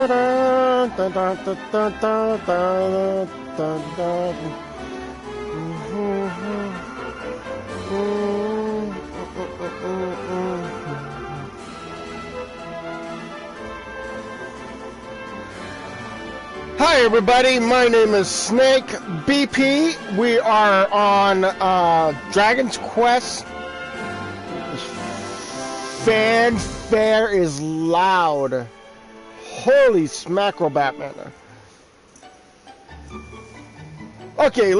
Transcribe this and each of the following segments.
Hi everybody, my name is Snake BP. We are on Dragon's Quest. Fanfare is loud. Holy smackerel, Batman. Okay,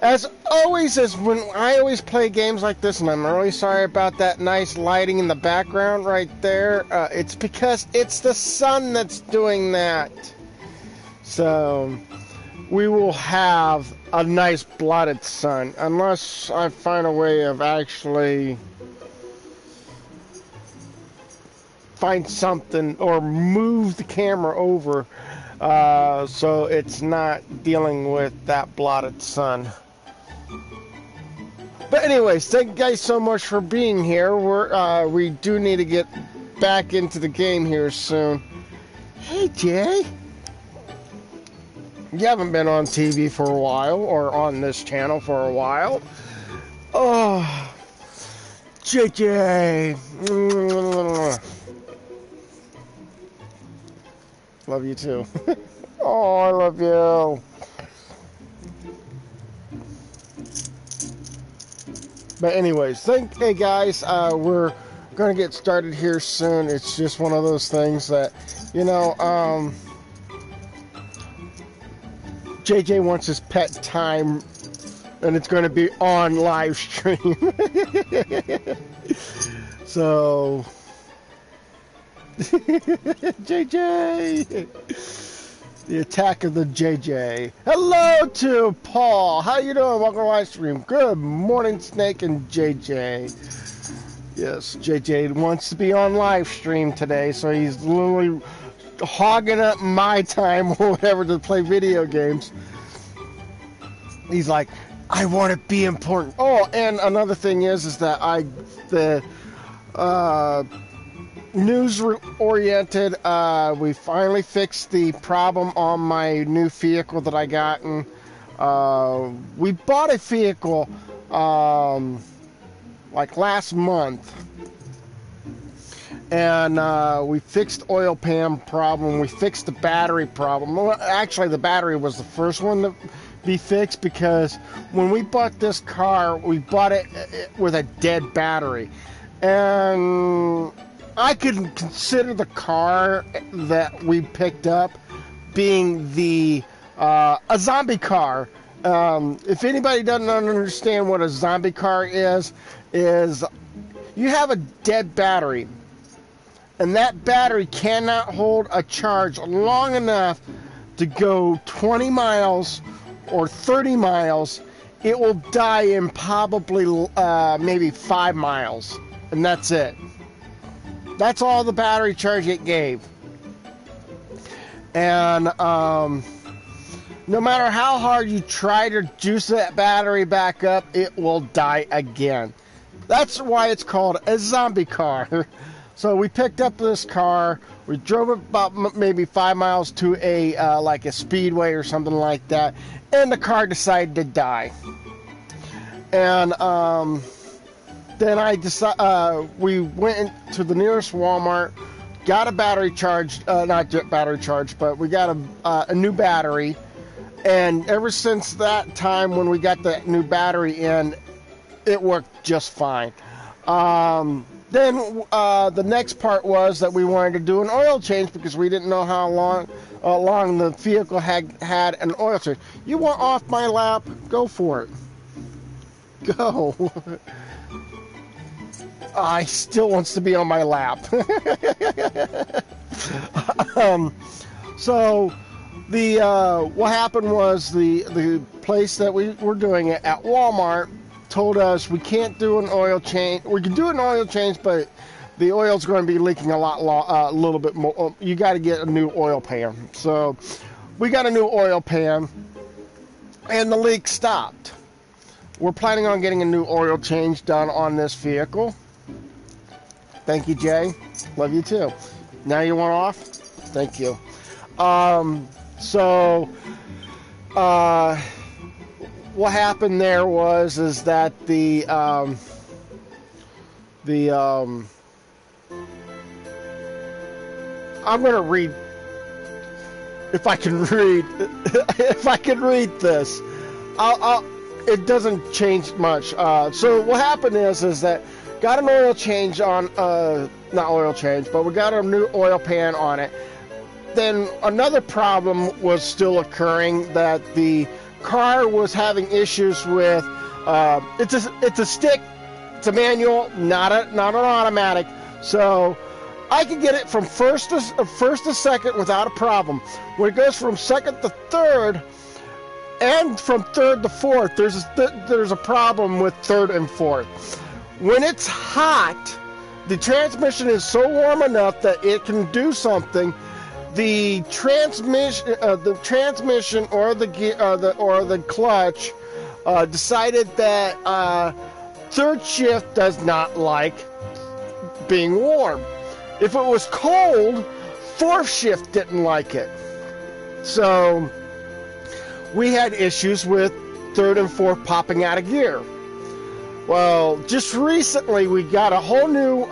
as always, as when I always play games like this, and I'm really sorry about that nice lighting in the background right there, it's because it's the sun that's doing that. So, we will have a nice blotted sun, unless I find a way of actually find something or move the camera over so it's not dealing with that blotted sun. But anyways, thank you guys so much for being here. We do need to get back into the game here soon. Hey Jay! You haven't been on TV for a while, or on this channel for a while. Oh, JJ. Love you too. Oh, I love you. But anyways, hey guys, we're gonna get started here soon. It's just one of those things that, you know, JJ wants his pet time, and it's going to be on live stream. So, JJ, the attack of the JJ. Hello to Paul. How you doing? Welcome to live stream. Good morning, Snake and JJ. Yes, JJ wants to be on live stream today, so he's literally hogging up my time or whatever to play video games. He's like, I want to be important. Oh, and another thing is that the news oriented, we finally fixed the problem on my new vehicle that I gotten. We bought a vehicle like last month. And we fixed oil pan problem. We fixed the battery problem. Well, actually, the battery was the first one to be fixed, because when we bought this car, we bought it with a dead battery. And I could consider the car that we picked up being a zombie car. If anybody doesn't understand what a zombie car is you have a dead battery. And that battery cannot hold a charge long enough to go 20 miles or 30 miles. It will die in probably maybe 5 miles. And that's it. That's all the battery charge it gave. And no matter how hard you try to juice that battery back up, it will die again. That's why it's called a zombie car. So we picked up this car, we drove it about maybe 5 miles to a like a speedway or something like that, and the car decided to die. And then we went to the nearest Walmart, got a battery charged, not battery charged, but we got a new battery. And ever since that time when we got that new battery in, it worked just fine. Then the next part was that we wanted to do an oil change, because we didn't know how long the vehicle had an oil change. You want off my lap? Go for it. Go. I still wants to be on my lap. So what happened was the place that we were doing it at, Walmart, told us we can't do an oil change. We can do an oil change, but the oil's going to be leaking a little bit more. You got to get a new oil pan. So we got a new oil pan, and the leak stopped. We're planning on getting a new oil change done on this vehicle. Thank you, Jay. Love you too. Now you want off? Thank you. So, what happened there is that I'm gonna read, if I can read, if I can read this, it doesn't change much. So what happened is that got an oil change on, not oil change, but we got a new oil pan on it. Then another problem was still occurring, that the car was having issues with, it's a stick, it's a manual, not an automatic. So I can get it from first to second without a problem. When it goes from second to third, and from third to fourth, there's a problem with third and fourth. When it's hot, the transmission is so warm enough that it can do something. The transmission or the clutch decided that third shift does not like being warm. If it was cold, fourth shift didn't like it. So we had issues with third and fourth popping out of gear. Well, just recently we got a whole new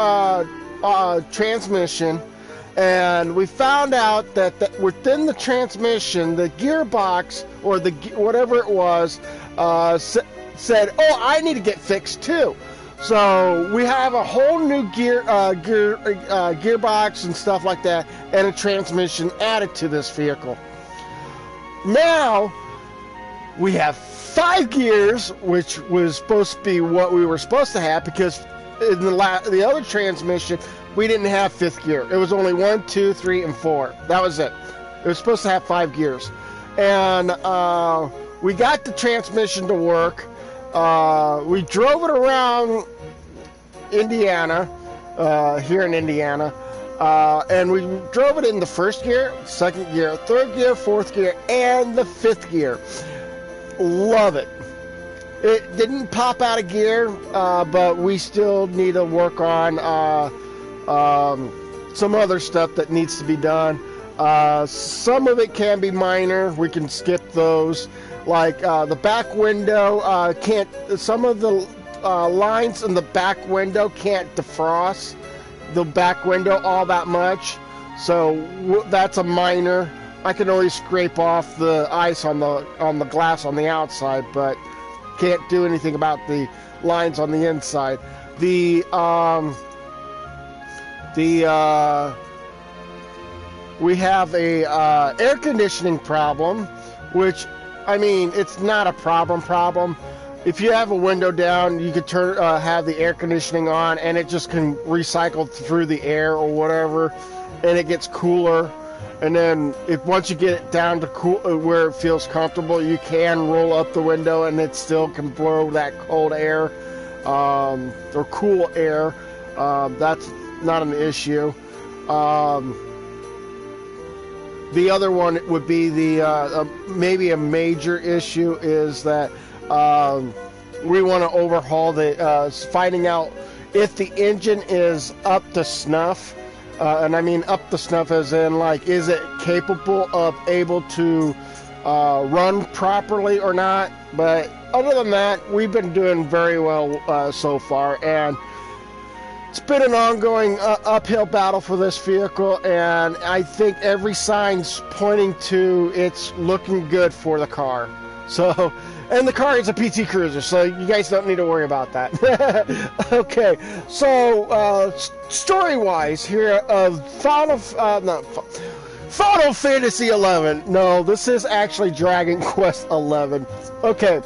transmission, and we found out that within the transmission, the gearbox or the whatever it was said, "Oh, I need to get fixed too." So we have a whole new gearbox and stuff like that, and a transmission added to this vehicle. Now we have 5 gears, which was supposed to be what we were supposed to have, because in the other transmission we didn't have 5th gear. It was only 1, 2, 3, and 4. That was it. It was supposed to have 5 gears, and we got the transmission to work. We drove it around Indiana, here in Indiana, and we drove it in the 1st gear, 2nd gear, 3rd gear, 4th gear, and the 5th gear. Love it. It didn't pop out of gear, but we still need to work on some other stuff that needs to be done. Some of it can be minor. We can skip those. Like the back window can't. Some of the lines in the back window can't defrost the back window all that much. So that's a minor. I can only scrape off the ice on the glass on the outside, but can't do anything about the lines on the inside. We have a air conditioning problem, which, I mean, it's not a problem. If you have a window down, you could have the air conditioning on, and it just can recycle through the air or whatever, and it gets cooler. And then once you get it down to where it feels comfortable, you can roll up the window, and it still can blow that cold air or cool air. That's not an issue. The other one would be maybe a major issue is that we want to overhaul finding out if the engine is up to snuff. And I mean up to snuff as in, like, is it capable of able to run properly or not? But other than that, we've been doing very well so far, and it's been an ongoing uphill battle for this vehicle, and I think every sign's pointing to it's looking good for the car. So, and the car is a PT Cruiser, so you guys don't need to worry about that. Okay, so story-wise here of Final Fantasy 11. No, this is actually Dragon Quest 11. Okay,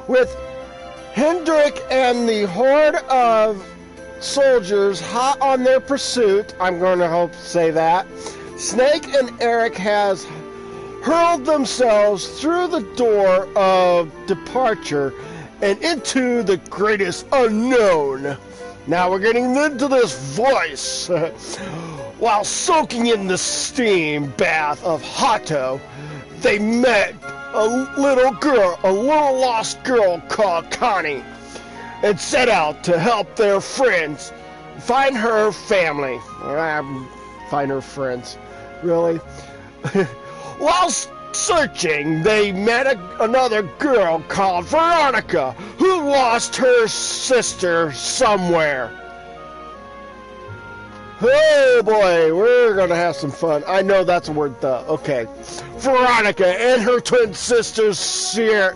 with Hendrik and the horde of soldiers hot on their pursuit, I'm going to hope to say that, Snake and Eric has hurled themselves through the door of departure and into the greatest unknown. Now we're getting into this voice. While soaking in the steam bath of Hato, they met a little lost girl called Connie, and set out to help their friends find her family. Find her friends, really? While searching, they met another girl called Veronica, who lost her sister somewhere. Oh boy, we're gonna have some fun. I know that's a word, though. Okay. Veronica and her twin sister, Serena?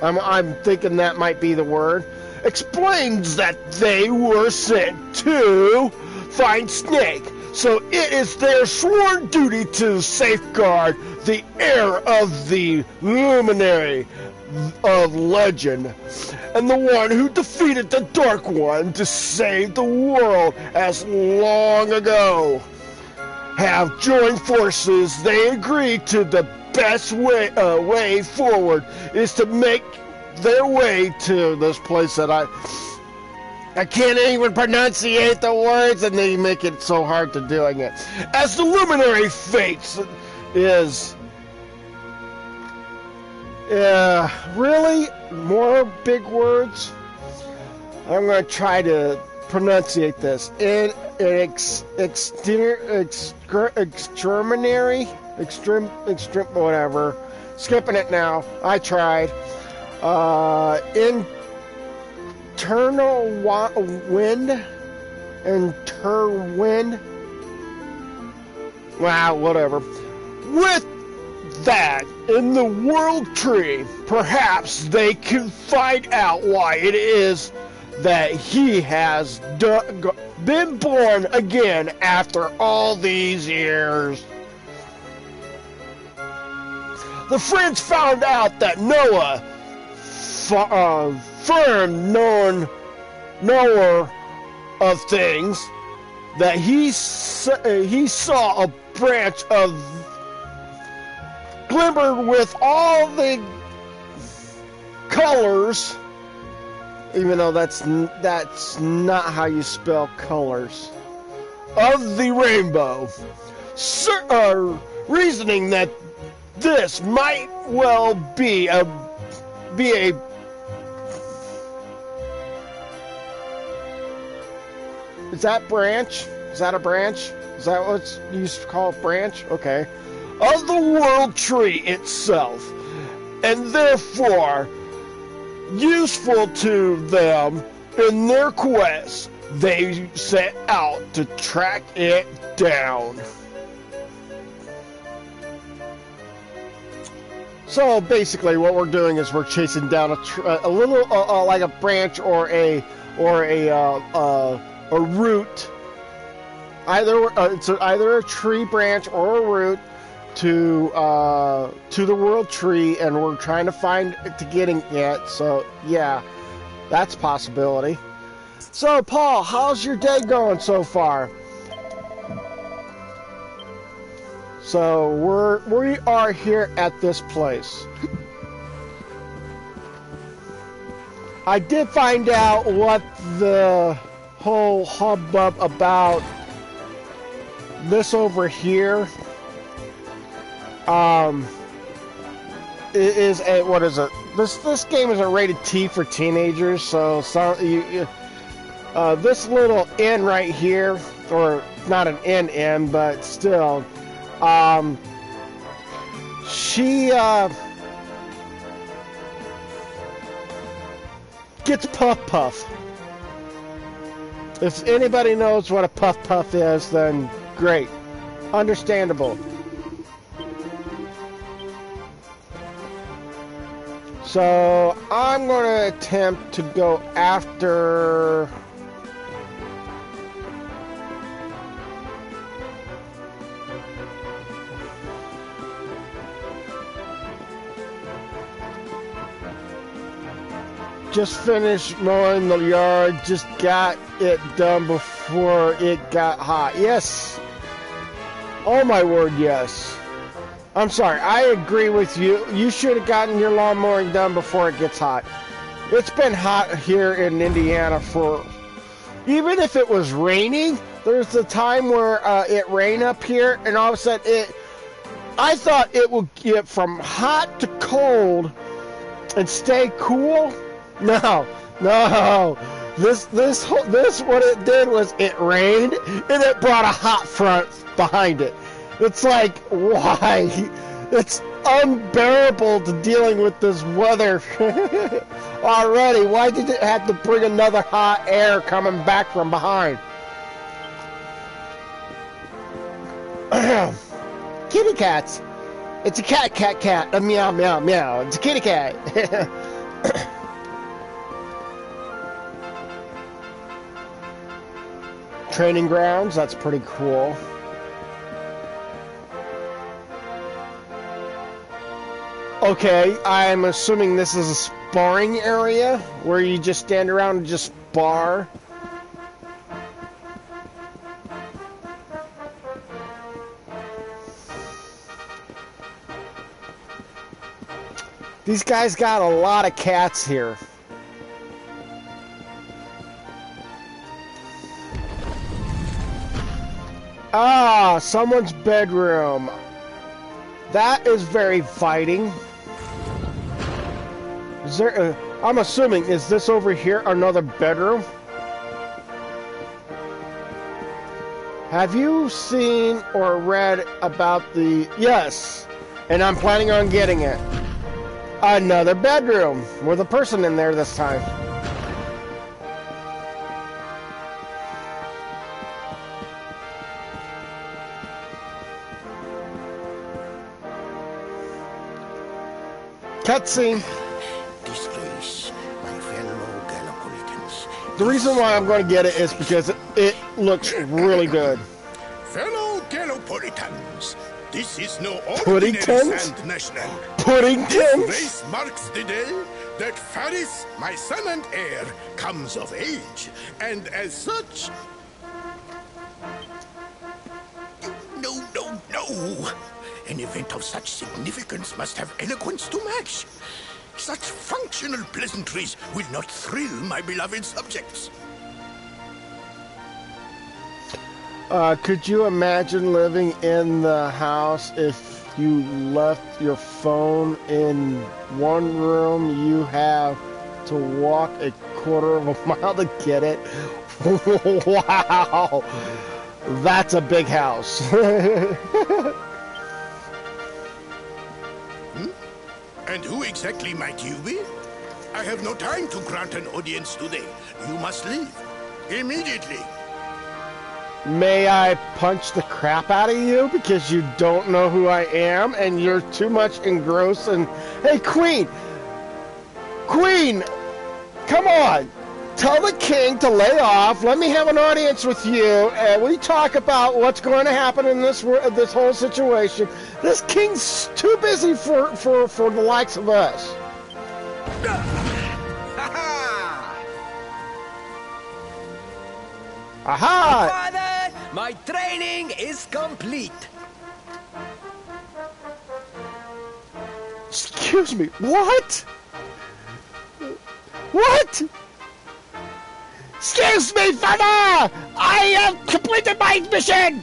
I'm thinking that might be the word. Explains that they were sent to find Snake. So it is their sworn duty to safeguard the heir of the luminary of legend, and the one who defeated the Dark One to save the world as long ago. Have joined forces. They agree to the best way forward is to make their way to this place that I can't even pronunciate the words, and they make it so hard to doing it. As the luminary fates is... really? More big words? I'm going to try to pronunciate this. Whatever. Skipping it now. I tried. Internal wind. Wow, whatever. With that in the world tree, perhaps they can find out why it is that he has been born again after all these years. The friends found out that Noah, firm knower of things, that he saw a branch of glimmered with all the colors, even though that's not how you spell colors, of the rainbow, reasoning that this might well be a is that branch? Is that a branch? Is that what you used to call a branch? Okay. Of the world tree itself, and therefore useful to them in their quest. They set out to track it down. So basically, what we're doing is we're chasing down a little like a branch or a root. It's either a tree branch or a root to the world tree, and we're trying to find to getting it. So yeah, that's a possibility. So Paul, how's your day going so far? So we are here at this place. I did find out what the whole hubbub about this over here. It is a, what is it? This game is a rated T for teenagers. So this little N right here, or not an N, but still. She gets puff. If anybody knows what a puff is, then great. Understandable. So I'm going to attempt to go after... Just finished mowing the yard, just got it done before it got hot. Yes! Oh my word, yes. I'm sorry, I agree with you. You should have gotten your lawn mowing done before it gets hot. It's been hot here in Indiana for... Even if it was raining, there's a time where it rained up here, and all of a sudden I thought it would get from hot to cold and stay cool. No, No, this what it did was it rained and it brought a hot front behind it. It's like, why? It's unbearable to dealing with this weather already. Why did it have to bring another hot air coming back from behind? Kitty cats. It's a cat. A meow, meow, meow. It's a kitty cat. Training grounds. That's pretty cool. Okay, I'm assuming this is a sparring area where you just stand around and just spar. These guys got a lot of cats here. Ah, someone's bedroom. That is very fighting. Is there I'm assuming, is this over here another bedroom? Have you seen or read about the... Yes, and I'm planning on getting it. Another bedroom with a person in there this time. Cutscene. Disgrace, my fellow Gallipoli. The reason why I'm going to get it is because it looks really good. Fellow Gallopolitans, this is no ordinary Puddingtons? Sand National. Puddingtons? This marks the day that Faris, my son and heir, comes of age, and as such... No. An event of such significance must have eloquence to match. Such functional pleasantries will not thrill my beloved subjects. Could you imagine living in the house if you left your phone in one room? You have to walk a quarter of a mile to get it. Wow, that's a big house. And who exactly might you be? I have no time to grant an audience today. You must leave. Immediately. May I punch the crap out of you because you don't know who I am and you're too much engrossed in... Hey, Queen! Queen! Come on! Tell the king to lay off. Let me have an audience with you, and we talk about what's going to happen in this whole situation. This king's too busy for the likes of us. Aha! Father, my training is complete. Excuse me, what? What? Excuse me, father! I have completed my mission!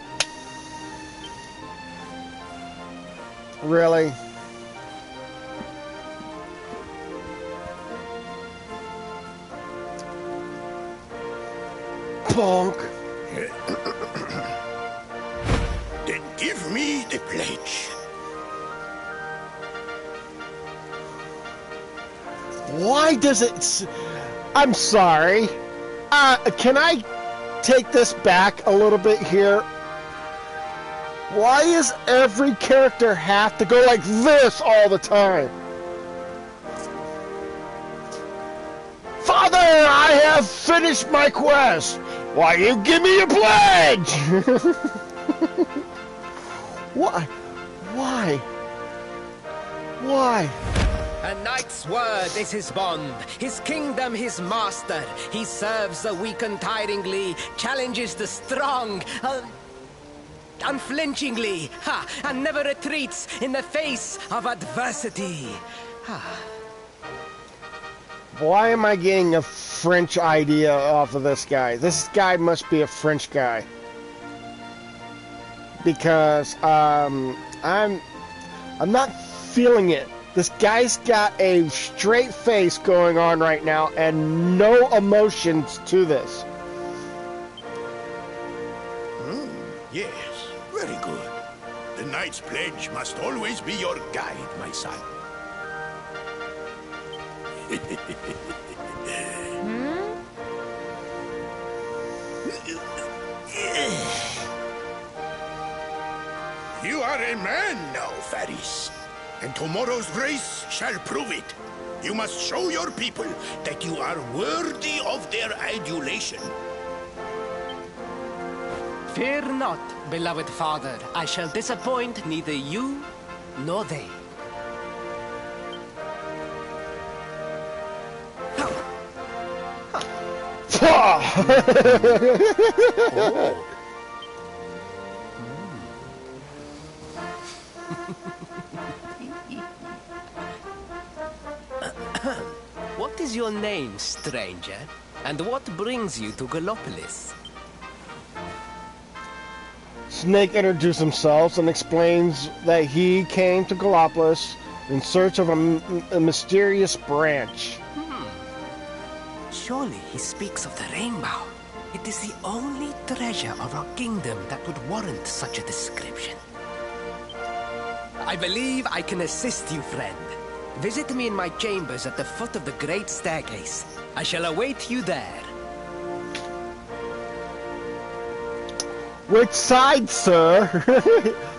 Really? Bonk. Then give me the pledge. Why does it... I'm sorry. Can I take this back a little bit here? Why does every character have to go like this all the time? Father, I have finished my quest. Why you give me your pledge? Why? A knight's word is his bond, his kingdom his master. He serves the weak untiringly, challenges the strong, unflinchingly, and never retreats in the face of adversity. Why am I getting a French idea off of this guy? This guy must be a French guy. Because I'm not feeling it. This guy's got a straight face going on right now and no emotions to this. Yes, very good. The Knight's pledge must always be your guide, my son. You are a man now, Faris. And tomorrow's race shall prove it. You must show your people that you are worthy of their adulation. Fear not, beloved father. I shall disappoint neither you nor they. Oh. What is your name, stranger? And what brings you to Gallopolis? Snake introduces himself and explains that he came to Gallopolis in search of a mysterious branch. Surely he speaks of the rainbow. It is the only treasure of our kingdom that would warrant such a description. I believe I can assist you, friend. Visit me in my chambers at the foot of the great staircase. I shall await you there. Which side, sir?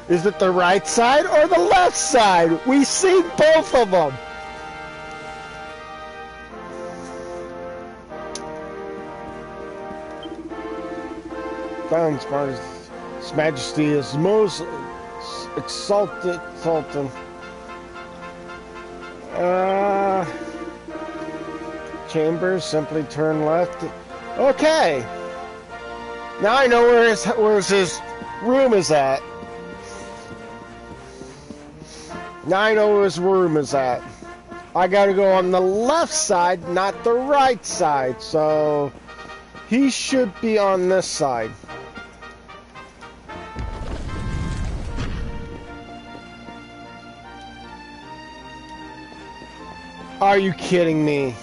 Is it the right side or the left side? We see both of them. Found His Majesty is most exalted Sultan. Chambers, simply turn left. Okay. Now I know where his room is at. Now I know where his room is at. I gotta go on the left side, not the right side. So he should be on this side. Are you kidding me?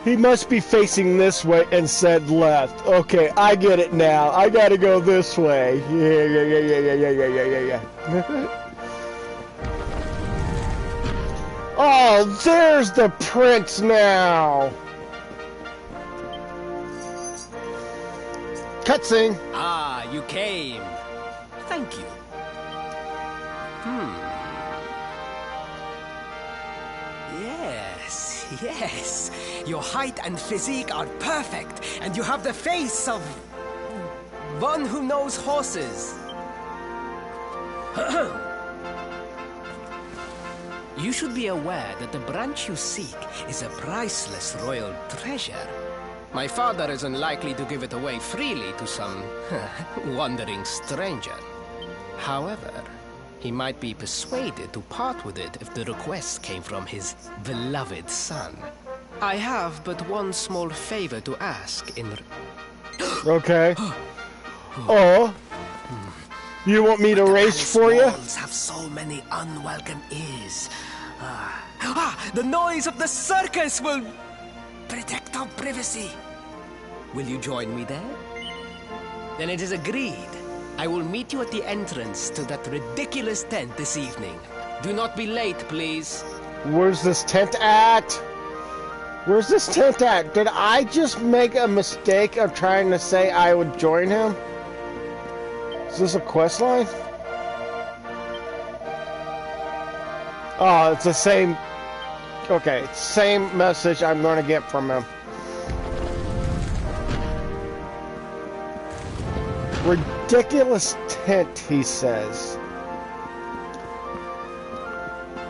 He must be facing this way and said left. Okay, I get it now. I gotta go this way. Yeah. Oh, there's the prince now. Cutscene. Ah, you came. Thank you. Yes. Your height and physique are perfect, and you have the face of one who knows horses. You should be aware that the branch you seek is a priceless royal treasure. My father is unlikely to give it away freely to some wandering stranger. However, he might be persuaded to part with it if the request came from his beloved son. I have but one small favor to ask in... Okay. Oh. You want me to race for you? Walls have so many unwelcome ears. The noise of the circus will protect our privacy. Will you join me there? Then it is agreed. I will meet you at the entrance to that ridiculous tent this evening. Do not be late, please. Where's this tent at? Where's this tent at? Did I just make a mistake of trying to say I would join him? Is this a quest line? Oh, it's the same... Okay, same message I'm going to get from him. Ridiculous tent, he says.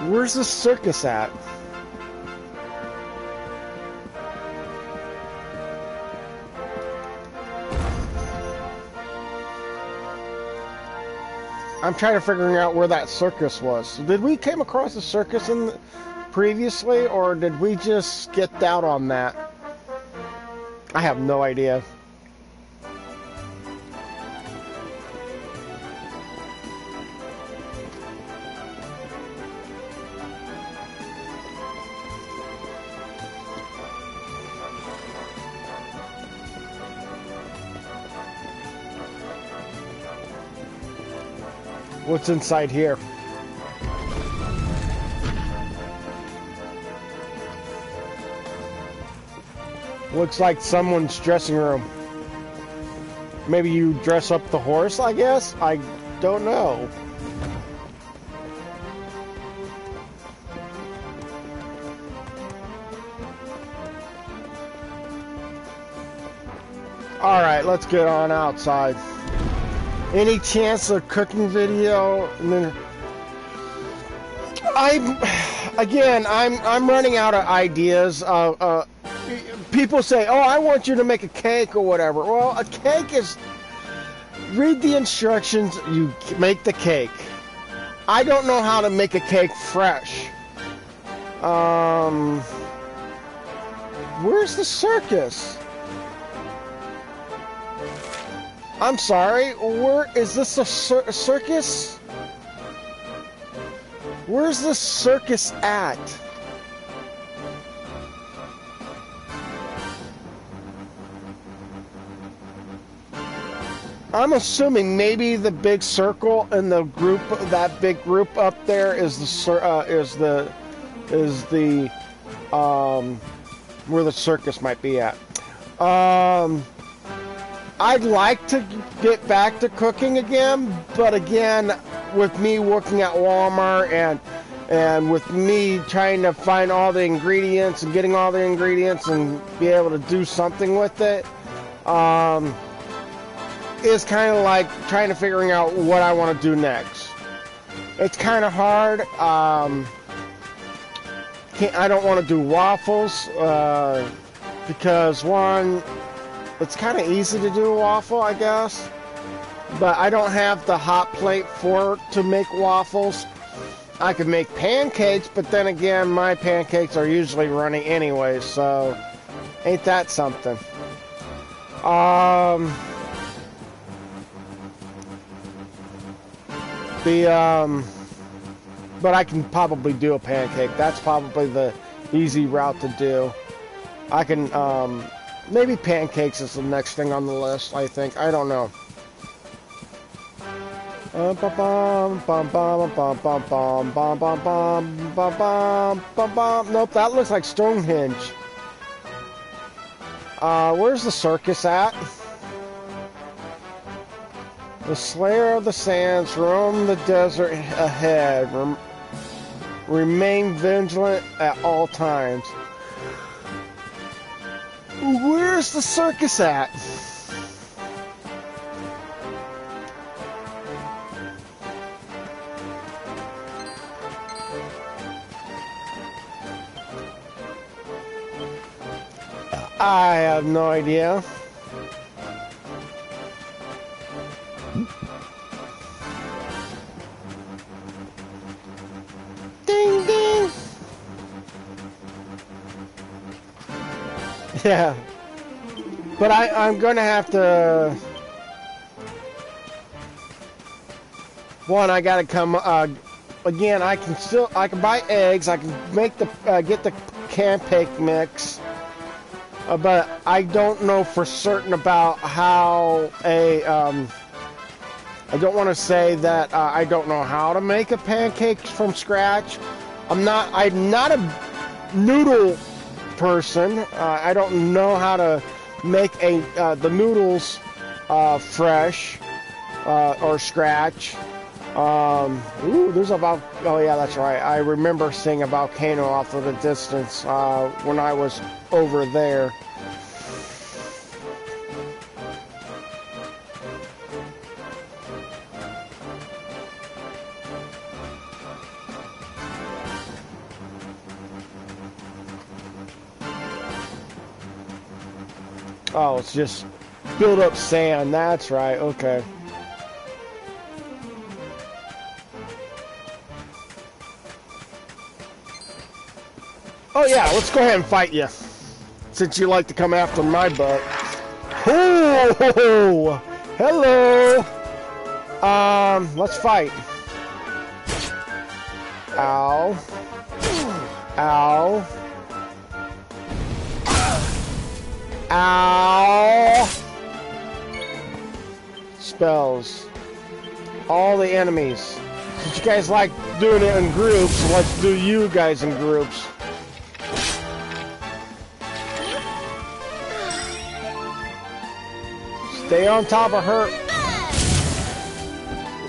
Where's the circus at? I'm trying to figure out where that circus was. Did we came across a circus previously, or did we just get out on that? I have no idea. What's inside here? Looks like someone's dressing room. Maybe you dress up the horse, I guess? I don't know. Alright, let's get on outside. Any chance of cooking video? And then I'm running out of ideas. People say, oh, I want you to make a cake or whatever. Well, a cake is, read the instructions, you make the cake. I don't know how to make a cake fresh. Where's the circus? I'm sorry, where is this a circus? Where's the circus at? I'm assuming maybe the big circle in the group, that big group up there is the where the circus might be at. I'd like to get back to cooking again, but again, with me working at Walmart and with me trying to find all the ingredients and getting all the ingredients and be able to do something with it, is kind of like trying to figuring out what I want to do next. It's kind of hard. I don't want to do waffles because one, it's kind of easy to do a waffle, I guess, but I don't have the hot plate to make waffles. I could make pancakes, but then again, my pancakes are usually runny anyway, so ain't that something? But I can probably do a pancake. That's probably the easy route to do. I can, maybe pancakes is the next thing on the list, I think. I don't know. Nope, that looks like Stonehenge. Where's the circus at? The Slayer of the Sands roam the desert ahead. Remain vigilant at all times. Where's the circus at? I have no idea. Ding ding. Yeah. But I'm gonna have to. One, I gotta come. Again, I can buy eggs. I can make get the pancake mix. But I don't know for certain about how I don't want to say that I don't know how to make a pancake from scratch. I'm not a noodle person. I don't know how to make the noodles fresh or scratch. Ooh, there's about. Oh yeah, that's right. I remember seeing a volcano off of the distance when I was over there. Oh, it's just build up sand. That's right. Okay. Oh yeah, let's go ahead and fight you, since you like to come after my butt. Oh, hello. Let's fight. Ow. Ow. Ow. Spells. all the enemies. Since you guys like doing it in groups, let's do you guys in groups. Stay on top of her.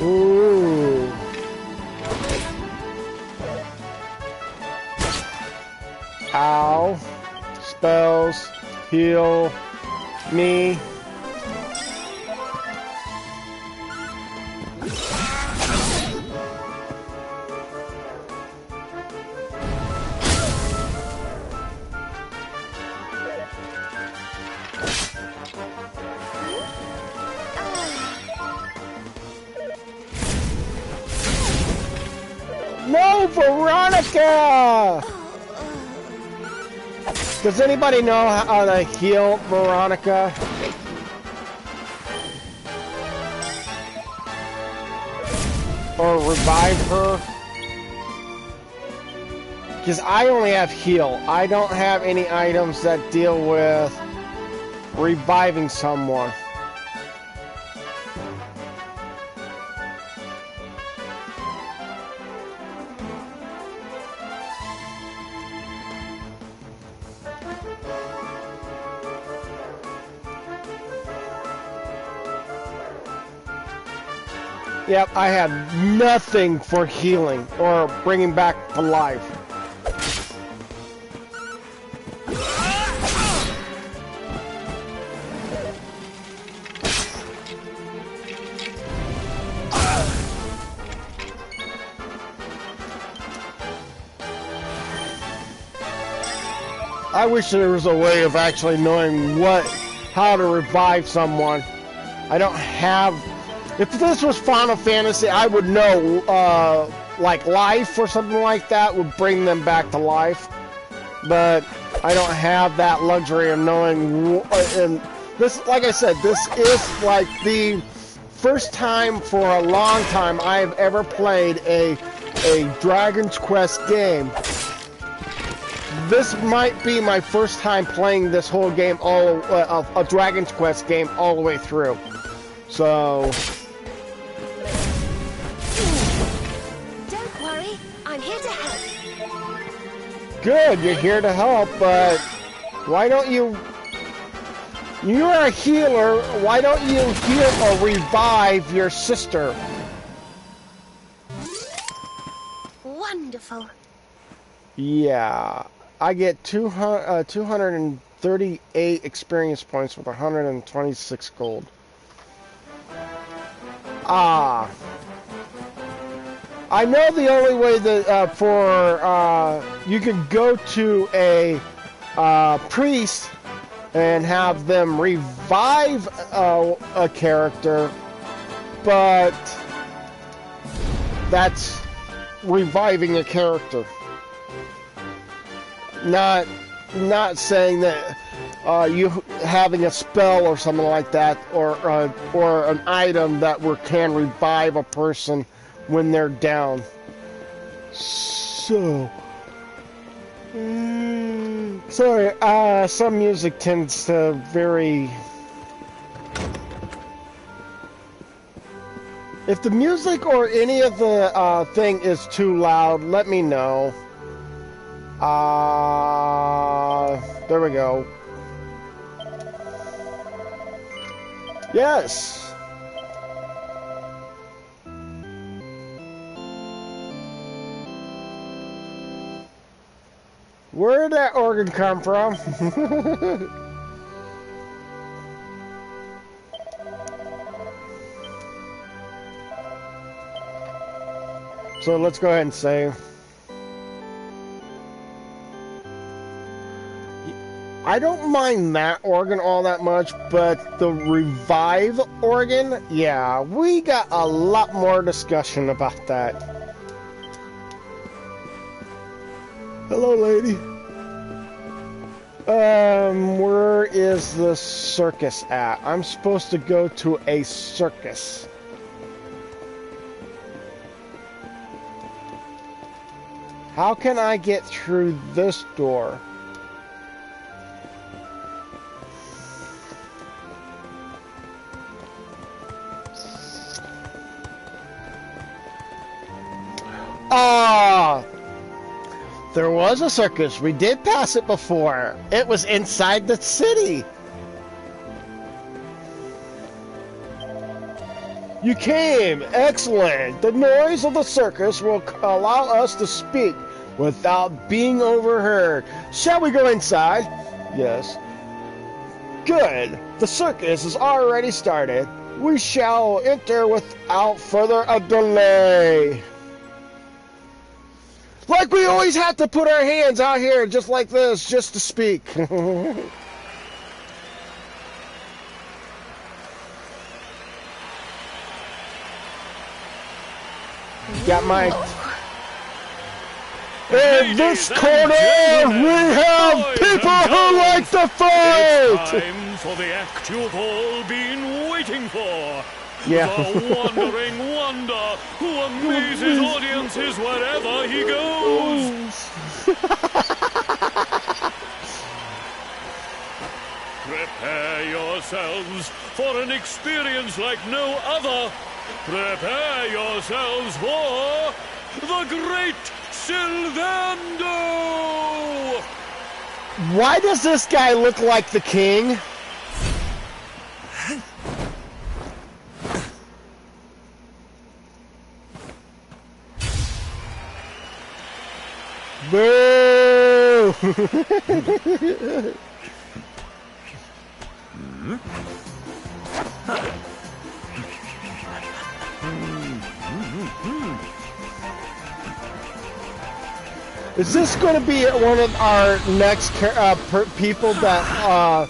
Ooh. Ow. Spells. Heal. Me. No, Veronica! Does anybody know how to heal Veronica? Or revive her? Because I only have heal. I don't have any items that deal with reviving someone. Yep, I had nothing for healing or bringing back to life. I wish there was a way of actually knowing how to revive someone. I don't have. If this was Final Fantasy, I would know, like life or something like that would bring them back to life. But I don't have that luxury of knowing. And this, like I said, this is like the first time for a long time I've ever played a Dragon's Quest game. This might be my first time playing this whole game, a Dragon's Quest game all the way through. So. Don't worry, I'm here to help. Good, you're here to help, but why don't you... You're a healer, why don't you heal or revive your sister? Wonderful. Yeah, I get 238 experience points with 126 gold. Ah. I know the only way that you can go to a priest and have them revive a character, but that's reviving a character. Not saying that you having a spell or something like that, or an item that can revive a person when they're down. So, sorry, some music tends to vary. If the music or any of the thing is too loud, let me know. There we go. Yes. Where'd that organ come from? So let's go ahead and save. I don't mind that organ all that much, but the revive organ, yeah, we got a lot more discussion about that. Hello, lady. Where is the circus at? I'm supposed to go to a circus. How can I get through this door? There was a circus. We did pass it before. It was inside the city. You came. Excellent. The noise of the circus will allow us to speak without being overheard. Shall we go inside? Yes. Good. The circus is already started. We shall enter without further delay. Like we always have to put our hands out here just like this, just to speak. Got my... In this corner, we have people who like to fight! It's time for the act you've all been waiting for. Yeah. The wandering wonder who amazes audiences wherever he goes. Prepare yourselves for an experience like no other. Prepare yourselves for the Great Sylvando! Why does this guy look like the king? Boo! Is this going to be one of our next people that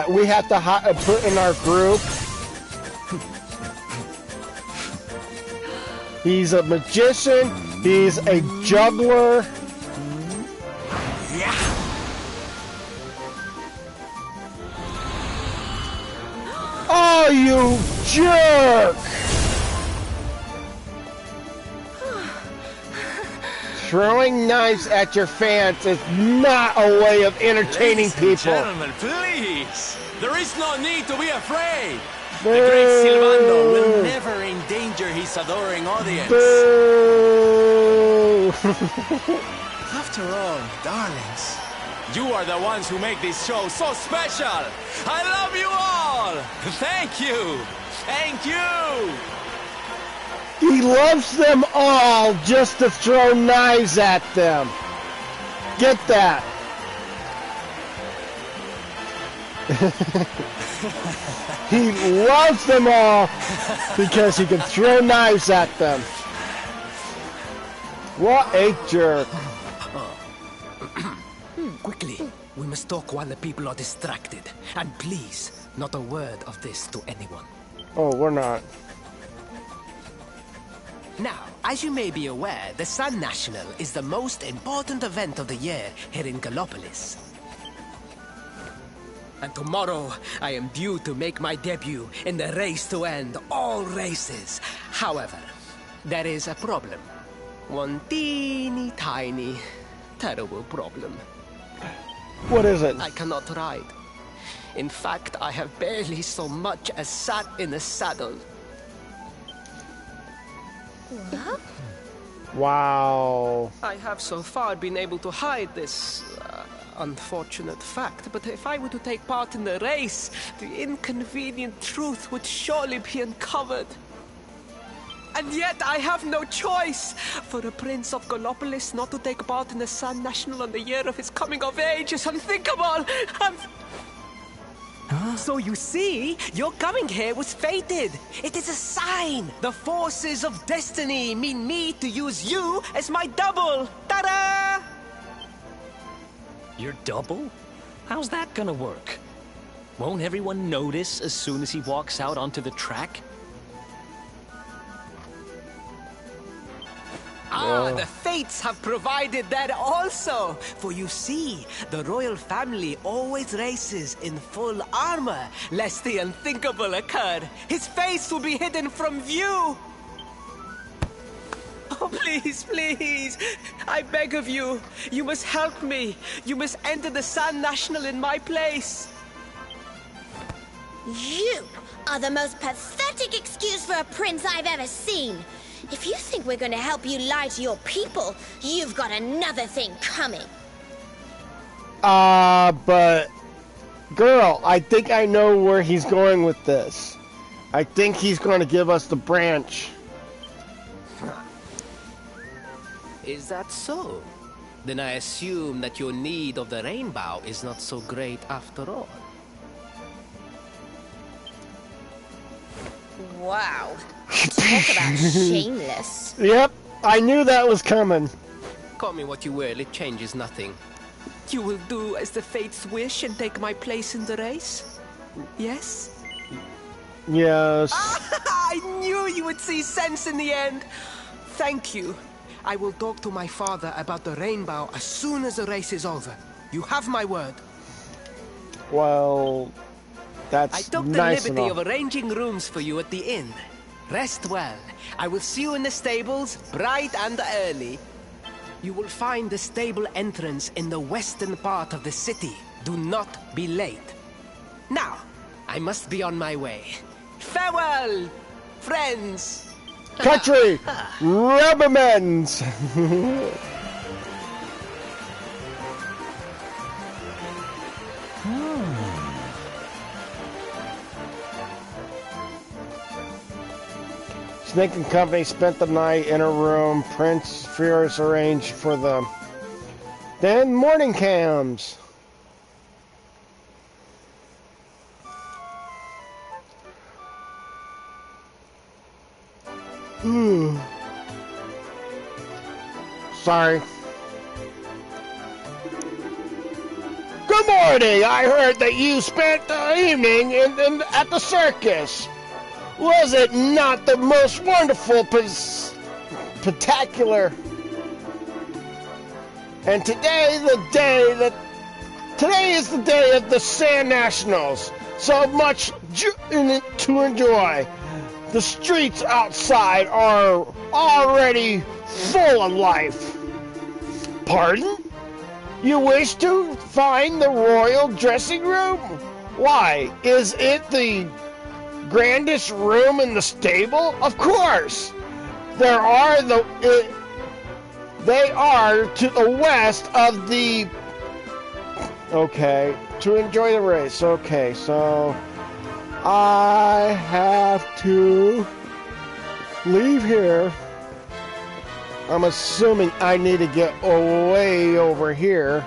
we have to put in our group? He's a magician. He's a juggler. Oh, you jerk! Throwing knives at your fans is not a way of entertaining people. Gentlemen, please! There is no need to be afraid! The great Sylvando will never endanger his adoring audience. Boo! After all, darlings, you are the ones who make this show so special! I love you all! Thank you! Thank you! He loves them all just to throw knives at them. Get that? He loves them all because he can throw knives at them. What a jerk. Quickly, we must talk while the people are distracted. And please, not a word of this to anyone. Oh, we're not. Now, as you may be aware, the Sun National is the most important event of the year here in Gallopolis. And tomorrow, I am due to make my debut in the race to end all races. However, there is a problem. One teeny tiny, terrible problem. What is it? I cannot ride. In fact, I have barely so much as sat in a saddle. What? Wow. I have so far been able to hide this unfortunate fact, but if I were to take part in the race, the inconvenient truth would surely be uncovered. And yet I have no choice. For a prince of Gallopolis not to take part in the Sun National on the year of his coming of age is unthinkable. So you see, your coming here was fated. It is a sign. The forces of destiny mean me to use you as my double. Ta-da! Your double? How's that gonna work? Won't everyone notice as soon as he walks out onto the track? Ah, the fates have provided that also. For you see, the royal family always races in full armor, lest the unthinkable occur. His face will be hidden from view. Oh, please, please. I beg of you. You must help me. You must enter the Sun National in my place. You are the most pathetic excuse for a prince I've ever seen. If you think we're going to help you lie to your people, you've got another thing coming. But... Girl, I think I know where he's going with this. I think he's going to give us the branch. Is that so? Then I assume that your need of the rainbow is not so great after all. Wow. Talk about shameless. Yep, I knew that was coming. Call me what you will, it changes nothing. You will do as the fates wish and take my place in the race? Yes? Yes. I knew you would see sense in the end. Thank you. I will talk to my father about the rainbow as soon as the race is over. You have my word. Well, that's I took the nice liberty enough. of arranging rooms for you at the inn. Rest well. I will see you in the stables, bright and early. You will find the stable entrance in the western part of the city. Do not be late. Now, I must be on my way. Farewell, friends! Country! Rubbermans! Snake and company spent the night in a room Prince Furious arranged for them. Then morning comes. Sorry. Good morning! I heard that you spent the evening at the circus. Was it not the most wonderful spectacular? And today is the day of the Sand Nationals. So much to enjoy. The streets outside are already full of life. Pardon? You wish to find the royal dressing room? Why, is it the grandest room in the stable? Of course. They are to the west of the... Okay, to enjoy the race. Okay, so I have to leave here. I'm assuming I need to get way over here,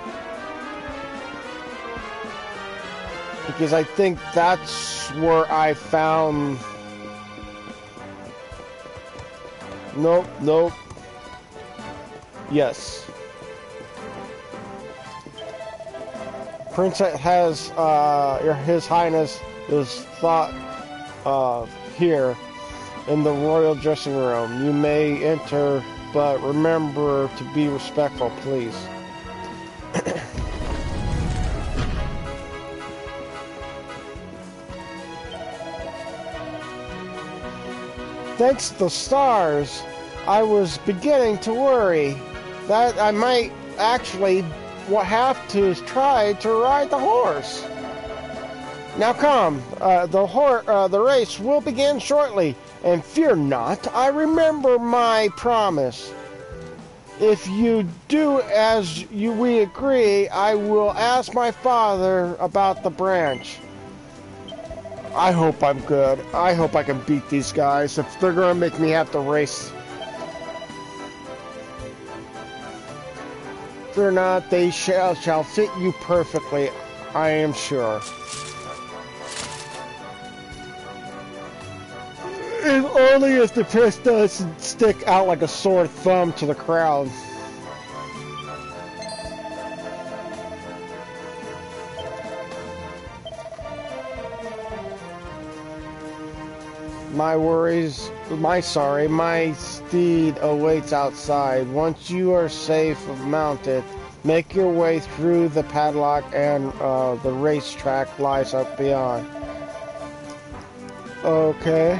because I think that's where I found... Nope. Yes. Prince has, His Highness is thought here in the royal dressing room. You may enter, but remember to be respectful, please. Thanks to the stars, I was beginning to worry that I might actually have to try to ride the horse. Now come, the race will begin shortly, and fear not, I remember my promise. If you do as we agree, I will ask my father about the branch. I hope I'm good. I hope I can beat these guys if they're going to make me have to race. Fear not, they shall fit you perfectly, I am sure. If only if the prince doesn't stick out like a sore thumb to the crowd. My steed awaits outside. Once you are safe mounted, make your way through the padlock and the racetrack lies up beyond. Okay.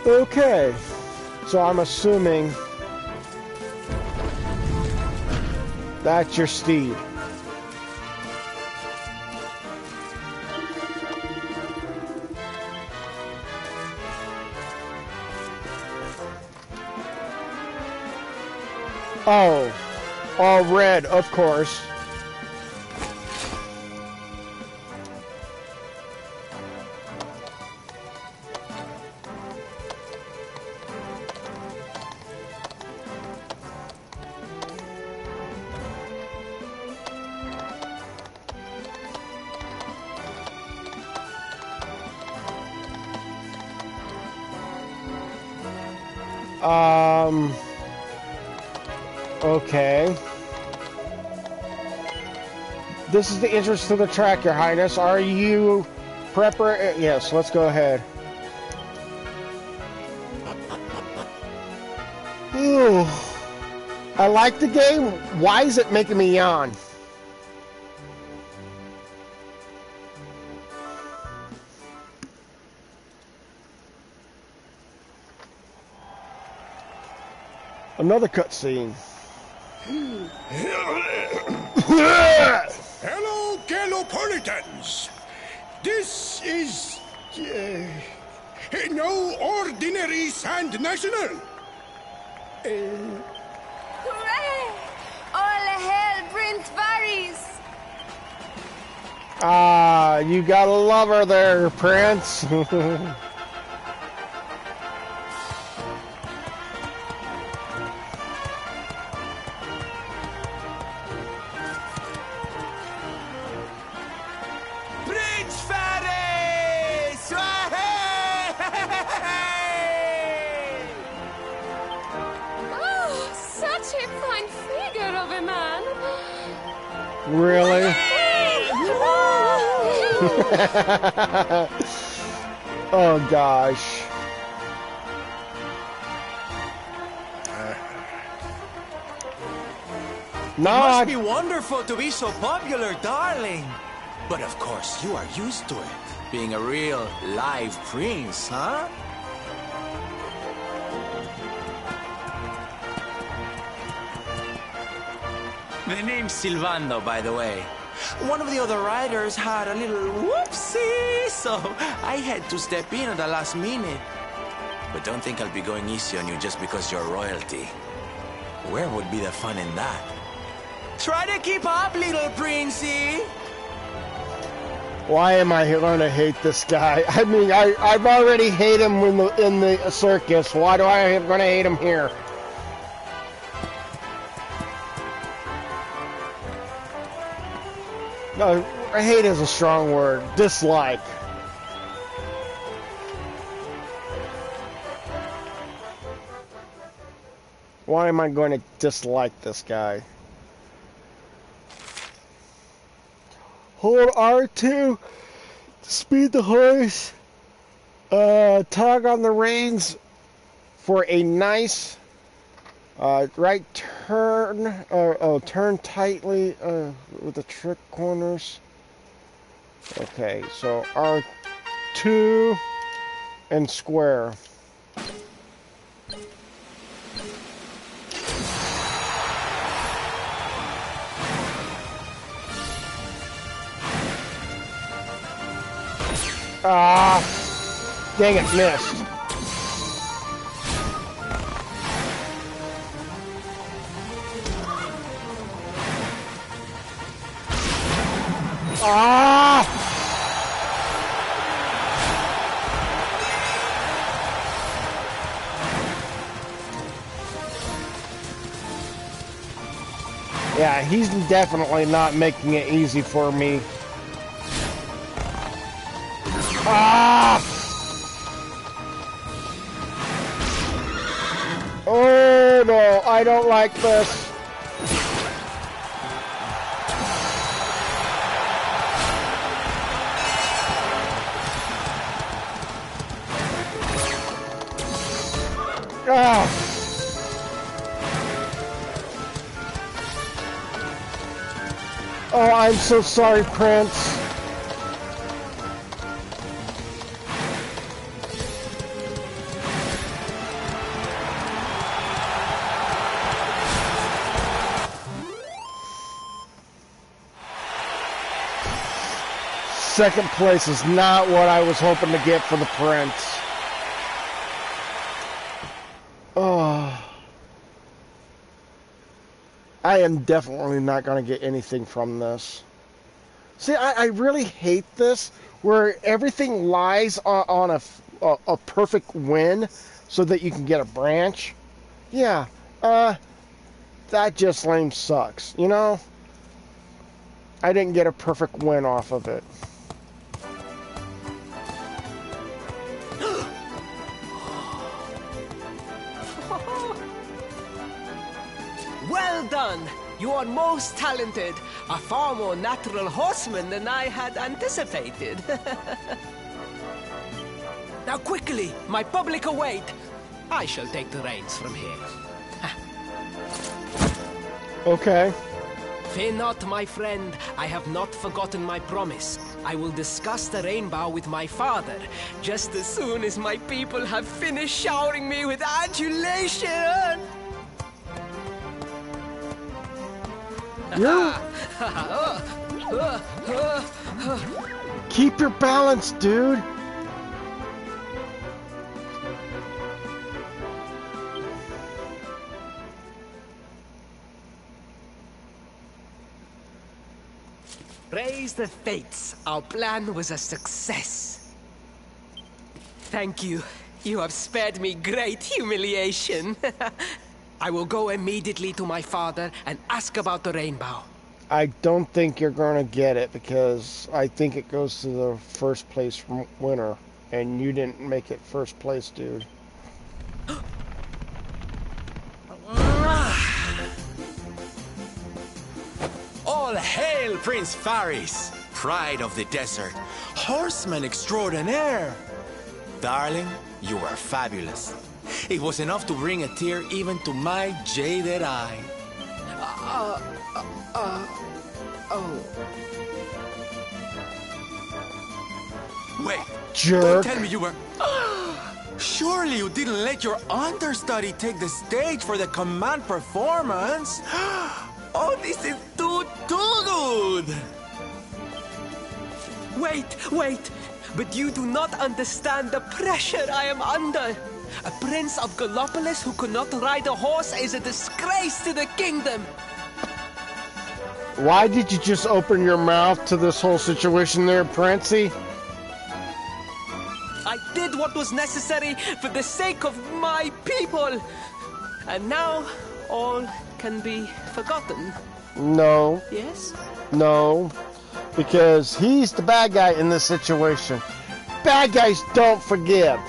Okay. So I'm assuming that's your steed. Oh, all red, of course. Okay. This is the entrance to the track, Your Highness. Are you prepper? Yes, let's go ahead. Ooh. I like the game. Why is it making me yawn? Another cutscene. Hello, Galopolitans. This is no ordinary Sand National. Hooray! All hail Prince Varys! Ah, you got a lover there, Prince. Really? Oh gosh. It must be wonderful to be so popular, darling. But of course, you are used to it. Being a real live prince, huh? The name's Silvando, by the way. One of the other riders had a little whoopsie, so I had to step in at the last minute. But don't think I'll be going easy on you just because you're royalty. Where would be the fun in that? Try to keep up, little princey! Why am I going to hate this guy? I mean, I've already hate him in the circus. Why do I going to hate him here? No, hate is a strong word. Dislike. Why am I going to dislike this guy? Hold R2 to speed the horse. Tug on the reins for a nice right turn. Turn tightly with the trick corners. Okay, so R2 and square. Ah, dang it, missed. Ah! Yeah, he's definitely not making it easy for me. Ah! Oh no, I don't like this. Ah! Oh, I'm so sorry, Prince. Second place is not what I was hoping to get for the Prince. Oh. I am definitely not going to get anything from this. See, I really hate this, where everything lies on a perfect win so that you can get a branch. Yeah, that just lame sucks, you know? I didn't get a perfect win off of it. Well done! You are most talented. A far more natural horseman than I had anticipated. Now quickly, my public await. I shall take the reins from here. Okay. Fear not, my friend. I have not forgotten my promise. I will discuss the rainbow with my father, just as soon as my people have finished showering me with adulation. Keep your balance, dude. Praise the fates. Our plan was a success. Thank you. You have spared me great humiliation. I will go immediately to my father and ask about the rainbow. I don't think you're going to get it because I think it goes to the first place winner. And you didn't make it first place, dude. All hail Prince Faris, pride of the desert, horseman extraordinaire. Darling, you were fabulous. It was enough to bring a tear even to my jaded eye. Wait, Jerk. don't tell me you were... Surely you didn't let your understudy take the stage for the command performance? Oh, this is too good! Wait! But you do not understand the pressure I am under. A prince of Gallopolis who could not ride a horse is a disgrace to the kingdom. Why did you just open your mouth to this whole situation there, Princey? I did what was necessary for the sake of my people. And now all can be forgotten. No. Yes? No. Because he's the bad guy in this situation. Bad guys don't forgive.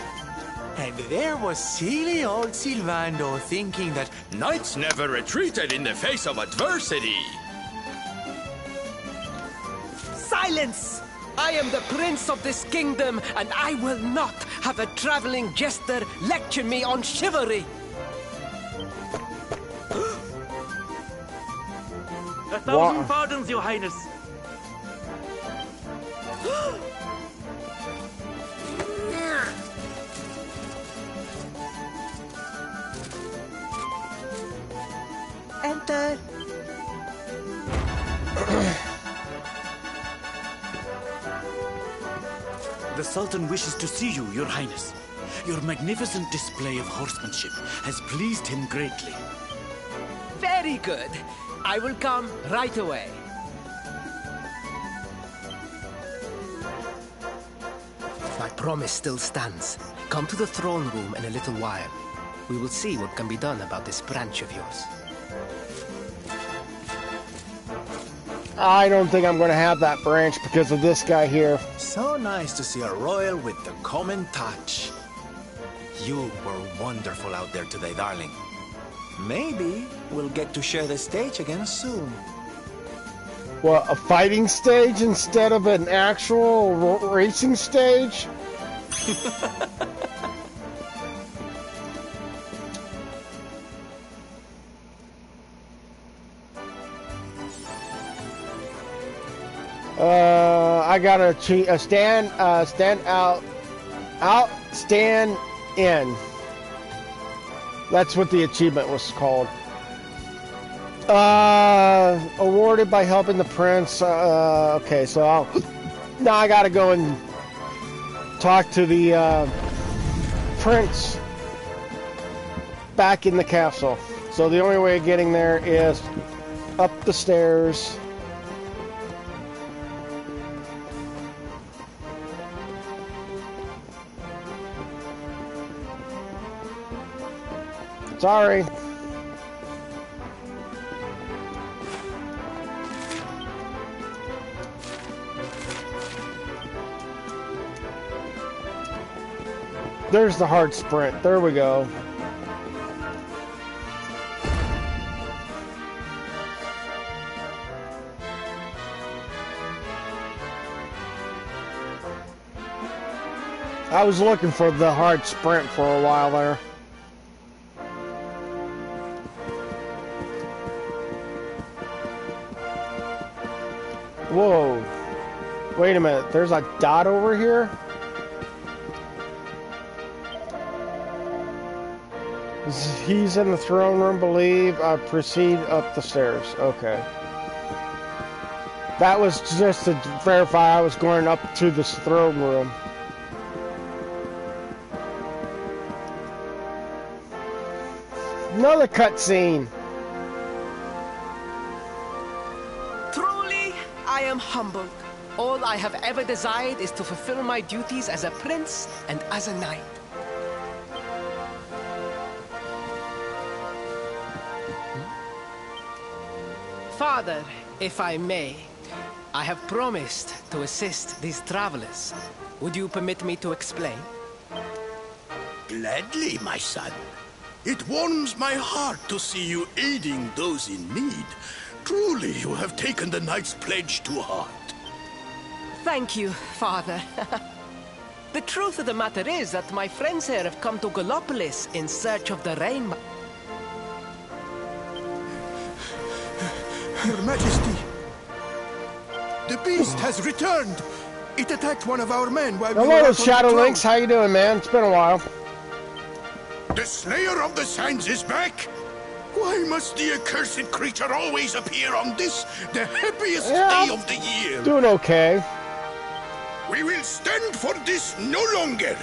And there was silly old Silvando thinking that Knights never retreated in the face of adversity. Silence! I am the prince of this kingdom, and I will not have a traveling jester lecture me on chivalry. 1,000 pardons, Your Highness. Enter. The Sultan wishes to see you, Your Highness. Your magnificent display of horsemanship has pleased him greatly. Very good. I will come right away. My promise still stands. Come to the throne room in a little while. We will see what can be done about this branch of yours. I don't think I'm going to have that branch because of this guy here. so nice to see a royal with the common touch. You were wonderful out there today, darling. Maybe we'll get to share the stage again soon. What, a fighting stage instead of an actual racing stage? I got a stand in. That's what the achievement was called. Awarded by helping the prince. Okay, so now I gotta go and talk to the prince back in the castle. So the only way of getting there is up the stairs. Sorry. There's the hard sprint. There we go. I was looking for the hard sprint for a while there. Whoa. Wait a minute. There's a dot over here? He's in the throne room, believe. Proceed up the stairs. Okay. That was just to verify I was going up to this throne room. Another cutscene. Truly, I am humbled. All I have ever desired is to fulfill my duties as a prince and as a knight. Father, if I may, I have promised to assist these travelers. Would you permit me to explain? Gladly, my son. It warms my heart to see you aiding those in need. Truly, you have taken the knight's pledge to heart. Thank you, Father. The truth of the matter is that my friends here have come to Gallopolis in search of the rainbow. Your Majesty, the beast has returned. It attacked one of our men while we were Hello, out on Shadow patrol. Lynx. How you doing, man? It's been a while. The Slayer of the Sands is back. Why must the accursed creature always appear on this, the happiest day of the year? Doing okay. We will stand for this no longer.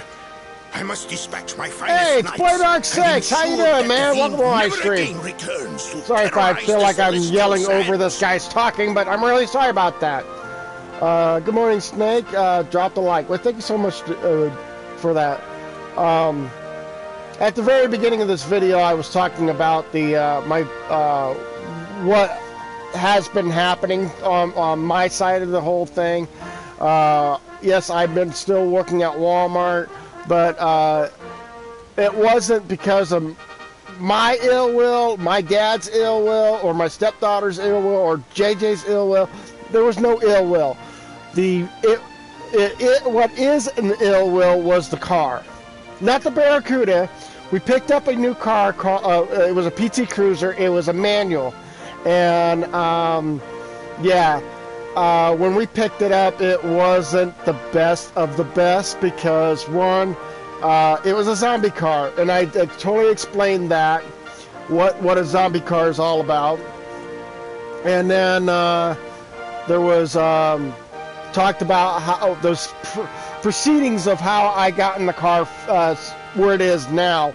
I must dispatch my finest Hey, it's knights Boy Dark and 6. How you ensure doing, that man? the Welcome to my never stream. again returns to Sorry if I terrorize feel the like I'm celestial yelling sands. over this guy's talking, but I'm really sorry about that. Good morning, Snake. Drop the like. Well, thank you so much for that. At the very beginning of this video, I was talking about the what has been happening on my side of the whole thing. Yes, I've been still working at Walmart, but it wasn't because of my ill will, my dad's ill will, or my stepdaughter's ill will, or JJ's ill will. There was no ill will. What is an ill will was the car, not the Barracuda. We picked up a new car called, it was a PT Cruiser. It was a manual, and when we picked it up, it wasn't the best of the best because one, it was a zombie car, and I totally explained that what a zombie car is all about. And then there was talked about how those proceedings of how I got in the car where it is now,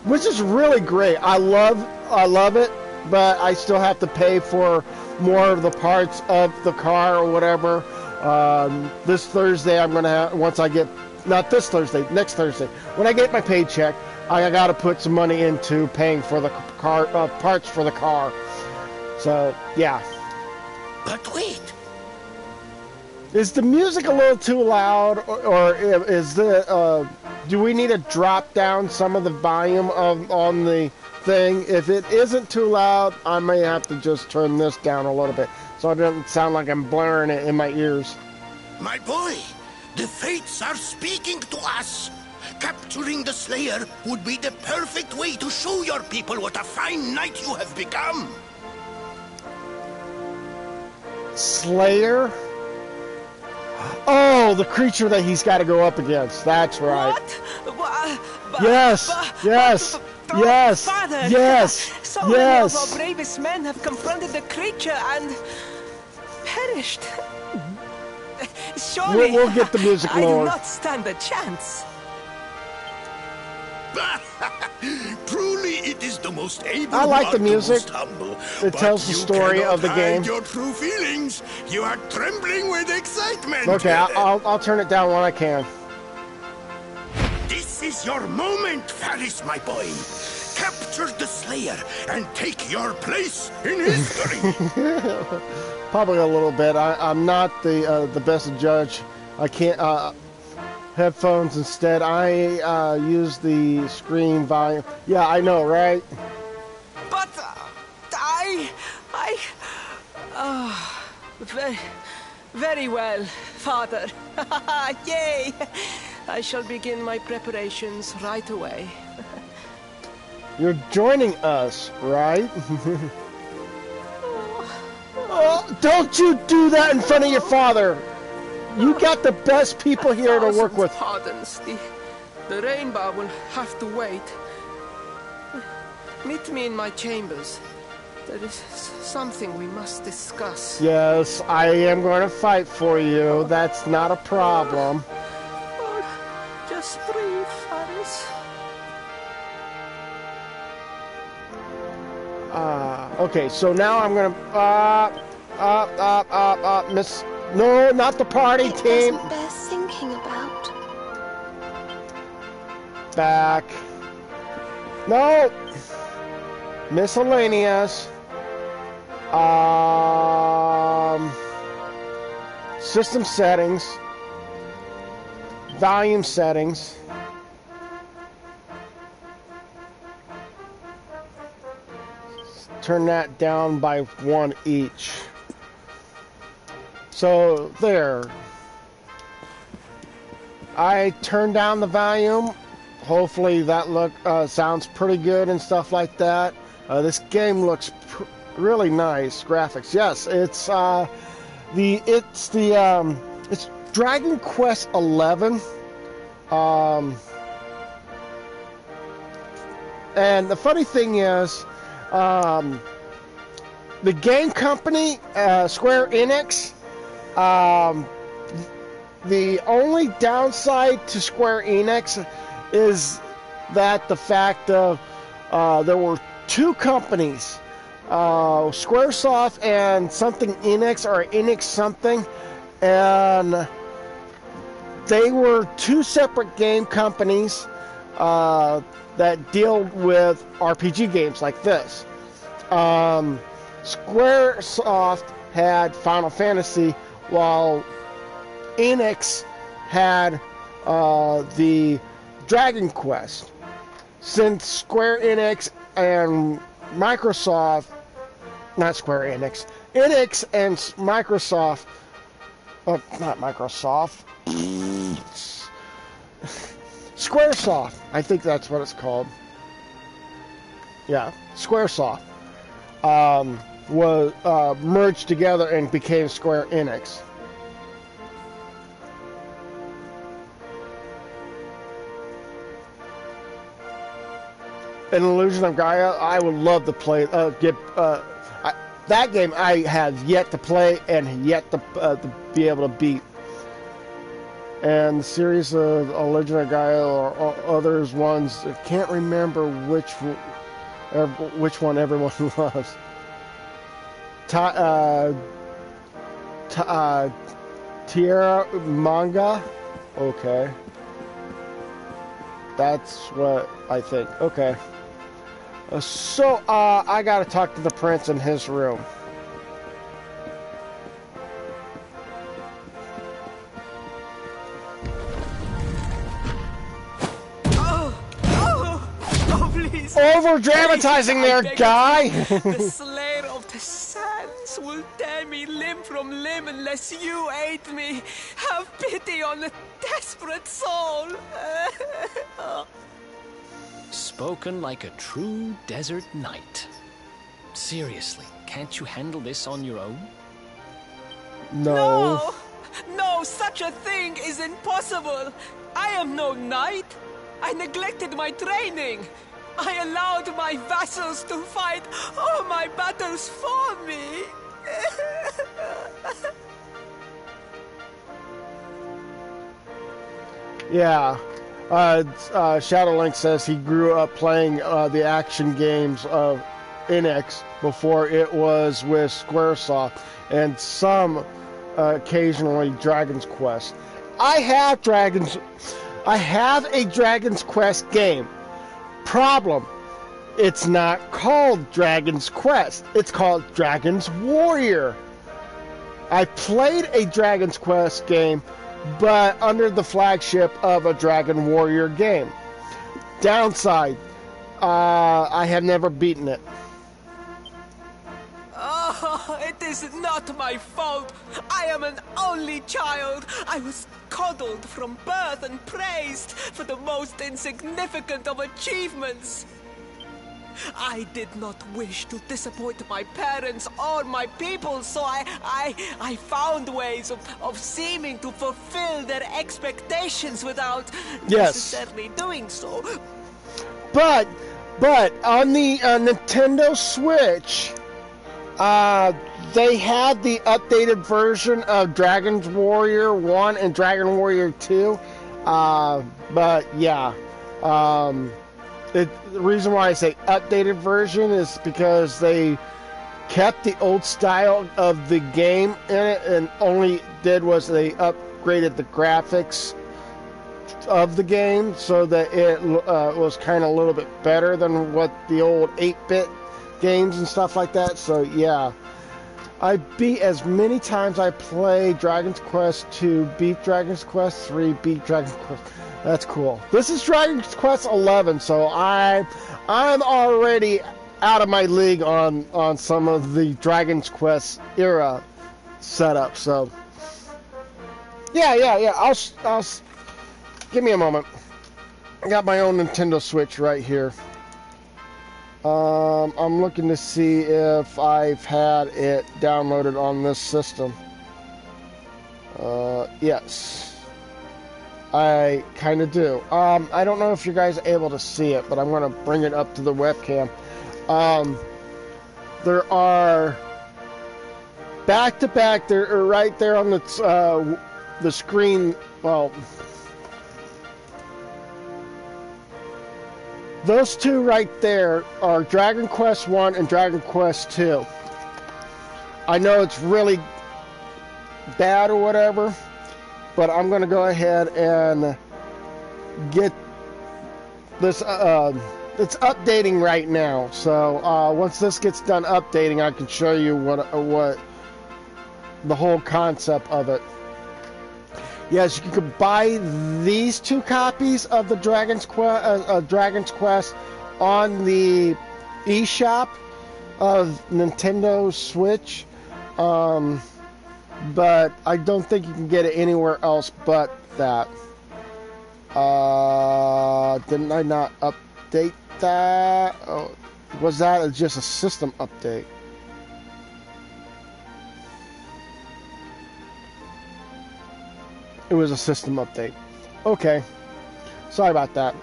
which is really great. I love it, but I still have to pay for more of the parts of the car or whatever. This Thursday I'm gonna have, once I get, not this Thursday, next Thursday, when I get my paycheck, I gotta put some money into paying for the car parts for the car. So yeah. But wait. Is the music a little too loud, or is the do we need to drop down some of the volume on the thing? If it isn't too loud, I may have to just turn this down a little bit so it doesn't sound like I'm blaring it in my ears. My boy, the fates are speaking to us. Capturing the Slayer would be the perfect way to show your people what a fine knight you have become. Slayer? Oh, the creature that he's got to go up against. That's right. What? Yes. Father, so many of our bravest men have confronted the creature and perished. Surely, we'll get the music I lower. do not stand a chance. Truly, it Nightbot is the most able. I like the music. Humble, It tells the story of the game. Your true feelings. You are trembling with excitement. Okay, I'll turn it down when I can. This is your moment, Faris, my boy. Capture the Slayer and take your place in history. Probably a little bit. I'm not the best judge. I can't. Headphones instead. I use the screen volume. Yeah, I know, right? But very well, Father. Yay! I shall begin my preparations right away. You're joining us, right? Oh, don't you do that in front of your father! You got the best people here to work with. Pardons, the rainbow will have to wait. Meet me in my chambers. There is something we must discuss. Yes, I am going to fight for you. That's not a problem. Oh, just breathe, Faris. Okay, so now I'm gonna miss. No, not the party team. Wasn't bear thinking about. Back. No. Miscellaneous. System settings. Volume settings. Turn that down by 1 each. So there. I turned down the volume. Hopefully that sounds pretty good and stuff like that. This game looks really nice. Graphics, yes. It's it's Dragon Quest 11. And the funny thing is, the game company, Square Enix, the only downside to Square Enix is that the fact of there were two companies, Squaresoft and something Enix, or Enix something, and they were two separate game companies that deal with RPG games like this. Squaresoft had Final Fantasy, while Enix had the Dragon Quest. Since Square Enix and Microsoft, not Square Enix, Enix and Microsoft, not Microsoft, Squaresoft, I think that's what it's called. Yeah, Squaresoft was merged together and became Square Enix. An Illusion of Gaia, I would love to play. That game I have yet to play and yet to be able to beat. And the series of Illusion of Gaia or others ones, I can't remember which one everyone loves. Tierra Manga? Okay. That's what I think. Okay. So, I gotta talk to the prince in his room. Please. Over-dramatizing there, guy! The Slayer of the Sands will tear me limb from limb unless you aid me. Have pity on a desperate soul. Spoken like a true desert knight. Seriously, can't you handle this on your own? No. No, such a thing is impossible. I am no knight. I neglected my training. I allowed my vassals to fight all my battles for me. Yeah. Shadowlink says he grew up playing the action games of NX before it was with Squaresoft, and some occasionally Dragon's Quest. I have a Dragon's Quest game. Problem, it's not called Dragon's Quest. It's called Dragon's Warrior. I played a Dragon's Quest game, but under the flagship of a Dragon Warrior game. Downside, I have never beaten it. Oh, it is not my fault. I am an only child. I was coddled from birth and praised for the most insignificant of achievements. I did not wish to disappoint my parents or my people, so I found ways of seeming to fulfill their expectations without necessarily doing so. But on the Nintendo Switch, they had the updated version of Dragon's Warrior 1 and Dragon Warrior 2. But yeah, the reason why I say updated version is because they kept the old style of the game in it, and only did was they upgraded the graphics of the game so that it was kind of a little bit better than what the old 8-bit games and stuff like that. So yeah, I beat as many times I play Dragon's Quest 2, beat Dragon's Quest 3, beat Dragon's Quest. That's cool. This is Dragon's Quest 11, so I'm already out of my league on some of the Dragon's Quest era setup. So yeah. I'll give me a moment. I got my own Nintendo Switch right here. I'm looking to see if I've had it downloaded on this system. Yes. I kind of do. I don't know if you guys are able to see it, but I'm going to bring it up to the webcam. There are back-to-back, they're right there on the screen. Well, those two right there are Dragon Quest 1 and Dragon Quest 2. I know it's really bad or whatever, but I'm going to go ahead and get this. It's updating right now, so once this gets done updating, I can show you what the whole concept of it. Yes, you can buy these two copies of the Dragon's Quest on the eShop of Nintendo Switch. But I don't think you can get it anywhere else but that. Didn't I not update that? Oh, was that just a system update? It was a system update. Okay. Sorry about that.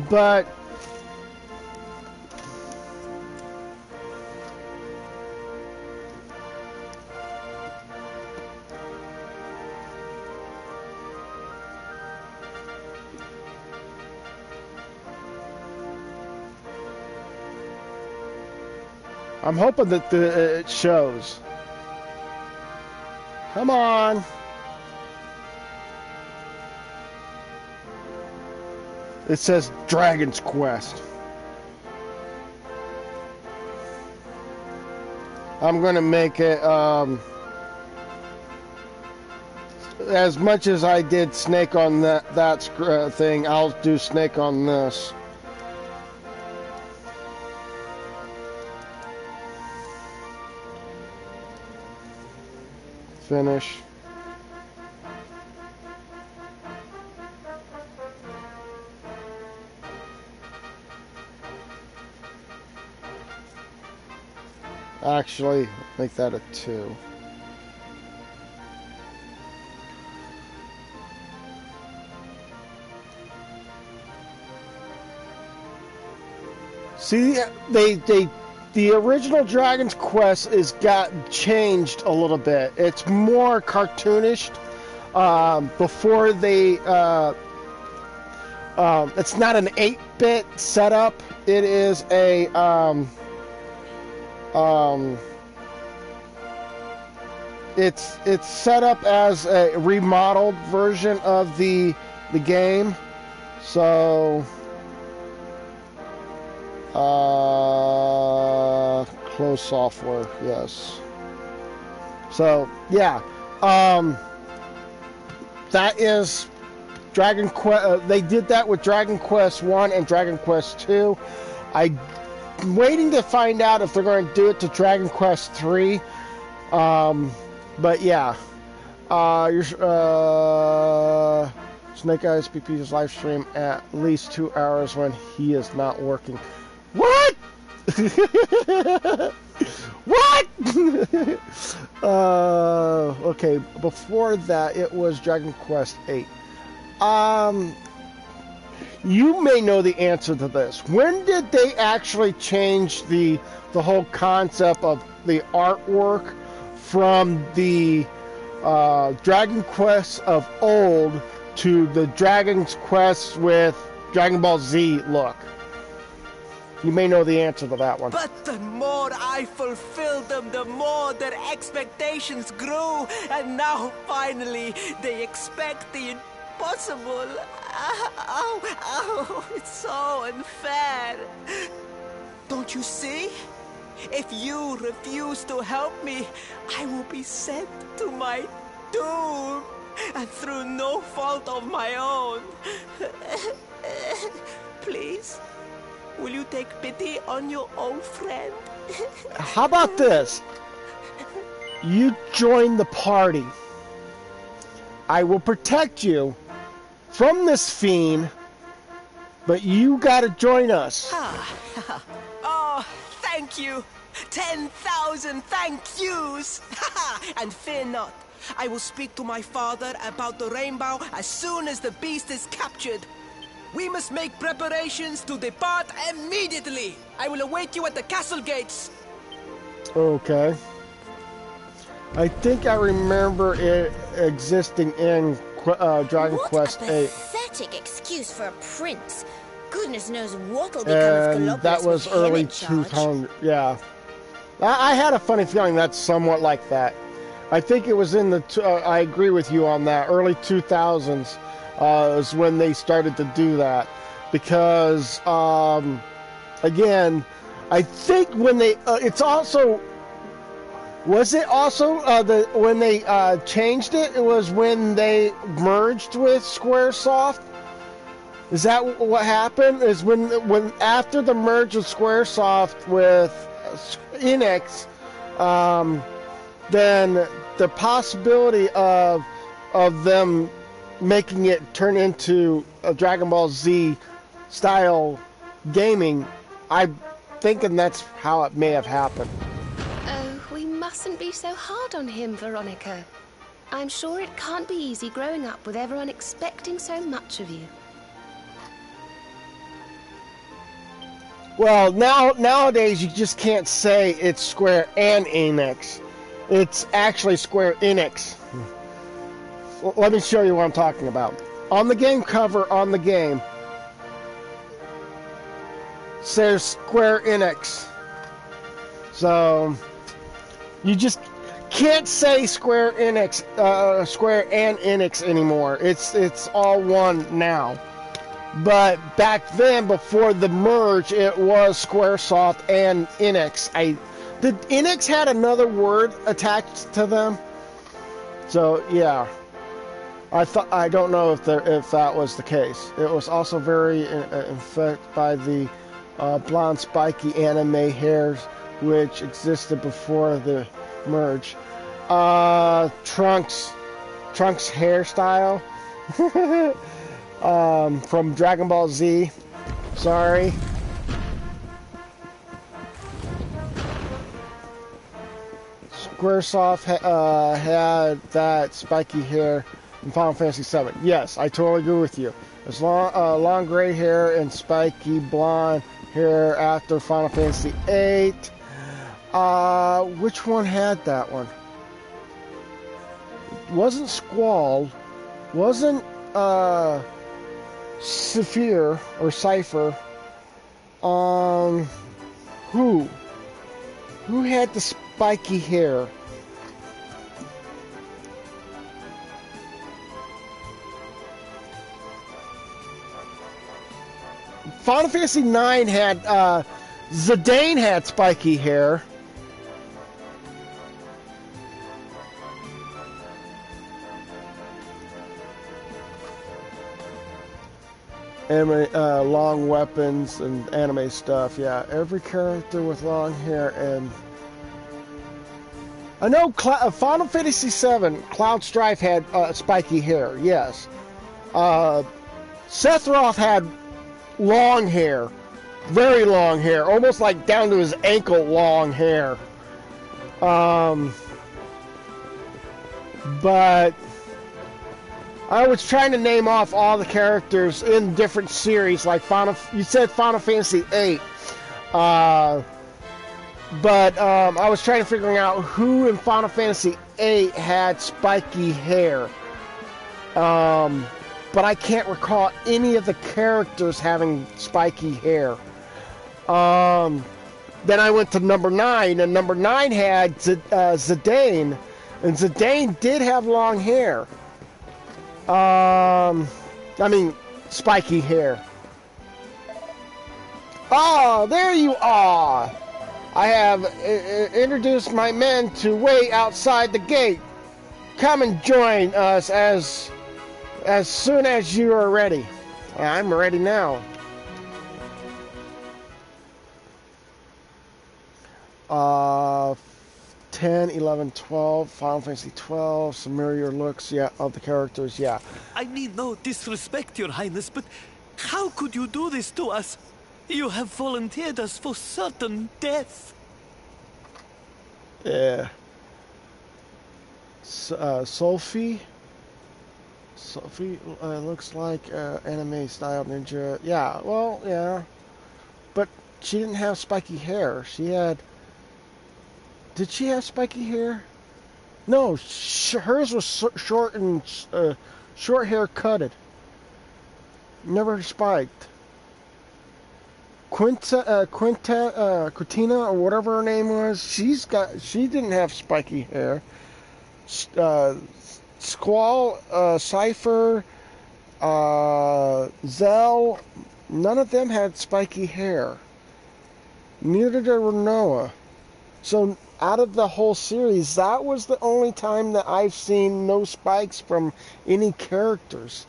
But I'm hoping that it shows. Come on. It says Dragon's Quest. I'm going to make it as much as I did Snake on that thing, I'll do Snake on this. Finish. Actually, make that a 2. See, the original Dragon's Quest got changed a little bit. It's more cartoonish. Before they It's not an 8-bit setup. It is a it's set up as a remodeled version of the game. So close software, yes. So yeah, that is Dragon Quest. They did that with Dragon Quest 1 and Dragon Quest 2. I'm waiting to find out if they're going to do it to Dragon Quest 3. But yeah, Snake Eyes PP's live stream at least 2 hours when he is not working. What? What? Okay, before that, it was Dragon Quest 8. You may know the answer to this. When did they actually change the whole concept of the artwork from the Dragon Quest of old to the Dragon Quest with Dragon Ball Z look? You may know the answer to that one. But the more I fulfilled them, the more their expectations grew. And now, finally, they expect the impossible. Oh, it's so unfair. Don't you see? If you refuse to help me, I will be sent to my doom. And through no fault of my own. Please? Will you take pity on your old friend? How about this? You join the party. I will protect you from this fiend, but you gotta join us. Oh, thank you. 10,000 thank yous. And fear not. I will speak to my father about the rainbow as soon as the beast is captured. We must make preparations to depart immediately. I will await you at the castle gates. Okay. I think I remember it existing in Dragon Quest 8. What a pathetic excuse for a prince. Goodness knows what'll become of And Galopoulos that was with him early in charge. 2000. Yeah. I had a funny feeling that's somewhat like that. I think it was in the, I agree with you on that, early 2000s is when they started to do that. Because, again, I think when they, it's also, was it also when they changed it? It was when they merged with Squaresoft? Is that what happened? Is when after the merge of Squaresoft with Enix, then the possibility of them making it turn into a Dragon Ball Z style gaming, I'm thinking that's how it may have happened. Oh, we mustn't be so hard on him, Veronica. I'm sure it can't be easy growing up with everyone expecting so much of you. Well, nowadays you just can't say it's Square and Enix. It's actually Square Enix. Well, let me show you what I'm talking about. On the game cover, on the game, says Square Enix. So you just can't say Square Enix, Square and Enix anymore. It's all one now. But back then, before the merge, it was Squaresoft and Enix. Did Enix had another word attached to them? So yeah, I don't know if that was the case. It was also very infected by the blonde spiky anime hairs, which existed before the merge. Trunks hairstyle. From Dragon Ball Z. Sorry. Squaresoft had that spiky hair in Final Fantasy VII. Yes, I totally agree with you. It's long gray hair and spiky blonde hair after Final Fantasy VIII. Which one had that one? It wasn't Squall. Wasn't Saphir or Cypher. Who? Who had the spiky hair? Final Fantasy IX had, Zidane had spiky hair. Anime, long weapons and anime stuff, yeah. Every character with long hair, and I know Final Fantasy VII, Cloud Strife had spiky hair, yes. Sephiroth had long hair, very long hair, almost like down to his ankle long hair. But I was trying to name off all the characters in different series, like you said Final Fantasy VIII. But I was trying to figure out who in Final Fantasy VIII had spiky hair. But I can't recall any of the characters having spiky hair. Then I went to number 9, and number 9 had Zidane, and Zidane did have long hair. I mean, spiky hair. Oh, there you are! I have introduced my men to wait outside the gate. Come and join us as soon as you are ready. I'm ready now. 10, 11, 12, Final Fantasy 12, some familiar looks, yeah, of the characters, yeah. I mean no disrespect, Your Highness, but how could you do this to us? You have volunteered us for certain death. Yeah. Sophie looks like anime style ninja. Yeah, well, yeah. But she didn't have spiky hair. She had... Did she have spiky hair? No, hers was short and short hair cutted. Never spiked. Quintina or whatever her name was, she didn't have spiky hair. Squall, Cypher, Zell, none of them had spiky hair. Neither did Renoa. So out of the whole series, that was the only time that I've seen no spikes from any characters.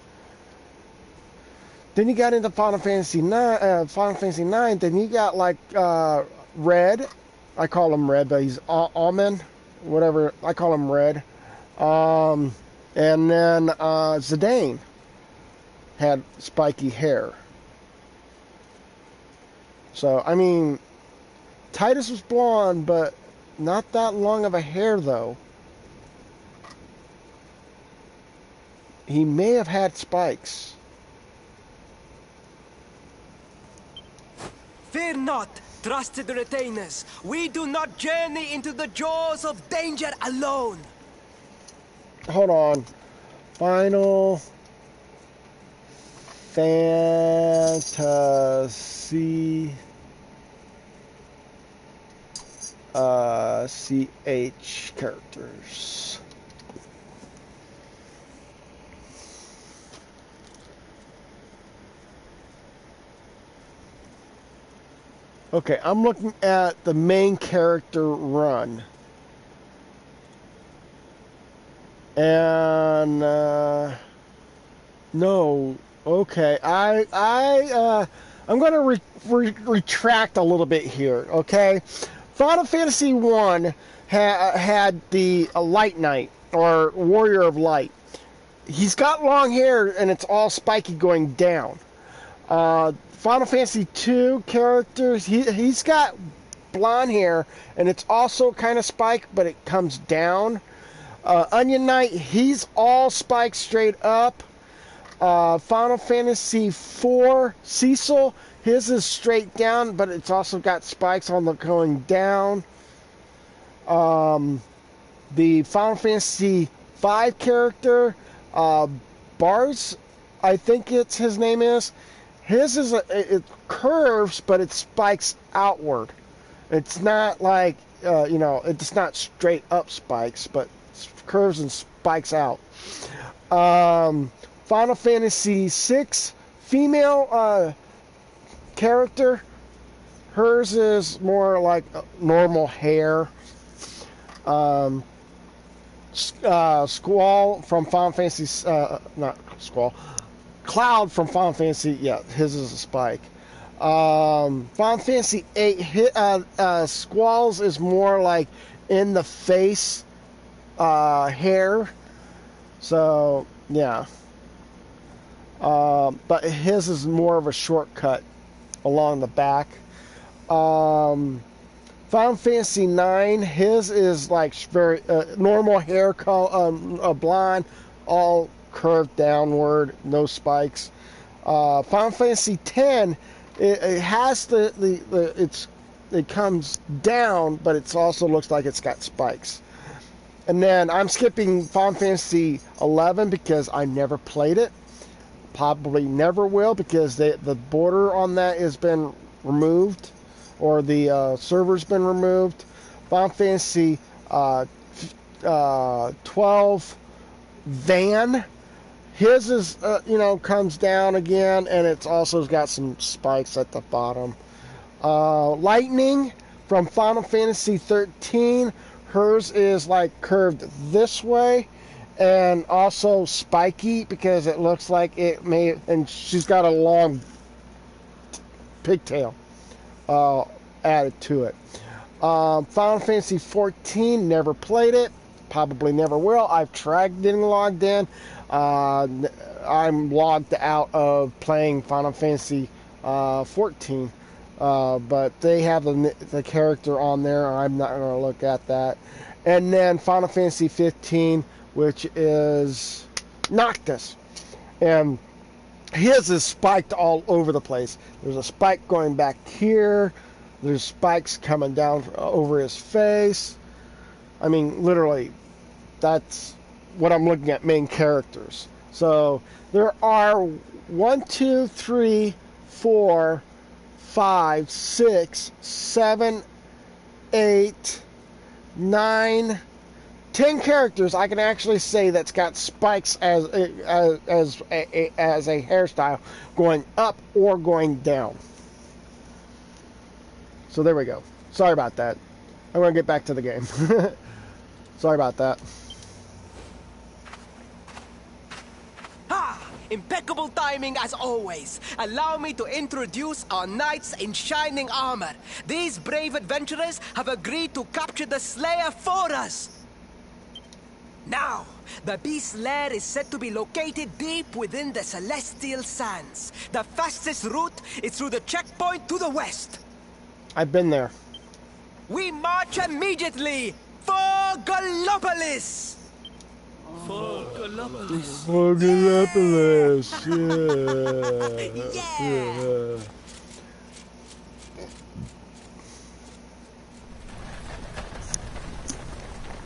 Then you got into Final Fantasy 9, then you got like Red. I call him Red, but he's Almond, whatever. I call him Red. And then Zidane had spiky hair. So, I mean, Titus was blonde, but not that long of a hair, though. He may have had spikes. Fear not, trusted retainers. We do not journey into the jaws of danger alone. Hold on. Final Fantasy CH characters. Okay, I'm looking at the main character run. And no, okay. I'm going to retract a little bit here. Okay, Final Fantasy 1 had the Light Knight or Warrior of Light. He's got long hair and it's all spiky going down. Final Fantasy 2 characters, he's got blonde hair and it's also kind of spiked, but it comes down. Onion Knight, he's all spiked straight up. Final Fantasy 4 Cecil, his is straight down, but it's also got spikes on the going down. The Final Fantasy 5 character, Bars, I think it's his name is. His is it curves, but it spikes outward. It's not like it's not straight up spikes, but curves and spikes out. Final Fantasy VI female character. Hers is more like normal hair. Squall from Final Fantasy, not Squall, Cloud from Final Fantasy, yeah, his is a spike. Final Fantasy VIII, Squall's is more like in the face hair. So, yeah. But his is more of a shortcut along the back. Final Fantasy IX, his is like very normal hair color, blonde, all curved downward, no spikes. Final Fantasy X, it has it comes down, but it also looks like it's got spikes. And then I'm skipping Final Fantasy XI because I never played it. Probably never will because the border on that has been removed, or the server's been removed. Final Fantasy 12 Van, his is comes down again, and it's also got some spikes at the bottom. Lightning from Final Fantasy 13, hers is like curved this way and also spiky because it looks like it may, and she's got a long pigtail added to it. Final Fantasy 14, never played it, probably never will. I've tried getting logged in. I'm logged out of playing Final Fantasy 14, but they have the character on there. I'm not going to look at that. And then Final Fantasy 15, which is Noctis, and his is spiked all over the place. There's a spike going back here. There's spikes coming down over his face. I mean, literally, that's what I'm looking at, main characters. So there are 1, 2, 3, 4, 5, 6, 7, 8, 9, 10 characters I can actually say that's got spikes as a hairstyle going up or going down. So there we go. Sorry about that. I'm going to get back to the game. Sorry about that. Impeccable timing as always. Allow me to introduce our knights in shining armor. These brave adventurers have agreed to capture the Slayer for us. Now, the beast's lair is said to be located deep within the Celestial Sands. The fastest route is through the checkpoint to the west. I've been there. We march immediately for Gallopolis! For Gallopolis. For Gallopolis, yeah. Yeah.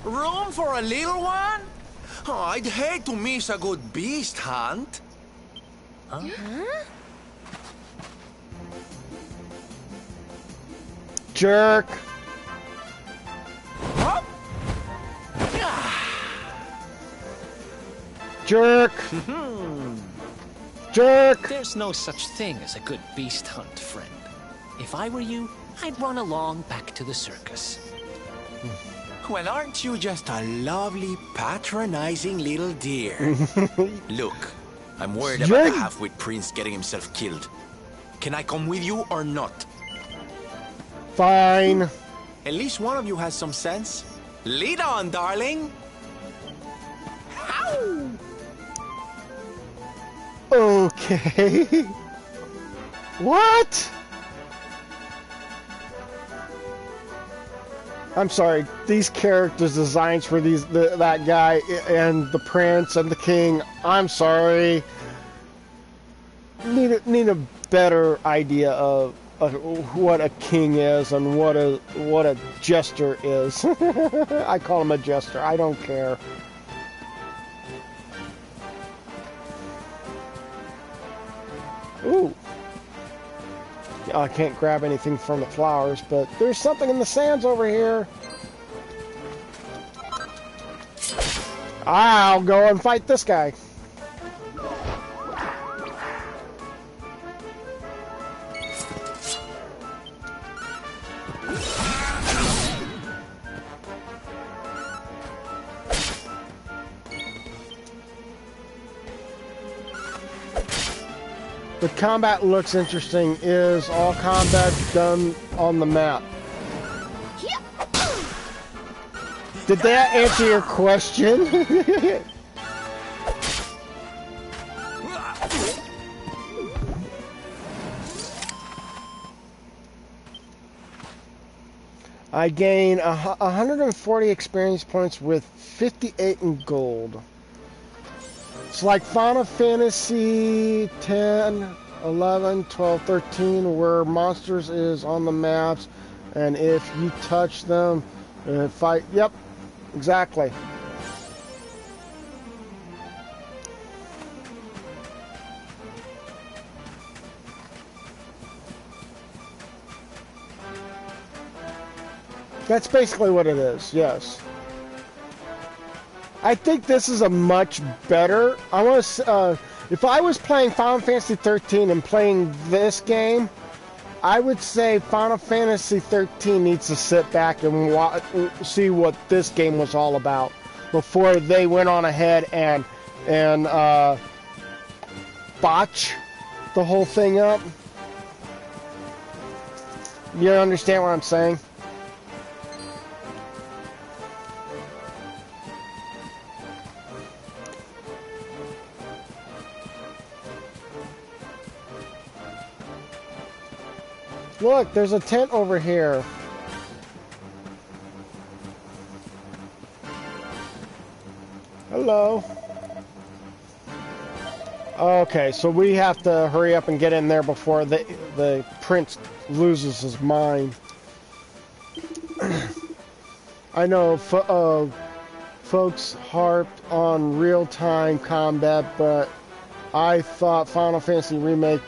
Room for a little one? Oh, I'd hate to miss a good beast hunt. Huh? Jerk. Huh? Jerk. Jerk. There's no such thing as a good beast hunt, friend. If I were you, I'd run along back to the circus. Well, aren't you just a lovely, patronizing little dear? Look, I'm worried about the half-wit prince getting himself killed. Can I come with you or not? Fine. At least one of you has some sense. Lead on, darling. Ow! Okay. What? I'm sorry. These characters' designs for that guy and the prince and the king. I'm sorry. Need a better idea of what a king is and what a jester is. I call him a jester. I don't care. Ooh. I can't grab anything from the flowers, but there's something in the sands over here. I'll go and fight this guy. The combat looks interesting. Is all combat done on the map? Did that answer your question? I gain 140 experience points with 58 in gold. It's like Final Fantasy 10, 11, 12, 13, where monsters is on the maps, and if you touch them, fight. Yep, exactly. That's basically what it is, yes. I think this is a much better. I want to. If I was playing Final Fantasy 13 and playing this game, I would say Final Fantasy 13 needs to sit back and see what this game was all about before they went on ahead and botch the whole thing up. You understand what I'm saying? Look, there's a tent over here. Hello. Okay, so we have to hurry up and get in there before the prince loses his mind. I know folks harped on real-time combat, but I thought Final Fantasy Remake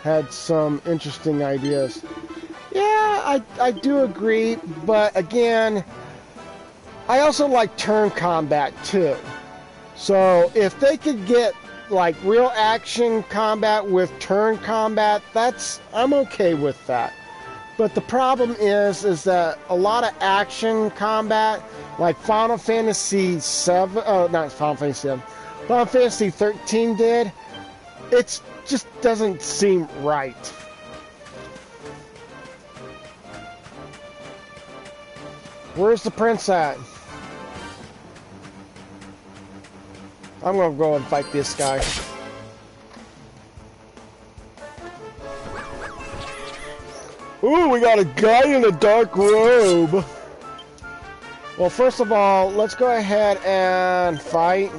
had some interesting ideas. Yeah, I do agree, but again, I also like turn combat too. So if they could get like real action combat with turn combat, I'm okay with that. But the problem is that a lot of action combat, like Final Fantasy 7, not Final Fantasy 7, Final Fantasy 13 did, it's just doesn't seem right. Where's the prince at? I'm gonna go and fight this guy. Ooh, we got a guy in a dark robe. Well, first of all, let's go ahead and fight.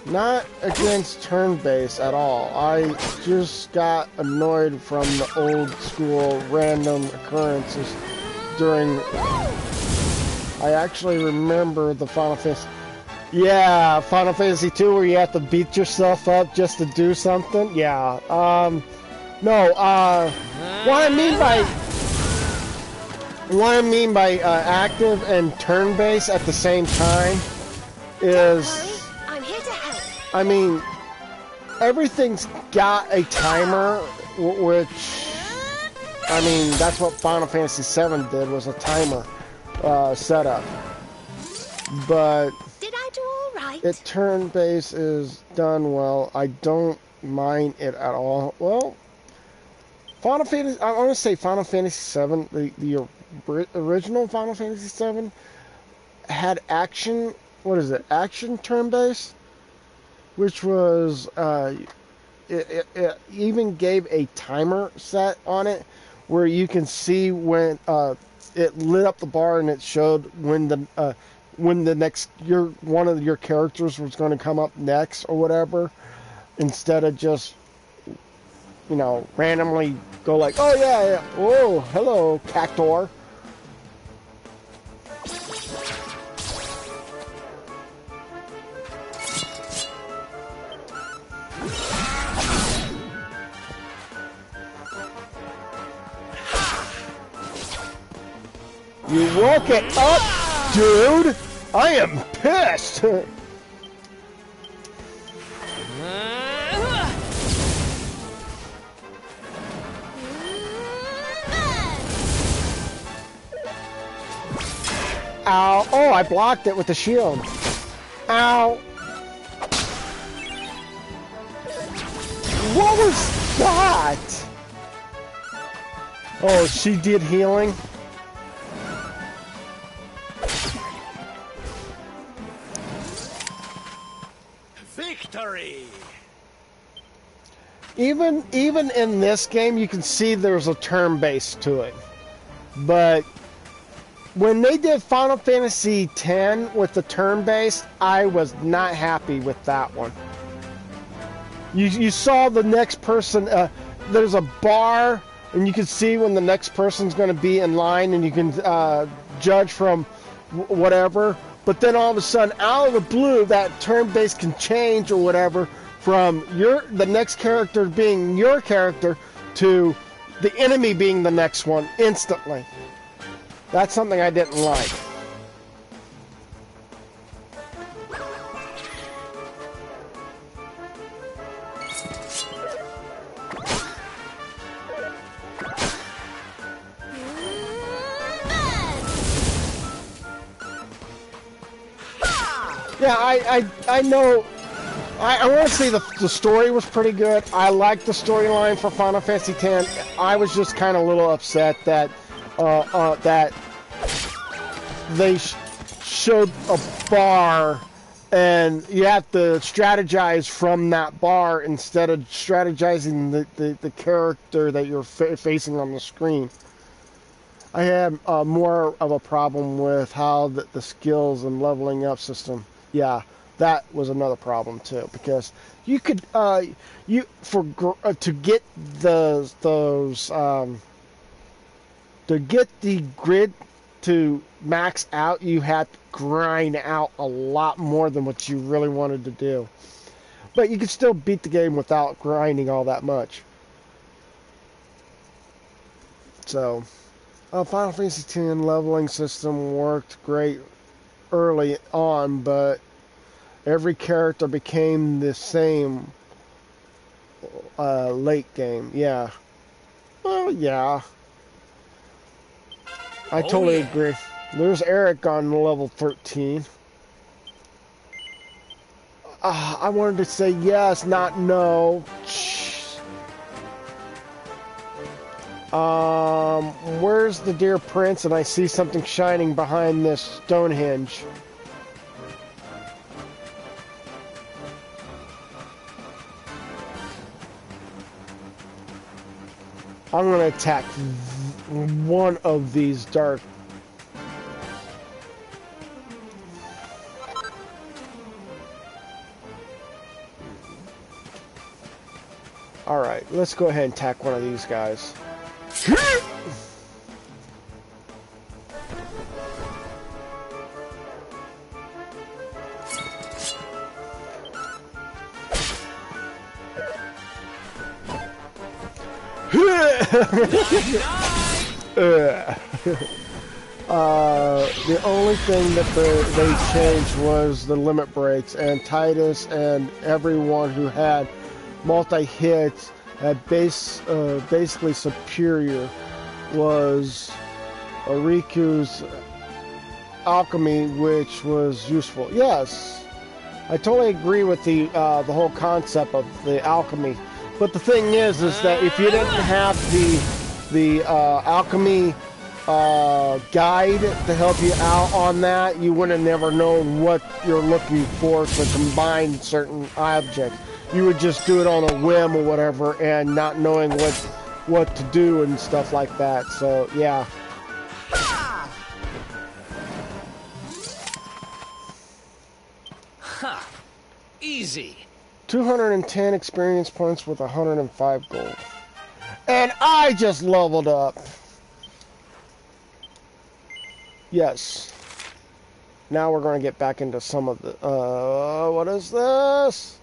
Not against turn-based at all. I just got annoyed from the old school random occurrences during... I actually remember the Final Fantasy... Yeah, Final Fantasy 2 where you have to beat yourself up just to do something. Yeah, no, what I mean by active and turn-based at the same time is... I mean, everything's got a timer, which, I mean, that's what Final Fantasy 7 did, was a timer setup. But did I do all right? It turn-based is done well. I don't mind it at all. Well, Final Fantasy, I want to say Final Fantasy 7, the original Final Fantasy 7 had action, what is it, action turn-based? Which was, it even gave a timer set on it, where you can see when it lit up the bar and it showed when the next one of your characters was going to come up next or whatever, instead of just, you know, randomly go like, oh yeah, oh hello Cactor. woke it up, dude! I am pissed! Ow. Oh, I blocked it with the shield. Ow. What was that? Oh, she did healing? Victory! Even in this game, you can see there's a turn base to it. But when they did Final Fantasy X with the turn base, I was not happy with that one. You saw the next person, there's a bar, and you can see when the next person's going to be in line, and you can judge from whatever. But then all of a sudden, out of the blue, that turn base can change or whatever from the next character being your character to the enemy being the next one instantly. That's something I didn't like. Yeah, I know. I want to say the story was pretty good. I liked the storyline for Final Fantasy X. I was just kind of a little upset that that they showed a bar and you have to strategize from that bar instead of strategizing the character that you're facing on the screen. I had more of a problem with how the skills and leveling up system. Yeah, that was another problem too, because you could to get to get the grid to max out, you had to grind out a lot more than what you really wanted to do. But you could still beat the game without grinding all that much. So, Final Fantasy X leveling system worked great early on, but every character became the same late game. Yeah. Well, yeah. I totally agree. There's Eric on level 13. I wanted to say yes, not no. Where's the dear prince? And I see something shining behind this Stonehenge. I'm gonna attack one of these dark. Alright, let's go ahead and attack one of these guys. The only thing that they changed was the limit breaks, and Titus and everyone who had multi-hits had basically superior was Riku's alchemy, which was useful. Yes, I totally agree with the whole concept of the alchemy. But the thing is that if you didn't have the alchemy guide to help you out on that, you would have never known what you're looking for to combine certain objects. You would just do it on a whim or whatever, and not knowing what to do and stuff like that. So yeah. Ha! Easy. 210 experience points with 105 gold. And I just leveled up. Yes. Now we're going to get back into some of the... what is this?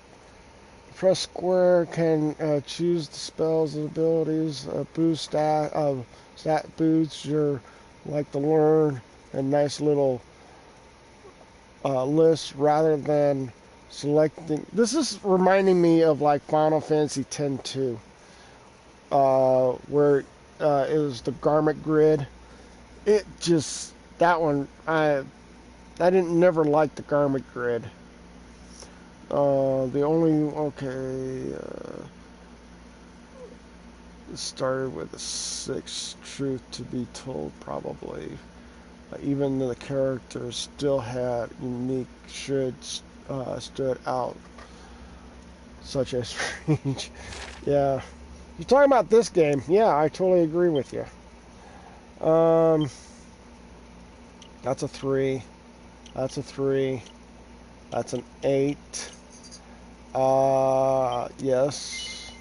Press square can choose the spells and abilities. Boost stat boosts you're like to learn. a nice little list rather than selecting. This is reminding me of like Final Fantasy X-2, where it was the garment grid. It just, that one, I didn't never like the garment grid. The only, okay, it started with the 6th truth to be told, probably. Even though the characters still had unique stood out, such as strange. Yeah, you're talking about this game. Yeah, I totally agree with you. That's a 3. That's a 3. That's an 8. Yes.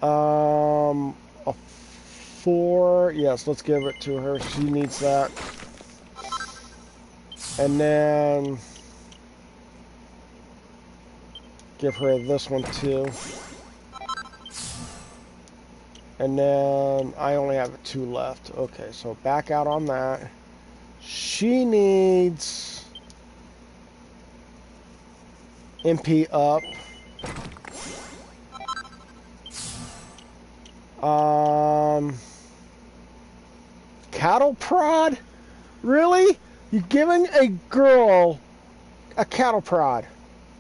A 4. Yes, let's give it to her. She needs that. And then give her this one too. And then I only have 2 left. Okay, so back out on that. She needs MP up. Cattle prod? Really? You're giving a girl a cattle prod?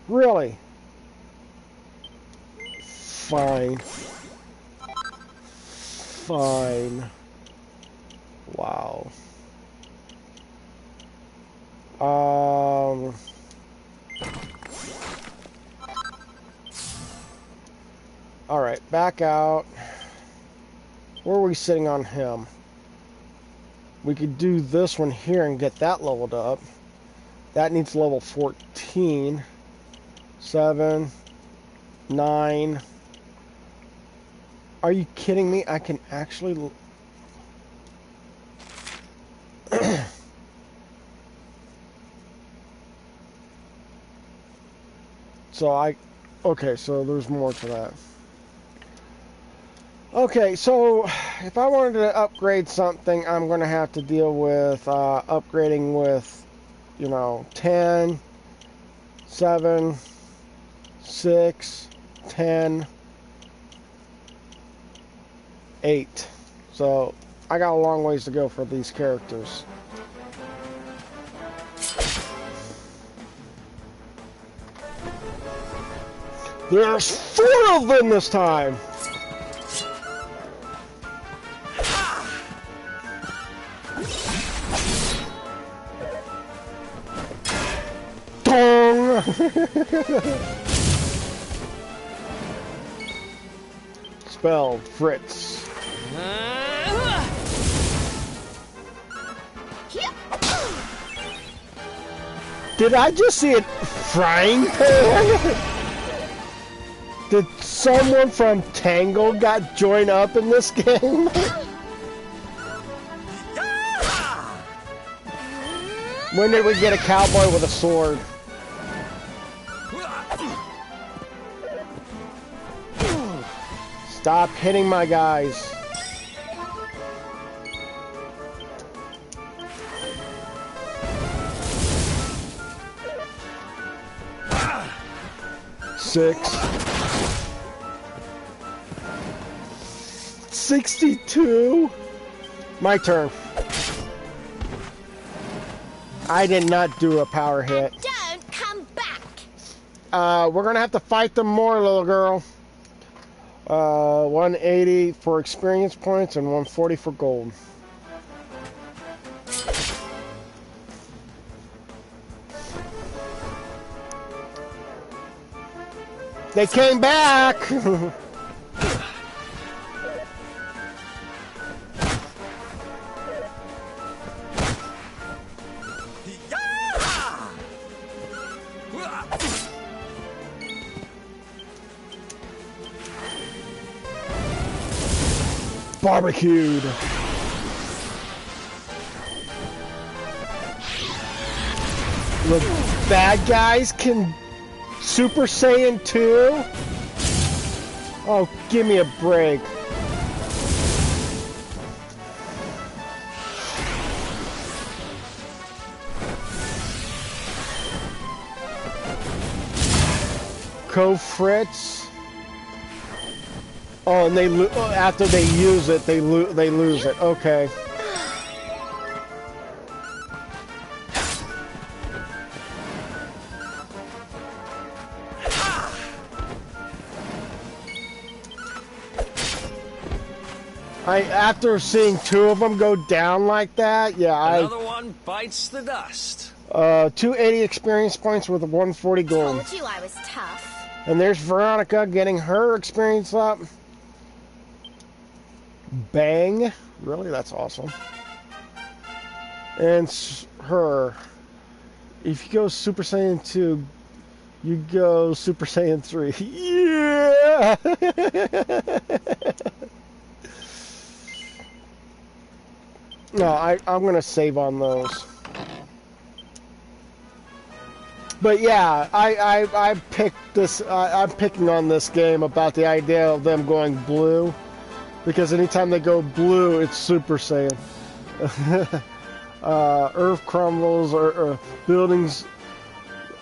Really? Fine. Fine. Wow. Alright, back out. Where are we sitting on him? We could do this one here and get that leveled up. That needs level 14. 7. 9. Are you kidding me? I can actually... Okay, so there's more to that. Okay, so if I wanted to upgrade something, I'm going to have to deal with upgrading with, 10, 7, 6, 10, 8. So I got a long ways to go for these characters. There's 4 of them this time! Dong! Spell Fritz. Did I just see a frying pan? Did someone from Tangle got joined up in this game? When did we get a cowboy with a sword? Stop hitting my guys. Six. 62. My turn. I did not do a power hit. Don't come back. We're gonna have to fight them more, little girl. 180 for experience points and 140 for gold. They came back! Barbecued. The bad guys can Super Saiyan 2? Oh, give me a break. Fritz. Oh, and after they use it, they lose it. Okay. After seeing two of them go down like that, yeah, Another one bites the dust. 280 experience points with 140 gold. Told you I was tough. And there's Veronica getting her experience up. Bang. Really? That's awesome. And her. If you go Super Saiyan 2, you go Super Saiyan 3. Yeah! No, I'm going to save on those. But yeah, I picked this. I'm picking on this game about the idea of them going blue, because anytime they go blue, it's Super Saiyan. Earth crumbles, or buildings.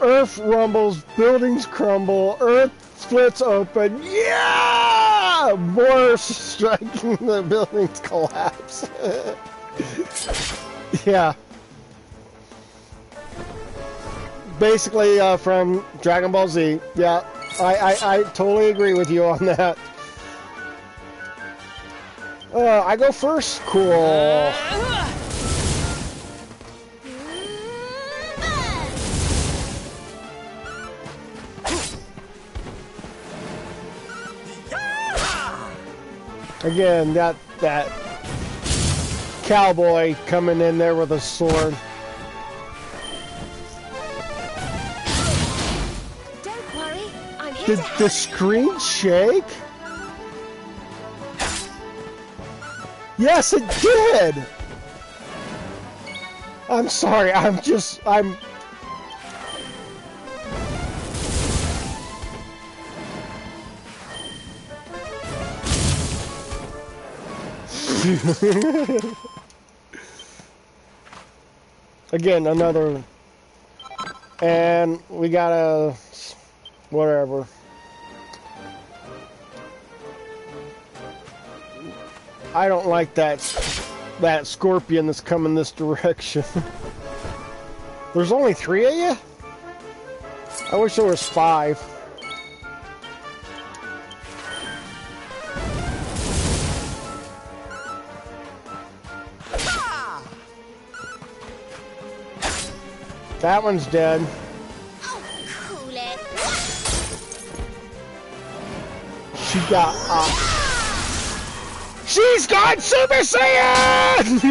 Earth rumbles, buildings crumble, Earth splits open. Yeah, more striking, the buildings collapse. Yeah. Basically, from Dragon Ball Z. Yeah, I totally agree with you on that. I go first? Cool. Again, that cowboy coming in there with a sword. Did the screen shake? Yes, it did! I'm sorry, I'm... Again, another... And we gotta... Whatever. I don't like that scorpion that's coming this direction. There's only 3 of you? I wish there was 5. That one's dead. Oh, cool it. She got She's gone Super Saiyan!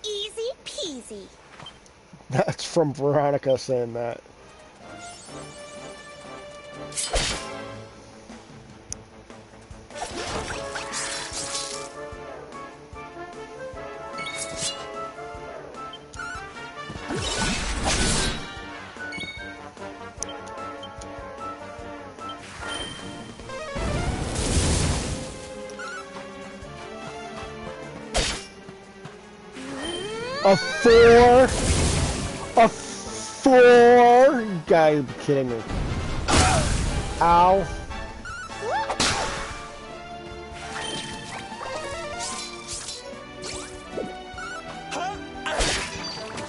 Easy peasy. That's from Veronica saying that. A 4? You gotta be kidding me. Ow.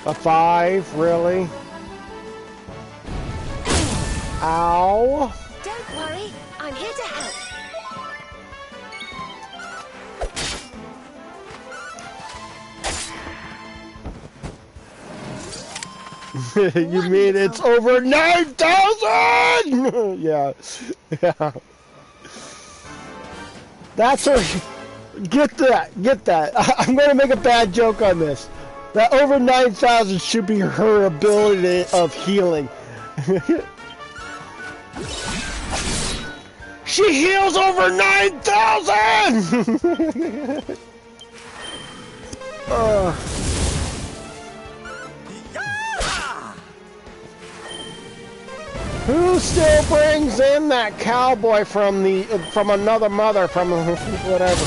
A 5? Really? Ow. Don't worry, I'm here to help. You mean it's over 9,000? Yeah. Yeah. That's her. Get that. I'm going to make a bad joke on this. That over 9,000 should be her ability of healing. She heals over 9,000! Who still brings in that cowboy from another mother, from whatever?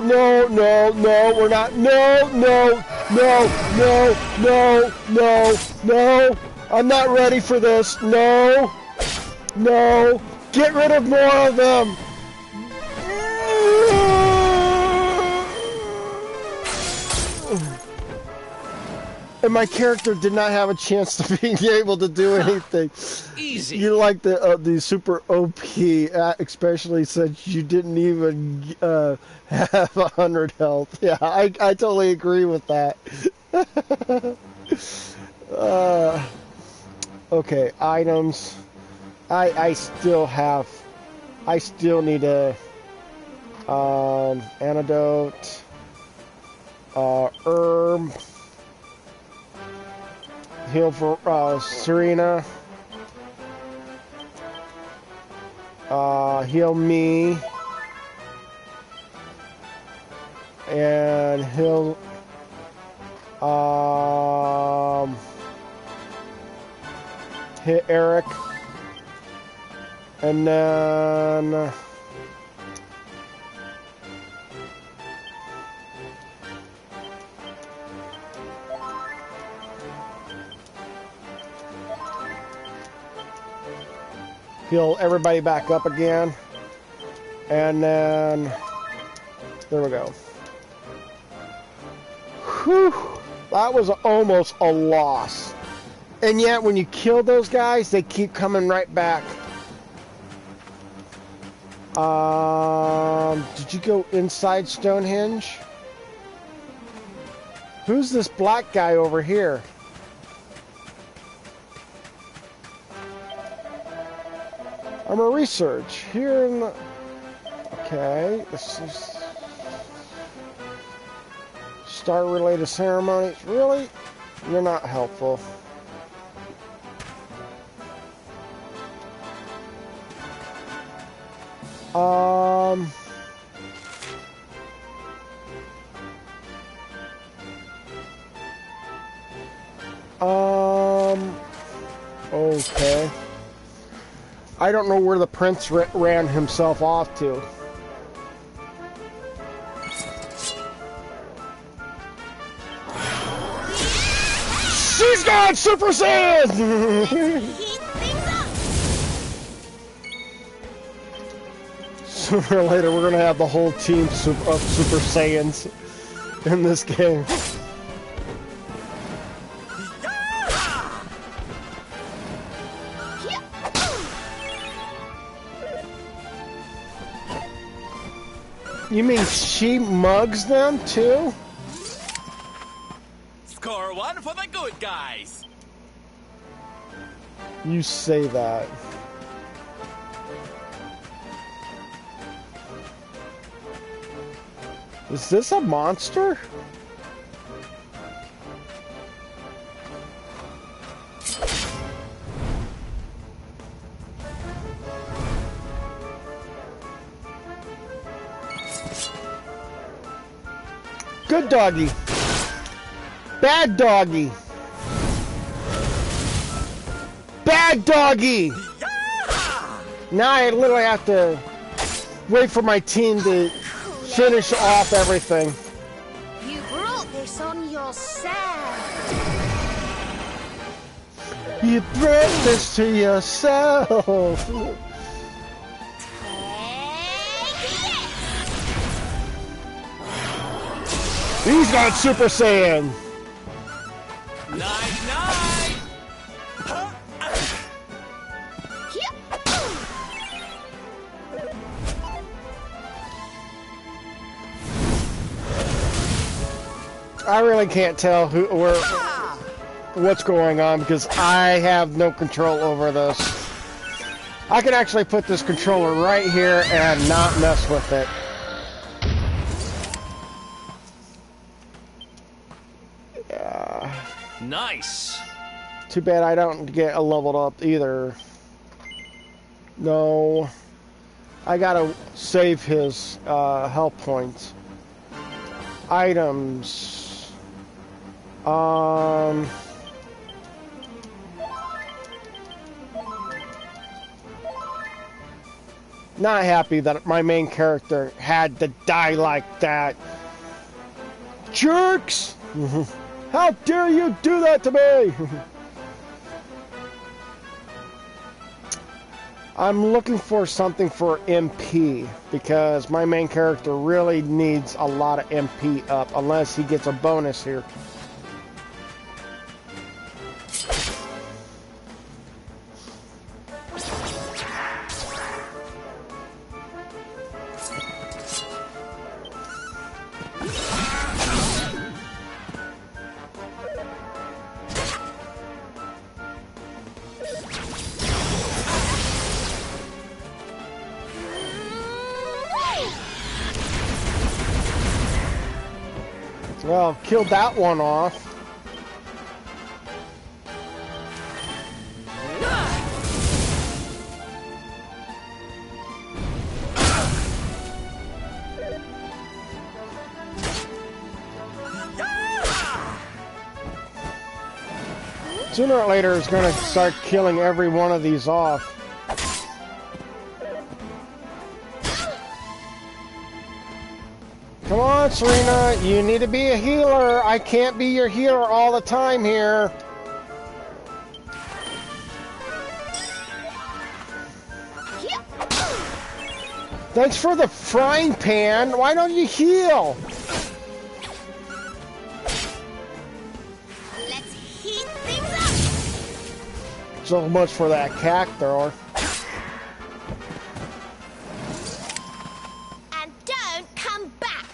No, we're not. No. I'm not ready for this. No. Get rid of more of them. And my character did not have a chance to be able to do anything. Easy. You like the super OP, especially since you didn't even have 100 health. Yeah, I totally agree with that. Okay, items. I still need a antidote, herb. Heal for Serena. Heal me. And heal hit Eric. And then heal everybody back up again. And then there we go. Whew, that was almost a loss. And yet when you kill those guys, they keep coming right back. Did you go inside Stonehenge? Who's this black guy over here? I'm a research here in the... Okay, this is... Star-related ceremonies. Really? You're not helpful. Okay. I don't know where the prince ran himself off to. She's gone Super Saiyan! Sooner or later, we're gonna have the whole team of Super Saiyans in this game. You mean she mugs them too? Score one for the good guys. You say that. Is this a monster? Good doggy. Bad doggy. Bad doggy. Now I literally have to wait for my team to finish off everything. You brought this on yourself. You brought this to yourself. He's got Super Saiyan. Night. I really can't tell what's going on because I have no control over this. I can actually put this controller right here and not mess with it. Nice. Too bad I don't get leveled up either. No. I gotta save his health points. items. Not happy that my main character had to die like that. Jerks! How dare you do that to me? I'm looking for something for MP because my main character really needs a lot of MP up unless he gets a bonus here. Well, killed that one off. Sooner or later, it's going to start killing every one of these off. Come on, Serena, you need to be a healer. I can't be your healer all the time here. Thanks for the frying pan. Why don't you heal? Let's heat things up. So much for that cactuar. And don't come back.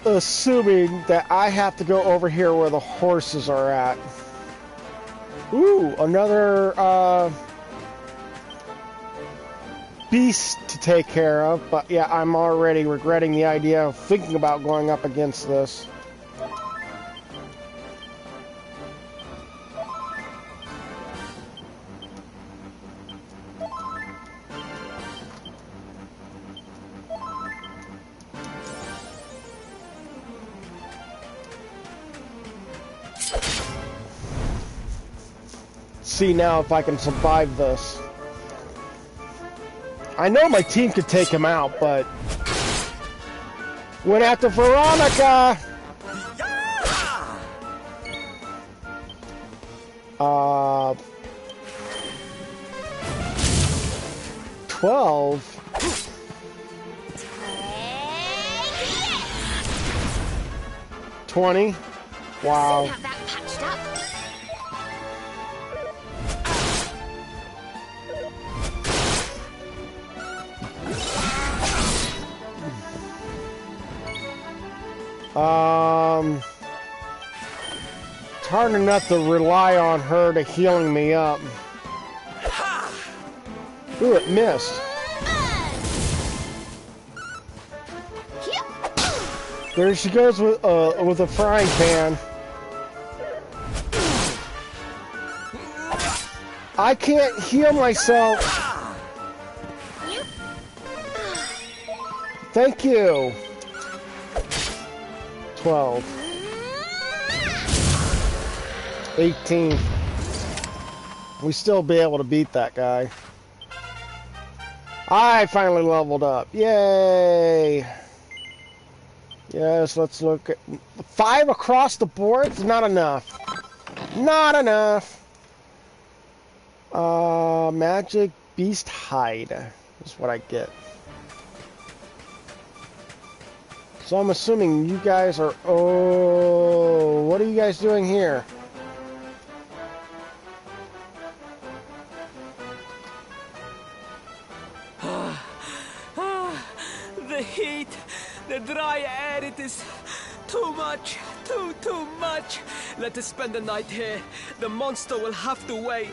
Assuming that I have to go over here where the horses are at. Ooh, another beast to take care of. But yeah, I'm already regretting the idea of thinking about going up against this. See now if I can survive this. I know my team could take him out, but went after Veronica. 12. 20. Wow. Have that patched up. It's hard enough to rely on her to healing me up. Ooh, it missed. There she goes with a frying pan. I can't heal myself. Thank you. 12. 18. We still be able to beat that guy. I finally leveled up. Yay! Yes, let's look at 5 across the board. It's not enough. Not enough. Magic beast hide is what I get. So I'm assuming you guys are... Oh, what are you guys doing here? The heat, the dry air, it is too much, too much. Let us spend the night here. The monster will have to wait.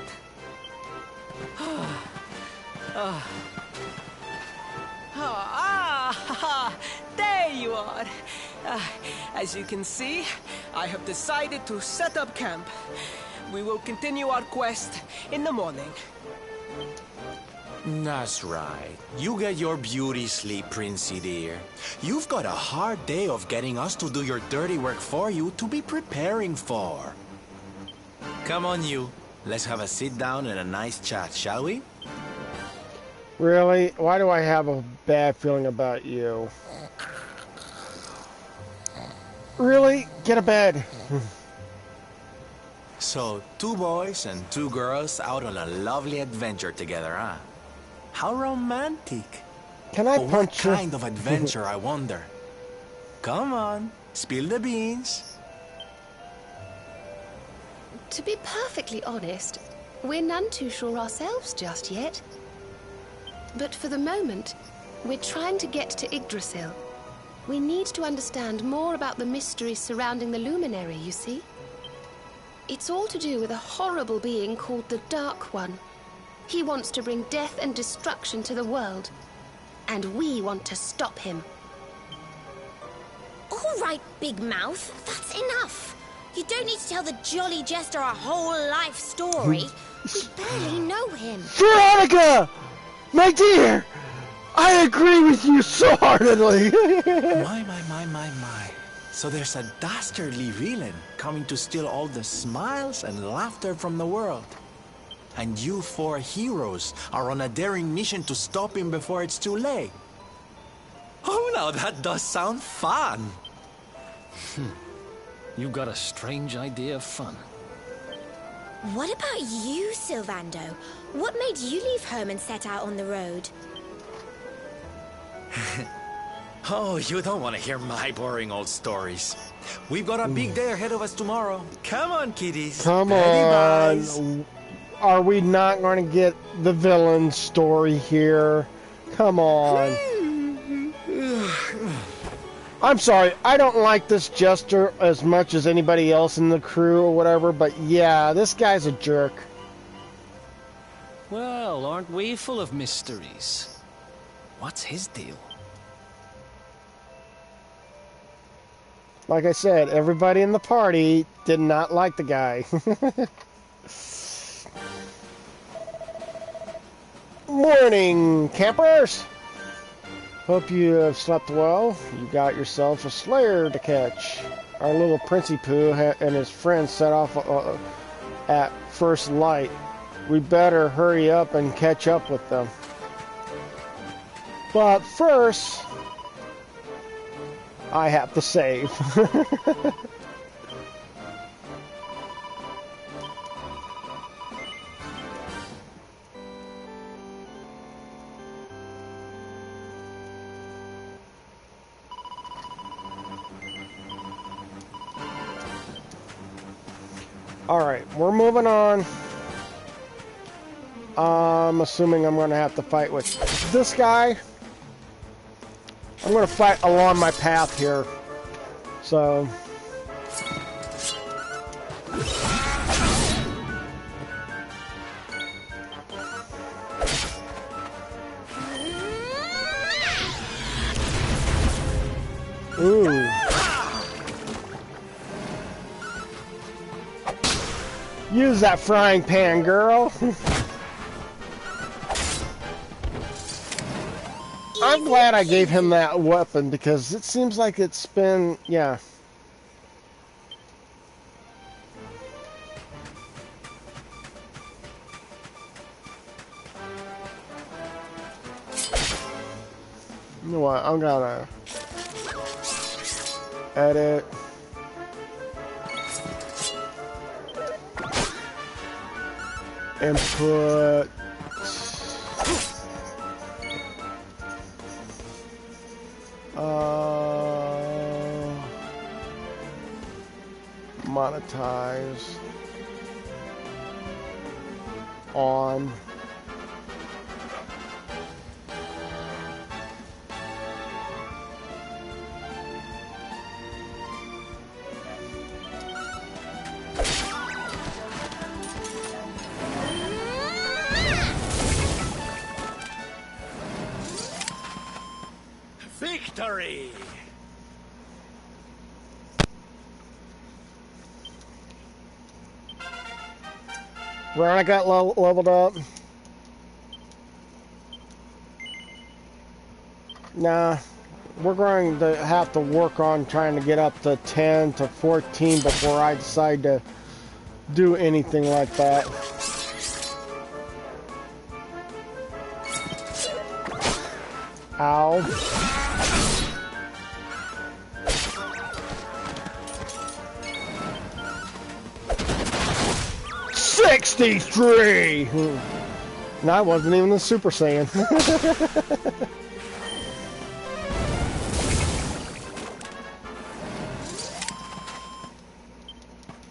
There you are. As you can see, I have decided to set up camp. We will continue our quest in the morning. That's right. You get your beauty sleep, Princey dear. You've got a hard day of getting us to do your dirty work for you to be preparing for. Come on, you. Let's have a sit down and a nice chat, shall we? Really? Why do I have a bad feeling about you? Really? Get a bed. So, 2 boys and 2 girls out on a lovely adventure together, huh? How romantic. Can I But punch you? what kind of adventure, I wonder? Come on, spill the beans. To be perfectly honest, we're none too sure ourselves just yet. But for the moment, we're trying to get to Yggdrasil. We need to understand more about the mysteries surrounding the luminary, you see? It's all to do with a horrible being called the Dark One. He wants to bring death and destruction to the world. And we want to stop him. All right, Big Mouth, that's enough. You don't need to tell the Jolly Jester a whole life story. We barely know him. Veronica! My dear! I agree with you so heartedly. My. So there's a dastardly villain coming to steal all the smiles and laughter from the world. And you 4 heroes are on a daring mission to stop him before it's too late. Oh, now that does sound fun. You've got a strange idea of fun. What about you, Sylvando? What made you leave home and set out on the road? Oh, you don't want to hear my boring old stories. We've got a big day ahead of us tomorrow. Come on, kiddies. Come Ready, on. boys? Are we not going to get the villain story here? Come on. I'm sorry, I don't like this Jester as much as anybody else in the crew or whatever, but yeah, this guy's a jerk. Well, aren't we full of mysteries? What's his deal? Like I said, everybody in the party did not like the guy. Morning, campers! Hope you have slept well. You got yourself a slayer to catch. Our little Princey Pooh and his friends set off at first light. We better hurry up and catch up with them. But first, I have to save. Alright, we're moving on. I'm assuming I'm going to have to fight with this guy. I'm going to fight along my path here. So... Ooh. Use that frying pan, girl. I'm glad I gave him that weapon because it seems like it's been, yeah. You know what? I'm gonna edit. And put monetize on Victory! where I got leveled up. Nah, we're going to have to work on trying to get up to 10 to 14 before I decide to do anything like that. Ow. 63! And I wasn't even the Super Saiyan.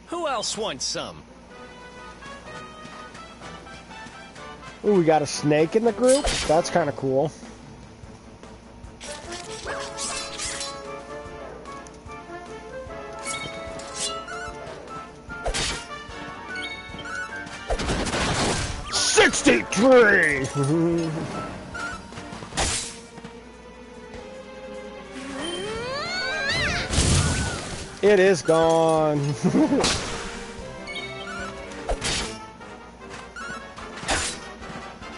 Who else wants some? Ooh, we got a snake in the group? That's kind of cool. It is gone.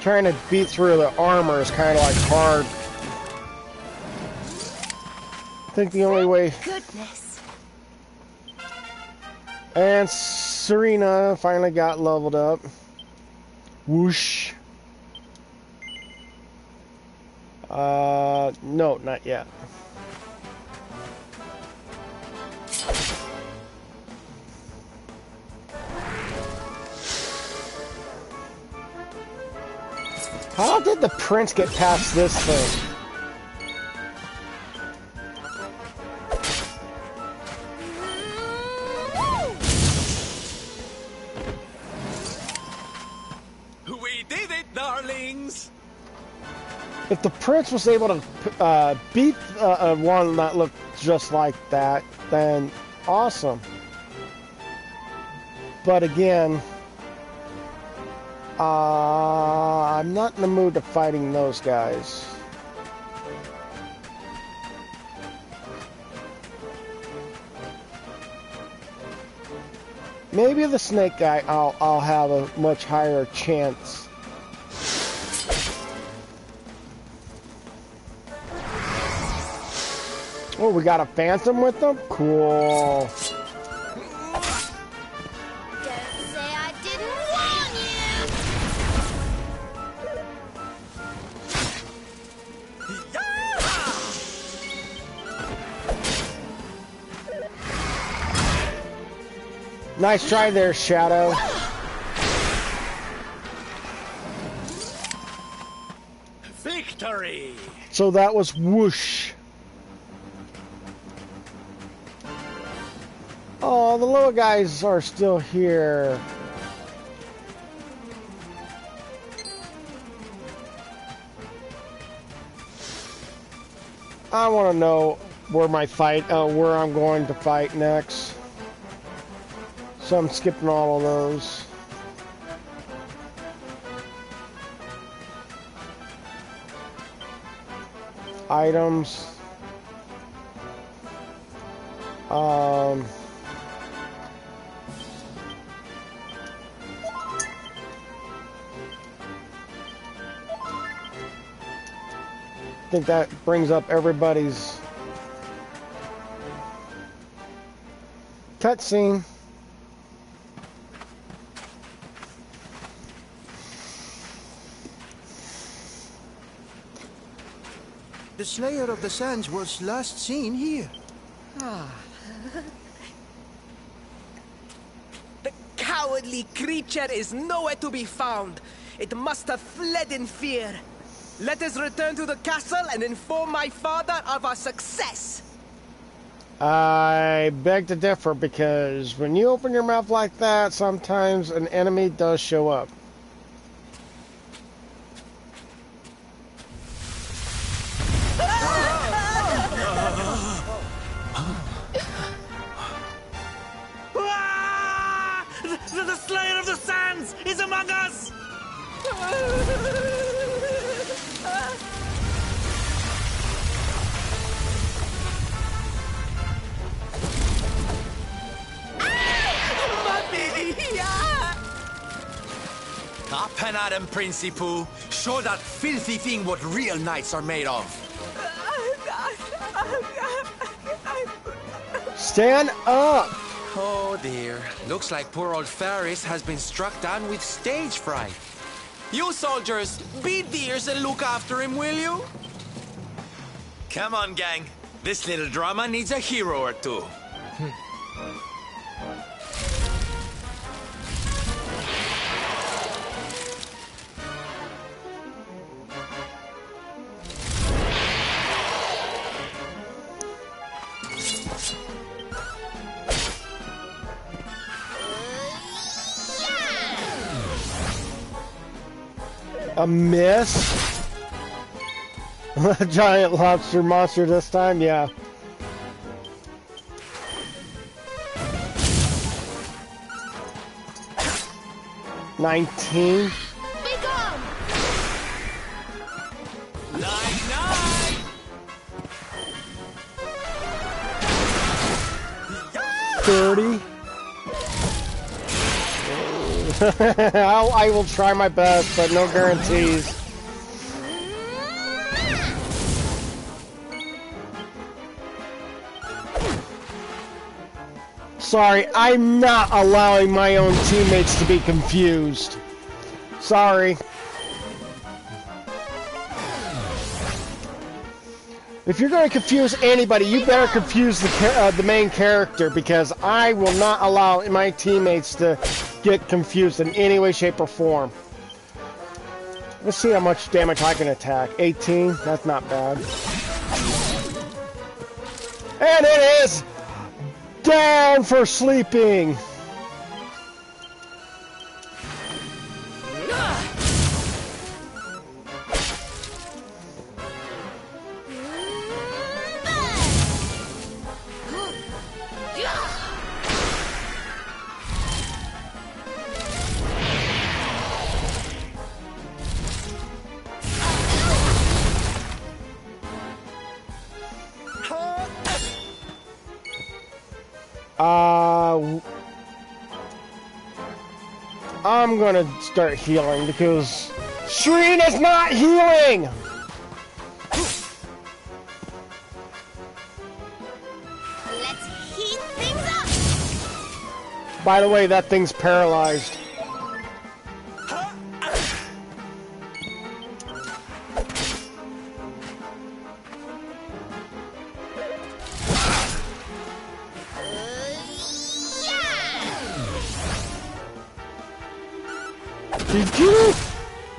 Trying to beat through the armor is kind of like hard. I think the only way... Goodness. And Serena finally got leveled up. Whoosh. No, not yet. How did the prince get past this thing? We did it, darlings! If the prince was able to beat one that looked just like that, then awesome. But again, I'm not in the mood of fighting those guys. Maybe the snake guy, I'll have a much higher chance. Oh, we got a phantom with them? Cool. Don't say I didn't warn you! Nice try there, Shadow. Victory! So that was whoosh. Oh, the little guys are still here. I want to know where where I'm going to fight next. So I'm skipping all of those. Items. I think that brings up everybody's cutscene. The Slayer of the Sands was last seen here. The cowardly creature is nowhere to be found. It must have fled in fear. Let us return to the castle and inform my father of our success. I beg to differ, because when you open your mouth like that, sometimes an enemy does show up. The Slayer of the Sands is among us! Up and at him, Principal. Show that filthy thing what real knights are made of. Stand up! Oh dear. Looks like poor old Ferris has been struck down with stage fright. You soldiers, be dears and look after him, will you? Come on, gang. This little drama needs a hero or two. A miss? Giant lobster monster this time? Yeah. $19. Be gone! 99! 30. I will try my best, but no guarantees. Sorry, I'm not allowing my own teammates to be confused. Sorry. If you're going to confuse anybody, you better confuse the main character, because I will not allow my teammates to get confused in any way, shape, or form. Let's see how much damage I can attack. 18, that's not bad. And it is down for sleeping. I'm gonna start healing because Shreen is not healing! Let's heat things up! By the way, that thing's paralyzed. Did you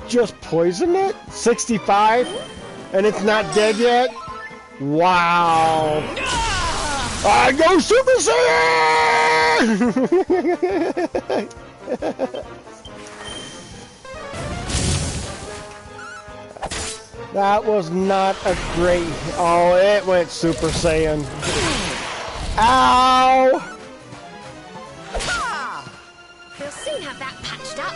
just poison it? 65? And it's not dead yet? Wow. I go Super Saiyan! That was not a great... Oh, it went Super Saiyan. Ow! We'll soon have that patched up.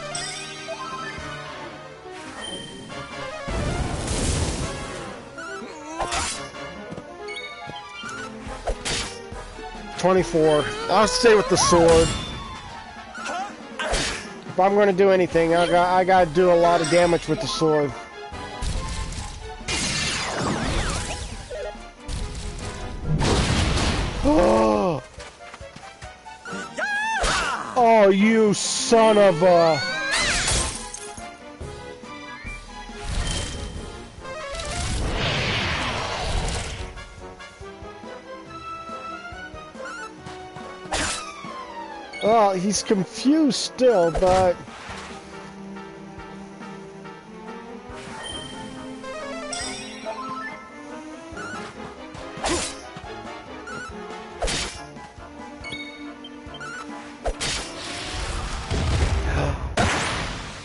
$24. I'll stay with the sword. If I'm going to do anything, I got to do a lot of damage with the sword. Oh, oh, you son of a... Well, he's confused still, but...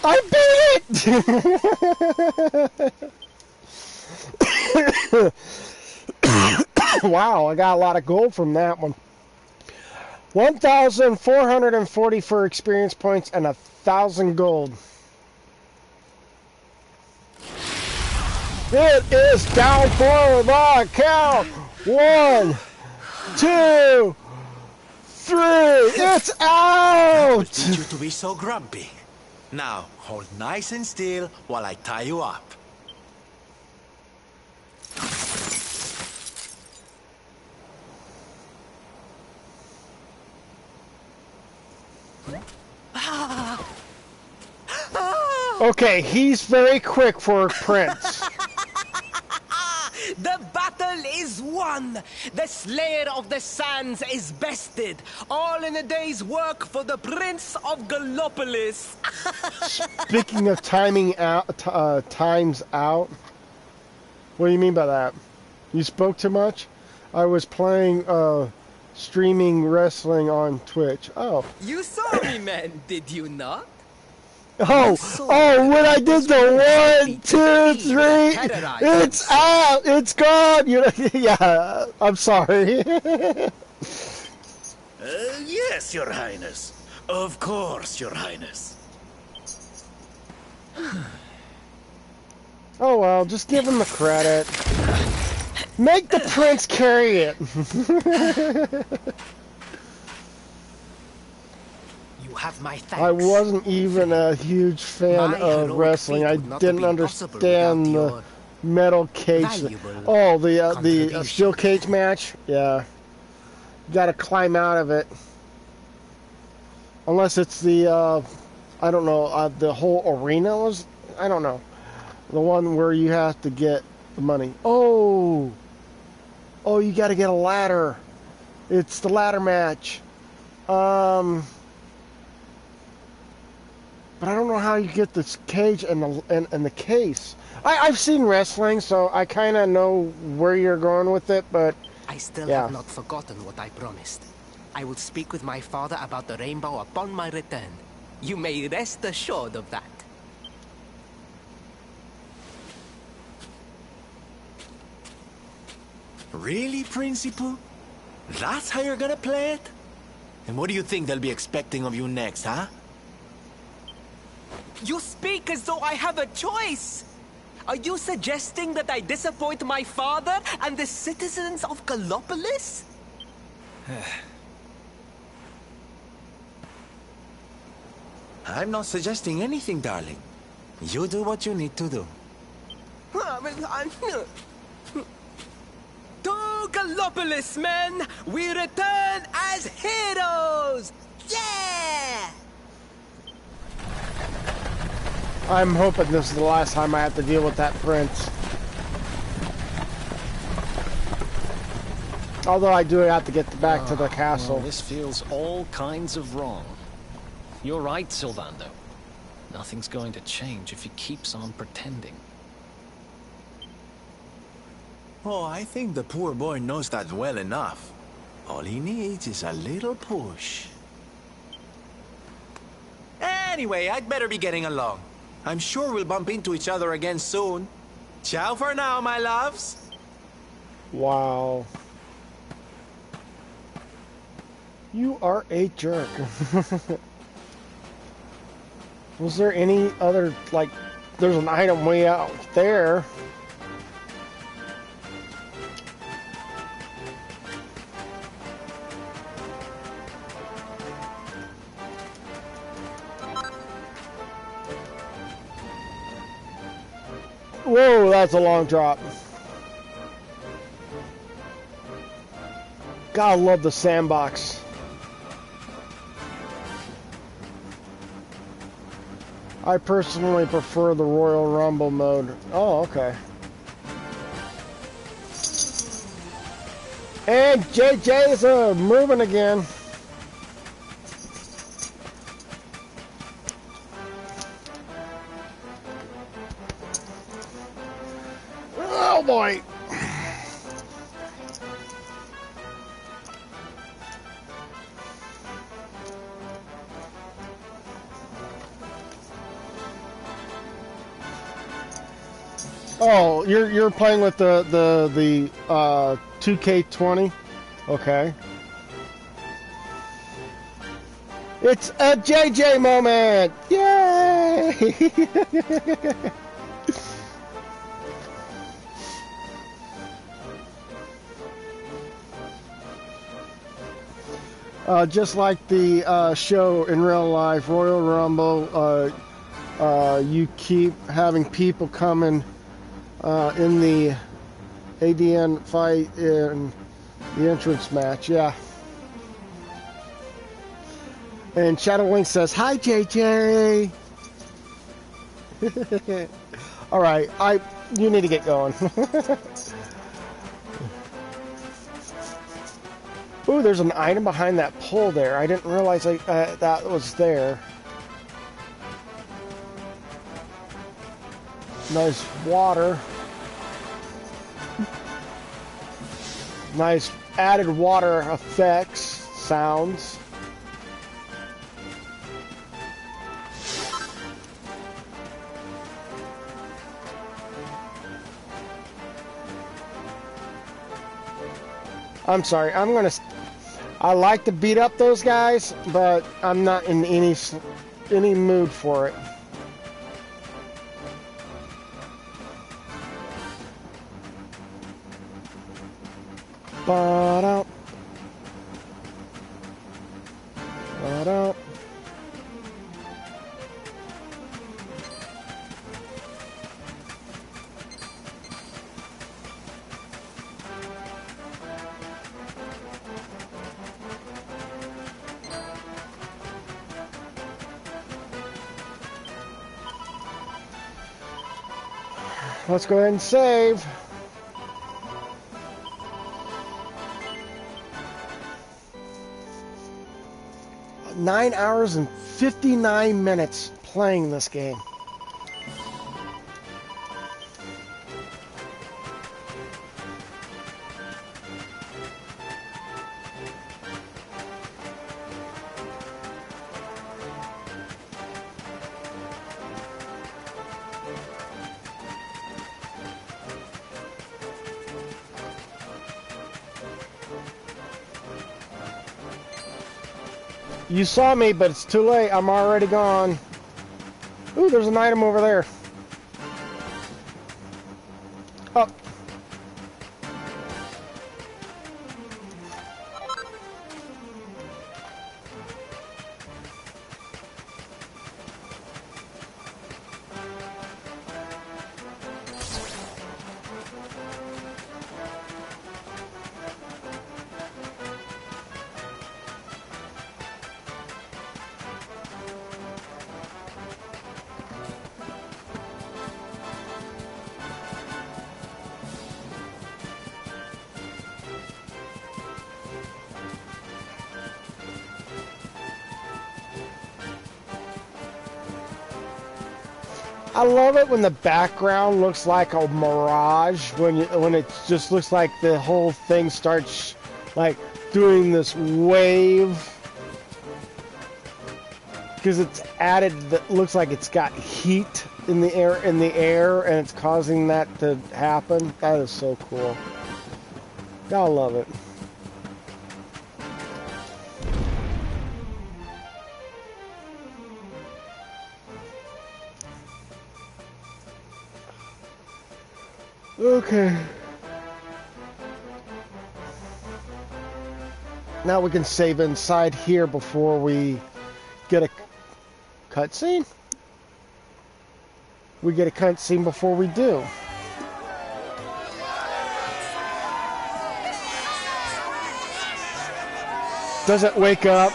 I beat it! Wow, I got a lot of gold from that one. 1,440 for experience points and 1,000 gold. It is down for the count. 1, 2, 3. It's out. Teach you to be so grumpy. Now, hold nice and still while I tie you up. Okay, he's very quick for a prince. The battle is won! The Slayer of the Sands is bested! All in a day's work for the Prince of Gallopolis! Speaking of timing out, times out, what do you mean by that? You spoke too much? I was playing, streaming wrestling on Twitch. Oh. You saw me, man, did you not? Oh, when I did the 1, 2, 3, it's out, it's gone. You know, yeah, I'm sorry. Yes, Your Highness. Of course, Your Highness. Oh well, just give him the credit. Make the prince carry it. You have my thanks. I wasn't even a huge fan of wrestling. I didn't understand the metal cage. Oh, the steel cage match. Yeah, you got to climb out of it. Unless it's the I don't know. The whole arena was. I don't know. The one where you have to get the money. Oh, you got to get a ladder. It's the ladder match. But I don't know how you get this cage and the case. I've seen wrestling, so I kind of know where you're going with it, but I still have not forgotten what I promised. I will speak with my father about the rainbow upon my return. You may rest assured of that. Really, Principal? That's how you're gonna play it? And what do you think they'll be expecting of you next, huh? You speak as though I have a choice! Are you suggesting that I disappoint my father and the citizens of Gallopolis? I'm not suggesting anything, darling. You do what you need to do. To Gallopolis, men! We return as heroes! Yeah! I'm hoping this is the last time I have to deal with that prince. Although I do have to get back to the castle. Well, this feels all kinds of wrong. You're right, Sylvando. Nothing's going to change if he keeps on pretending. Oh, I think the poor boy knows that well enough. All he needs is a little push. Anyway, I'd better be getting along. I'm sure we'll bump into each other again soon. Ciao for now, my loves. Wow. You are a jerk. Was there any other, like, there's an item way out there. Whoa, that's a long drop. God, I love the sandbox. I personally prefer the Royal Rumble mode. Oh, okay. And JJ's moving again. Oh boy. Oh, you're playing with the 2K20? Okay. It's a JJ moment! Yay! Just like the show in real life, Royal Rumble, you keep having people coming in the ADN fight in the entrance match, yeah. And Shadow Link says, "Hi, JJ." All right, you need to get going. Ooh, there's an item behind that pole there. I didn't realize that was there. Nice water. Nice added water effects, sounds. I'm sorry, I like to beat up those guys, but I'm not in any mood for it. Ba-da. Ba-da. Let's go ahead and save. Nine hours and 59 minutes playing this game. You saw me, but it's too late. I'm already gone. Ooh, there's an item over there. Oh. I love it when the background looks like a mirage, when it just looks like the whole thing starts like doing this wave, because it's added, that looks like it's got heat in the air and it's causing that to happen. That is so cool. Gotta love it. Okay. Now we can save inside here before we get a cutscene. We get a cutscene before we do. Does it wake up?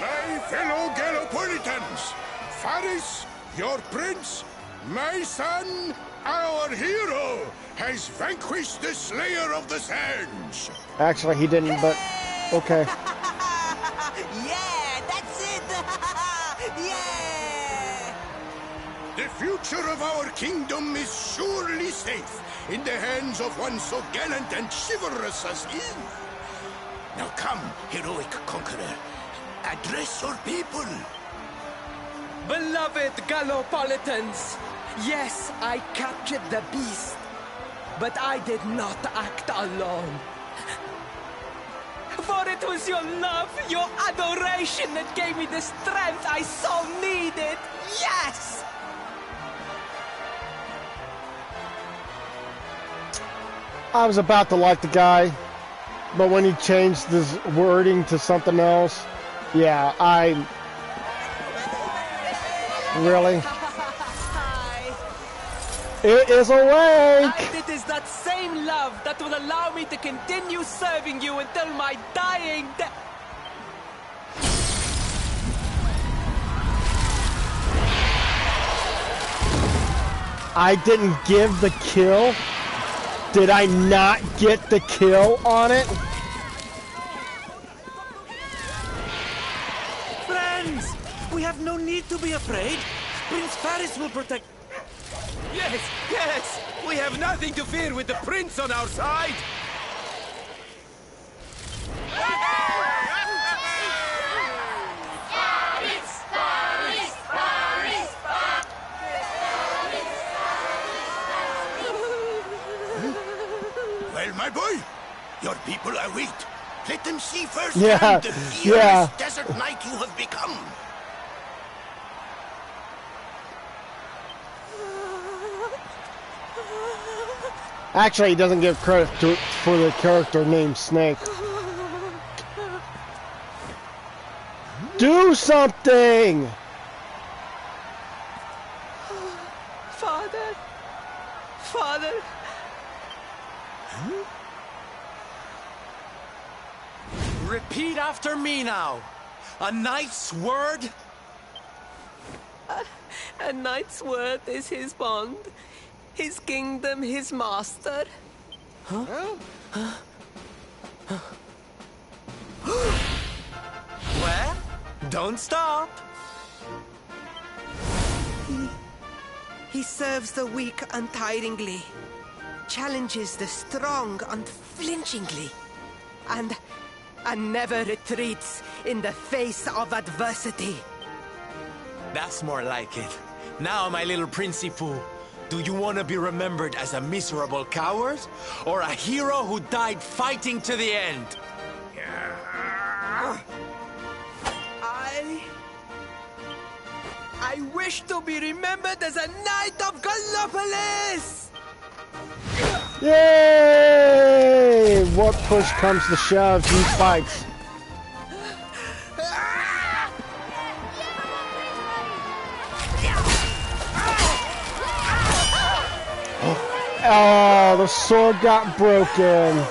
My fellow Gallopolitans, Faris, your prince, my son, our hero, has vanquished the Slayer of the Sands. Actually, he didn't, but okay. Yeah, that's it. Yeah. The future of our kingdom is surely safe in the hands of one so gallant and chivalrous as you. Now come, heroic conqueror, address your people. Beloved Gallopolitans, yes, I captured the beast, but I did not act alone. For it was your love, your adoration that gave me the strength I so needed. Yes! I was about to like the guy, but when he changed his wording to something else, yeah, really? It is awake! And it is that same love that will allow me to continue serving you until my dying I didn't give the kill? Did I not get the kill on it? Friends, we have no need to be afraid. Prince Paris will protect... Yes, yes! We have nothing to fear with the prince on our side! Well, my boy, your people await. Let them see firsthand the fearless desert knight you have become. Actually, he doesn't give credit for the character named Snake. Do something! Father? Father? Repeat after me now. A knight's word? A knight's word is his bond. His kingdom, his master. Well, don't stop. He serves the weak untiringly, challenges the strong unflinchingly, and never retreats in the face of adversity. That's more like it. Now, my little Princey Pooh, do you want to be remembered as a miserable coward or a hero who died fighting to the end? I wish to be remembered as a knight of Gallopolis! Yay! What push comes to shove, he fights. Oh, the sword got broken.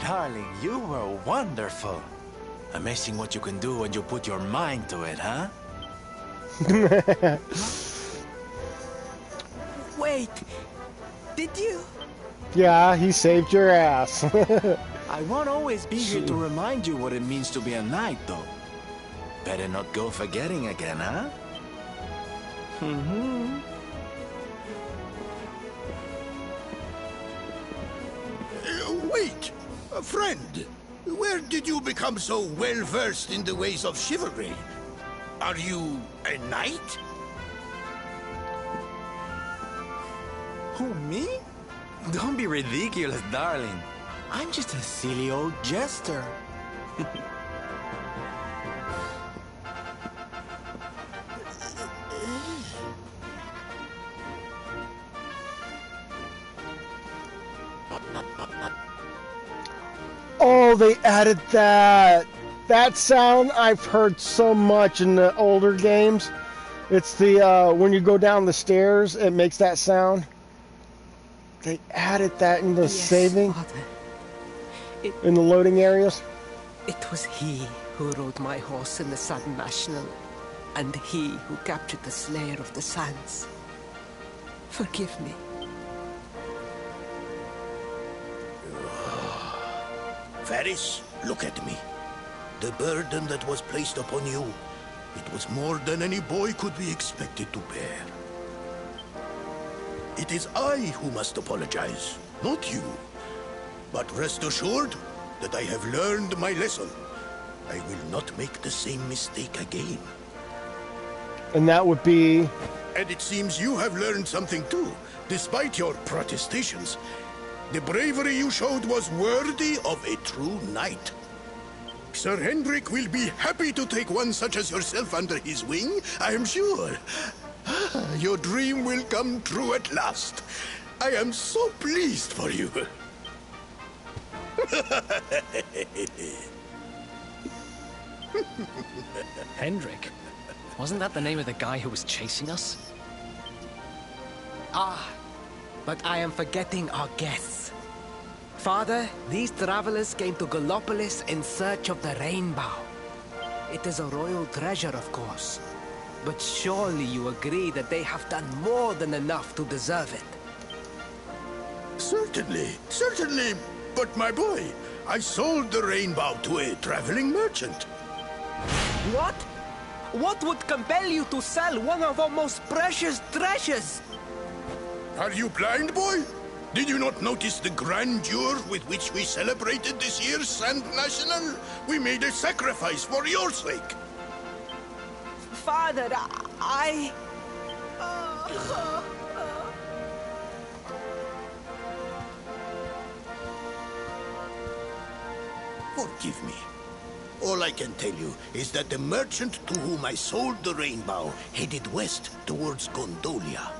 Darling, you were wonderful. Amazing what you can do when you put your mind to it, huh? Wait, did you? Yeah, he saved your ass. I won't always be here to remind you what it means to be a knight, though. Better not go forgetting again, huh? Mm-hmm. Wait! A friend! Where did you become so well-versed in the ways of chivalry? Are you a knight? Who, me? Don't be ridiculous, darling. I'm just a silly old jester. Oh, they added that. That sound I've heard so much in the older games. It's the, when you go down the stairs, it makes that sound. They added that in the saving. Father. In the loading areas. It was he who rode my horse in the Sun National, and he who captured the Slayer of the Sands. Forgive me. Varys, look at me. The burden that was placed upon you, it was more than any boy could be expected to bear. It is I who must apologize, not you. But rest assured that I have learned my lesson. I will not make the same mistake again. And that would be... And it seems you have learned something too, despite your protestations. The bravery you showed was worthy of a true knight. Sir Hendrik will be happy to take one such as yourself under his wing, I am sure. Your dream will come true at last. I am so pleased for you. Hendrik? Wasn't that the name of the guy who was chasing us? Ah, but I am forgetting our guests. Father, these travelers came to Gallopolis in search of the rainbow. It is a royal treasure, of course. But surely you agree that they have done more than enough to deserve it. Certainly, certainly. But my boy, I sold the rainbow to a traveling merchant. What? What would compel you to sell one of our most precious treasures? Are you blind, boy? Did you not notice the grandeur with which we celebrated this year's Sand National? We made a sacrifice for your sake. Father, I... Forgive me. All I can tell you is that the merchant to whom I sold the rainbow headed west towards Gondolia.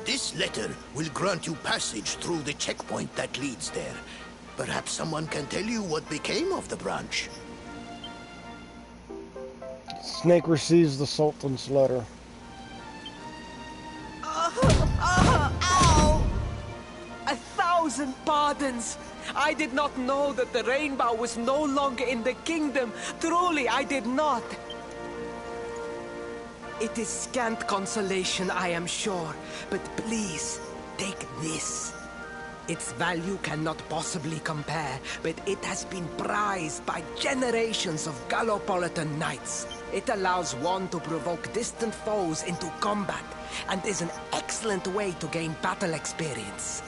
This letter will grant you passage through the checkpoint that leads there. Perhaps someone can tell you what became of the branch. Snake receives the Sultan's letter. Ow! 1,000 pardons! I did not know that the rainbow was no longer in the kingdom. Truly, I did not. It is scant consolation, I am sure. But please, take this. Its value cannot possibly compare, but it has been prized by generations of Gallopolitan knights. It allows one to provoke distant foes into combat, and is an excellent way to gain battle experience.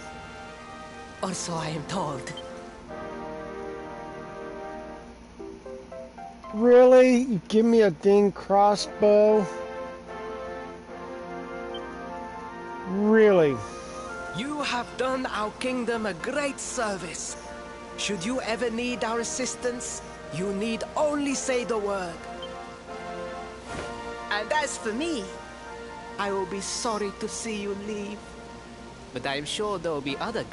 Or so I am told. Really? You give me a ding crossbow? Really? You have done our kingdom a great service. Should you ever need our assistance, you need only say the word. And as for me, I will be sorry to see you leave. But I am sure there will be other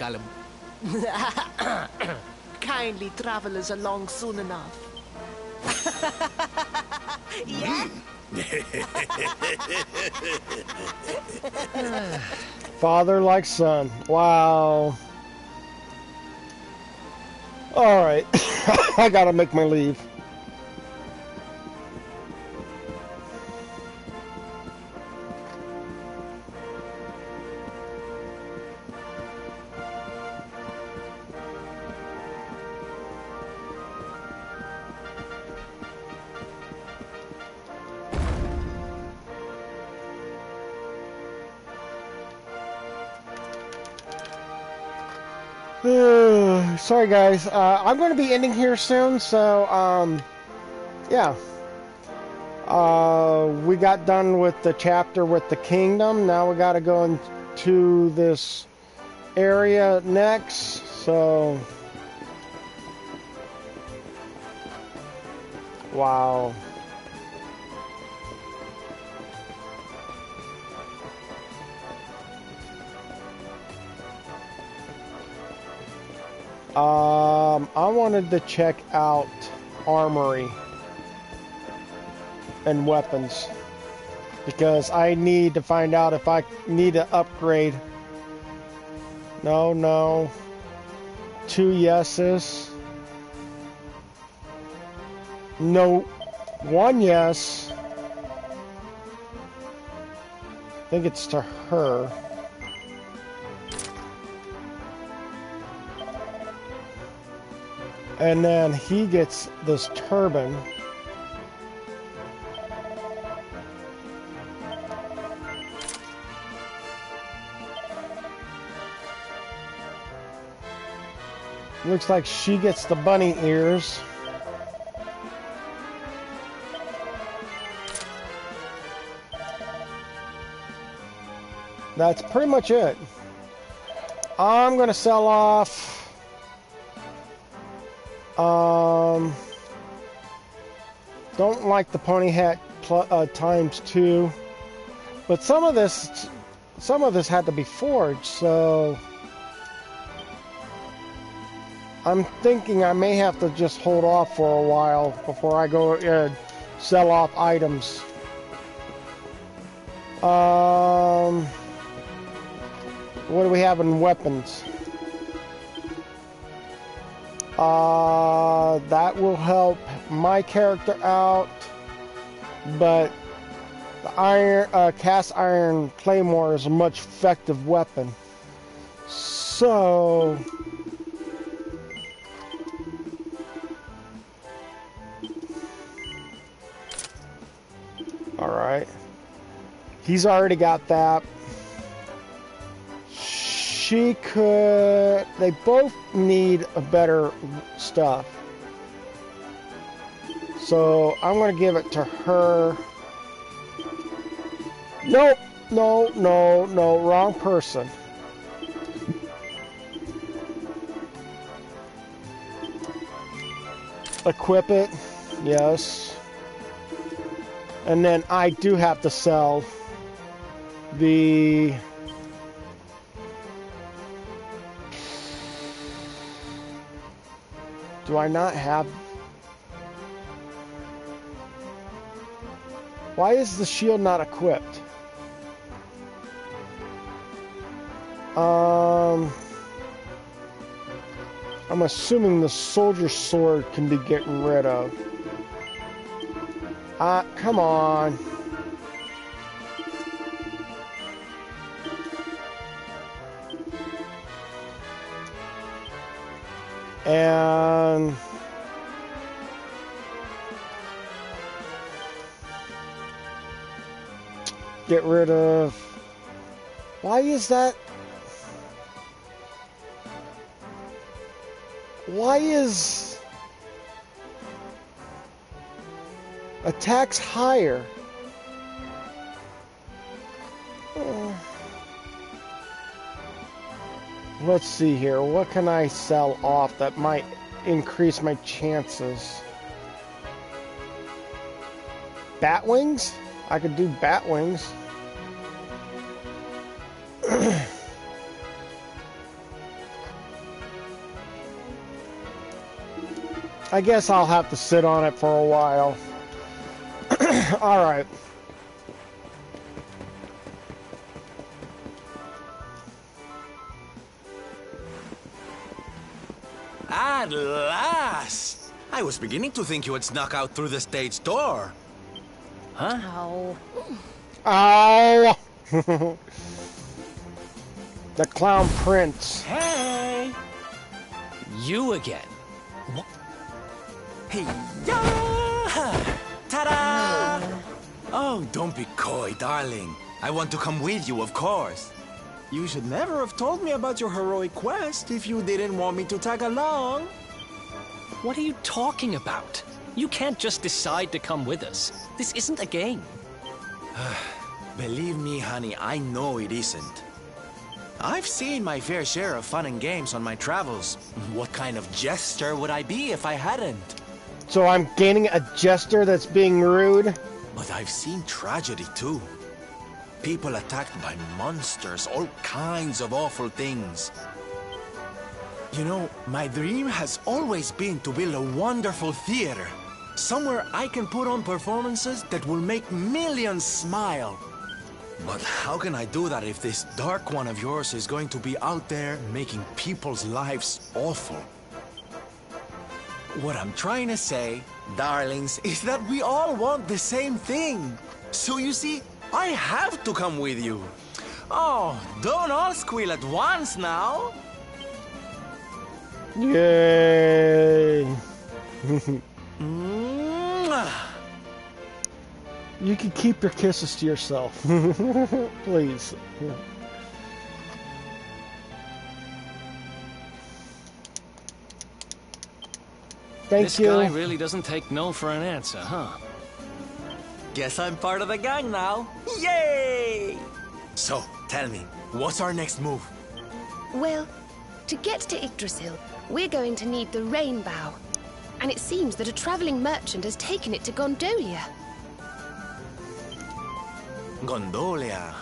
kindly travelers along soon enough. Yeah? Father like son. Wow. Alright. I gotta make my leave. Sorry guys, I'm going to be ending here soon, so yeah. We got done with the chapter with the kingdom. Now we got to go into this area next, so wow. I wanted to check out armory and weapons because I need to find out if I need to upgrade. No. 2 yeses. No. 1 yes. I think it's to her. And then he gets this turban. Looks like she gets the bunny ears. That's pretty much it. I'm gonna sell off don't like the pony hat ×2, but some of this had to be forged, so I'm thinking I may have to just hold off for a while before I go sell off items. What do we have in weapons? That will help my character out, but the cast iron Claymore is a much effective weapon. So all right, he's already got that. She could. They both need a better stuff. So I'm going to give it to her. Nope. No, no, no. Wrong person. Equip it. Yes. And then I do have to sell the... Do I not have... Why is the shield not equipped? I'm assuming the soldier sword can be getting rid of. Come on. And get rid of... Why is that? Why is attacks higher? Let's see here. What can I sell off that might increase my chances? Bat wings? I could do bat wings. I guess I'll have to sit on it for a while. All right. At last! I was beginning to think you had snuck out through the stage door. Huh? Oh. Ow! The Clown Prince. Hey! You again? Hey, yeah! Ta-da! Oh, don't be coy, darling. I want to come with you, of course. You should never have told me about your heroic quest if you didn't want me to tag along. What are you talking about? You can't just decide to come with us. This isn't a game. Believe me, honey, I know it isn't. I've seen my fair share of fun and games on my travels. What kind of jester would I be if I hadn't? So I'm gaining a jester that's being rude? But I've seen tragedy too. People attacked by monsters, all kinds of awful things. You know, my dream has always been to build a wonderful theater. Somewhere I can put on performances that will make millions smile. But how can I do that if this dark one of yours is going to be out there making people's lives awful? What I'm trying to say, darlings, is that we all want the same thing. So you see, I have to come with you. Oh, don't all squeal at once now. Yay! Mwah. You can keep your kisses to yourself. Please. Thank This you. guy really doesn't take no for an answer, huh? Guess I'm part of the gang now. Yay! So, tell me, what's our next move? Well, to get to Yggdrasil, we're going to need the Rainbow. And it seems that a traveling merchant has taken it to Gondolia. Gondolia.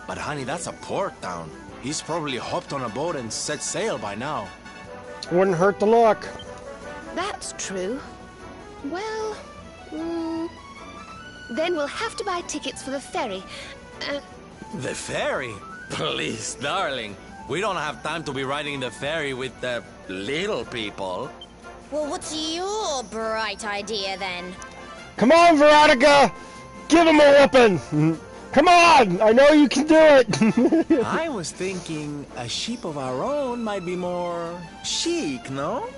But honey, that's a port town. He's probably hopped on a boat and set sail by now. Wouldn't hurt to look. That's true. Well, then we'll have to buy tickets for the ferry. The ferry? Please, darling. We don't have time to be riding the ferry with the little people. Well, what's your bright idea then? Come on, Veronica! Give him a whooping! Come on! I know you can do it! I was thinking a ship of our own might be more chic, no?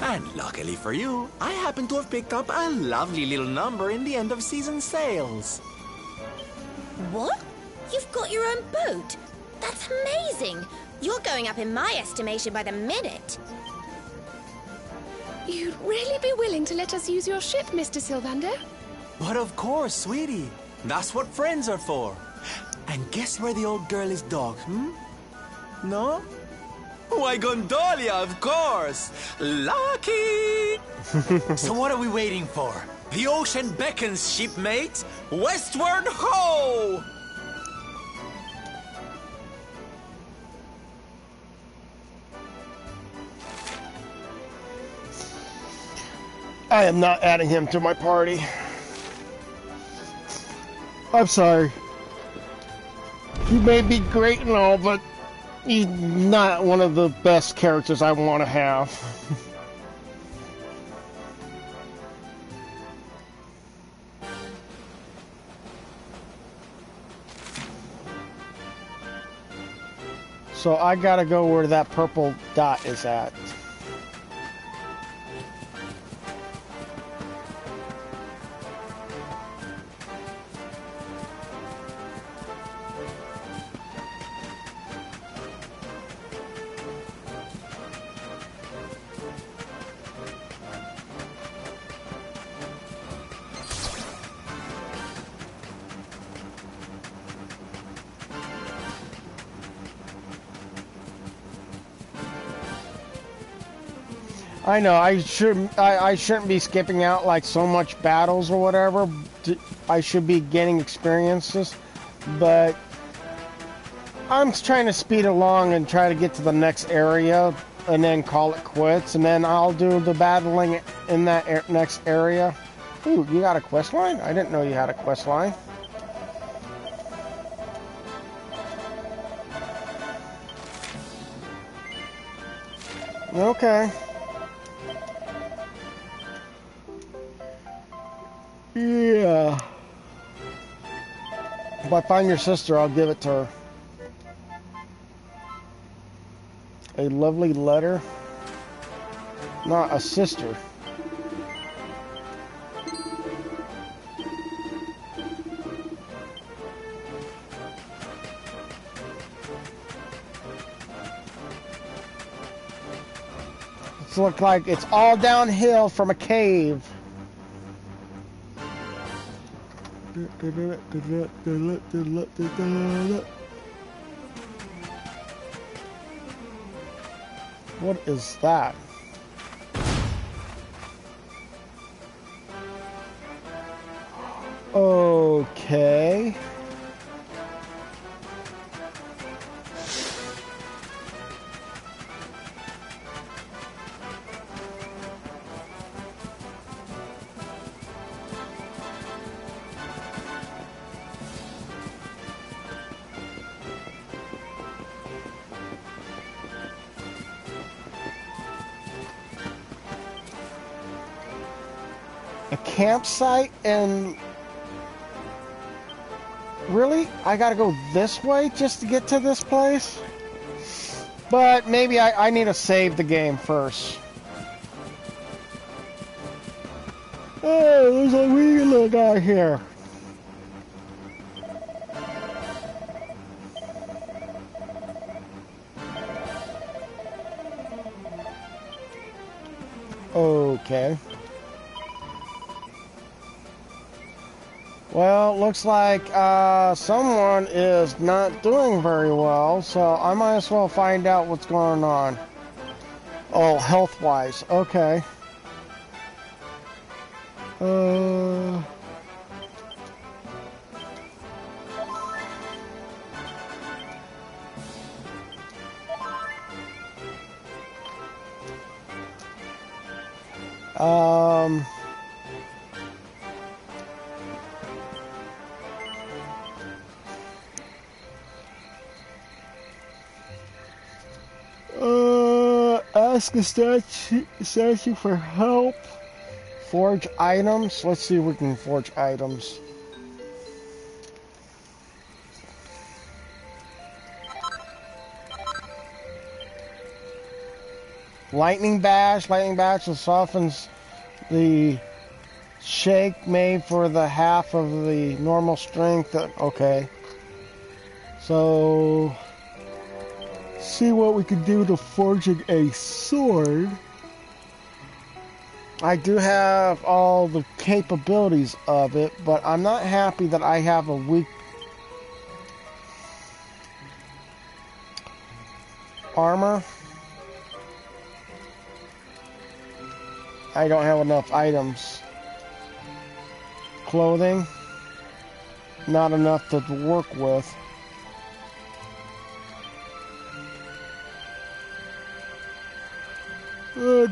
And luckily for you, I happen to have picked up a lovely little number in the end of season sales. What? You've got your own boat? That's amazing! You're going up in my estimation by the minute. You'd really be willing to let us use your ship, Mr. Sylvander? But of course, sweetie. That's what friends are for. And guess where the old girl is docked, No? Why, Gondolia, of course! Lucky! So what are we waiting for? The ocean beckons, shipmate! Westward ho! I am not adding him to my party. I'm sorry. He may be great and all, but he's not one of the best characters I want to have. So I gotta go where that purple dot is at. I know I shouldn't be skipping out like so much battles or whatever. I should be getting experiences, but I'm trying to speed along and try to get to the next area and then call it quits, and then I'll do the battling in that next area. Ooh, you got a quest line? I didn't know you had a quest line. Okay. Yeah. If I find your sister, I'll give it to her. A lovely letter. Not a sister. It looks like it's all downhill from a cave. What is that? Okay. A campsite, and really? I gotta go this way just to get to this place? But maybe I need to save the game first. Hey, there's a wee little guy here. Okay. Well, looks like someone is not doing very well, so I might as well find out what's going on. Oh, health-wise. Okay. Um... Ask a statue for help. Forge items. Let's see if we can forge items. Lightning bash. Lightning bash softens the shake made for the half of the normal strength. Okay. So... see what we can do to forging a sword. I do have all the capabilities of it, but I'm not happy that I have a weak armor. I don't have enough items. Clothing, not enough to work with.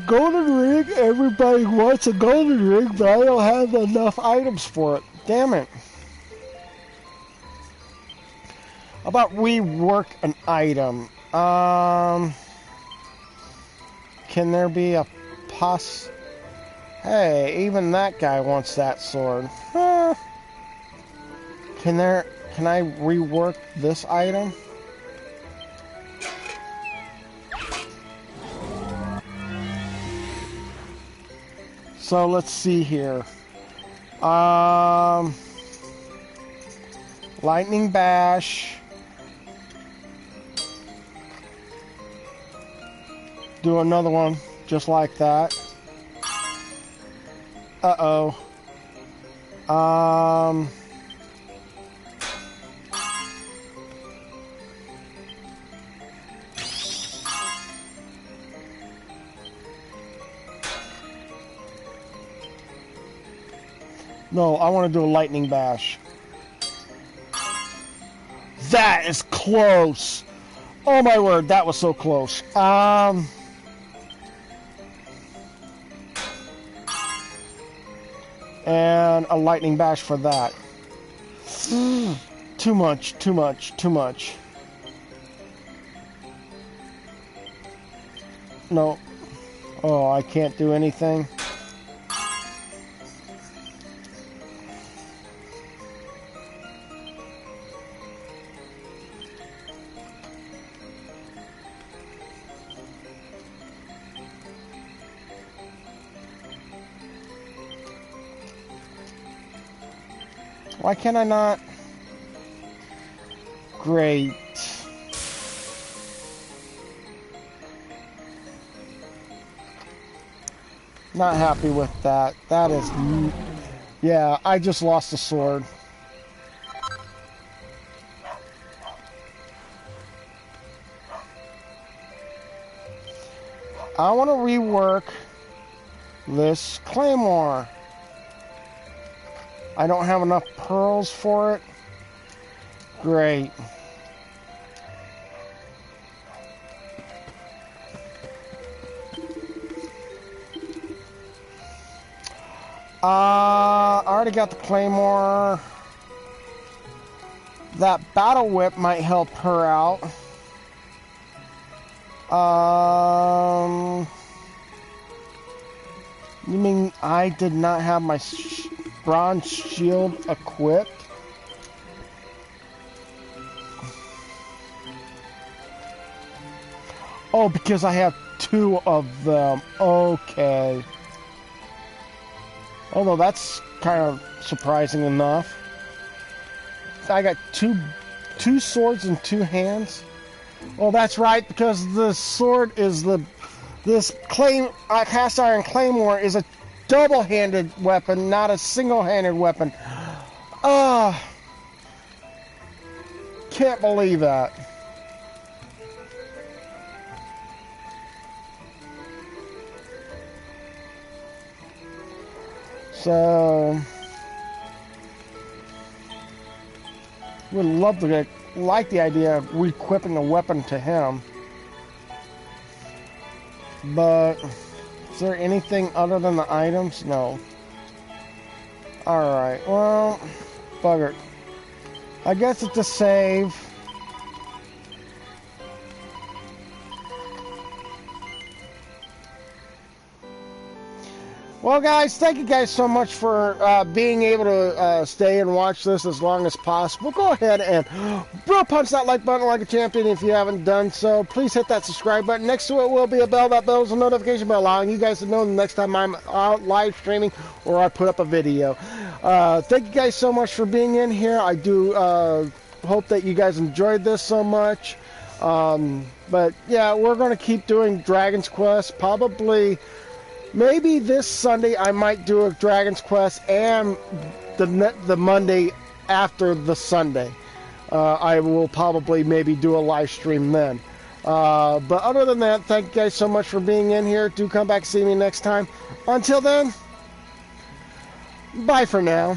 Golden ring, everybody wants a golden ring, but I don't have enough items for it. Damn it. How about rework an item? Can there be a Hey, even that guy wants that sword. Can I rework this item? So let's see here. Lightning bash. Do another one just like that. Uh-oh. No, I want to do a lightning bash. That is close. Oh my word, that was so close. And a lightning bash for that. Too much, too much, too much. No. Oh, I can't do anything. Why can I not? Great. Not happy with that. That is... yeah, I just lost the sword. I want to rework this Claymore. I don't have enough pearls for it. Great. I already got the Claymore. That battle whip might help her out. You mean I did not have my bronze shield equipped? Oh, because I have two of them. Okay. Although that's kind of surprising enough. I got two swords in two hands. Well, that's right, because the sword is this cast iron claymore is a double-handed weapon, not a single-handed weapon. Can't believe that. So, would love to like the idea of re-equipping a weapon to him, but Is there anything other than the items? No. Alright, well, bugger. I guess it's a save. Well, guys, thank you guys so much for being able to stay and watch this as long as possible. Go ahead and punch that like button like a champion if you haven't done so. Please hit that subscribe button. Next to it will be a bell. That bell is a notification bell, allowing you guys to know the next time I'm out live streaming or I put up a video. Thank you guys so much for being in here. I do hope that you guys enjoyed this so much. But, yeah, we're going to keep doing Dragon's Quest. Probably... maybe this Sunday I might do a Dragon's Quest and the Monday after the Sunday. I will probably maybe do a live stream then. But other than that, thank you guys so much for being in here. Do come back and see me next time. Until then, bye for now.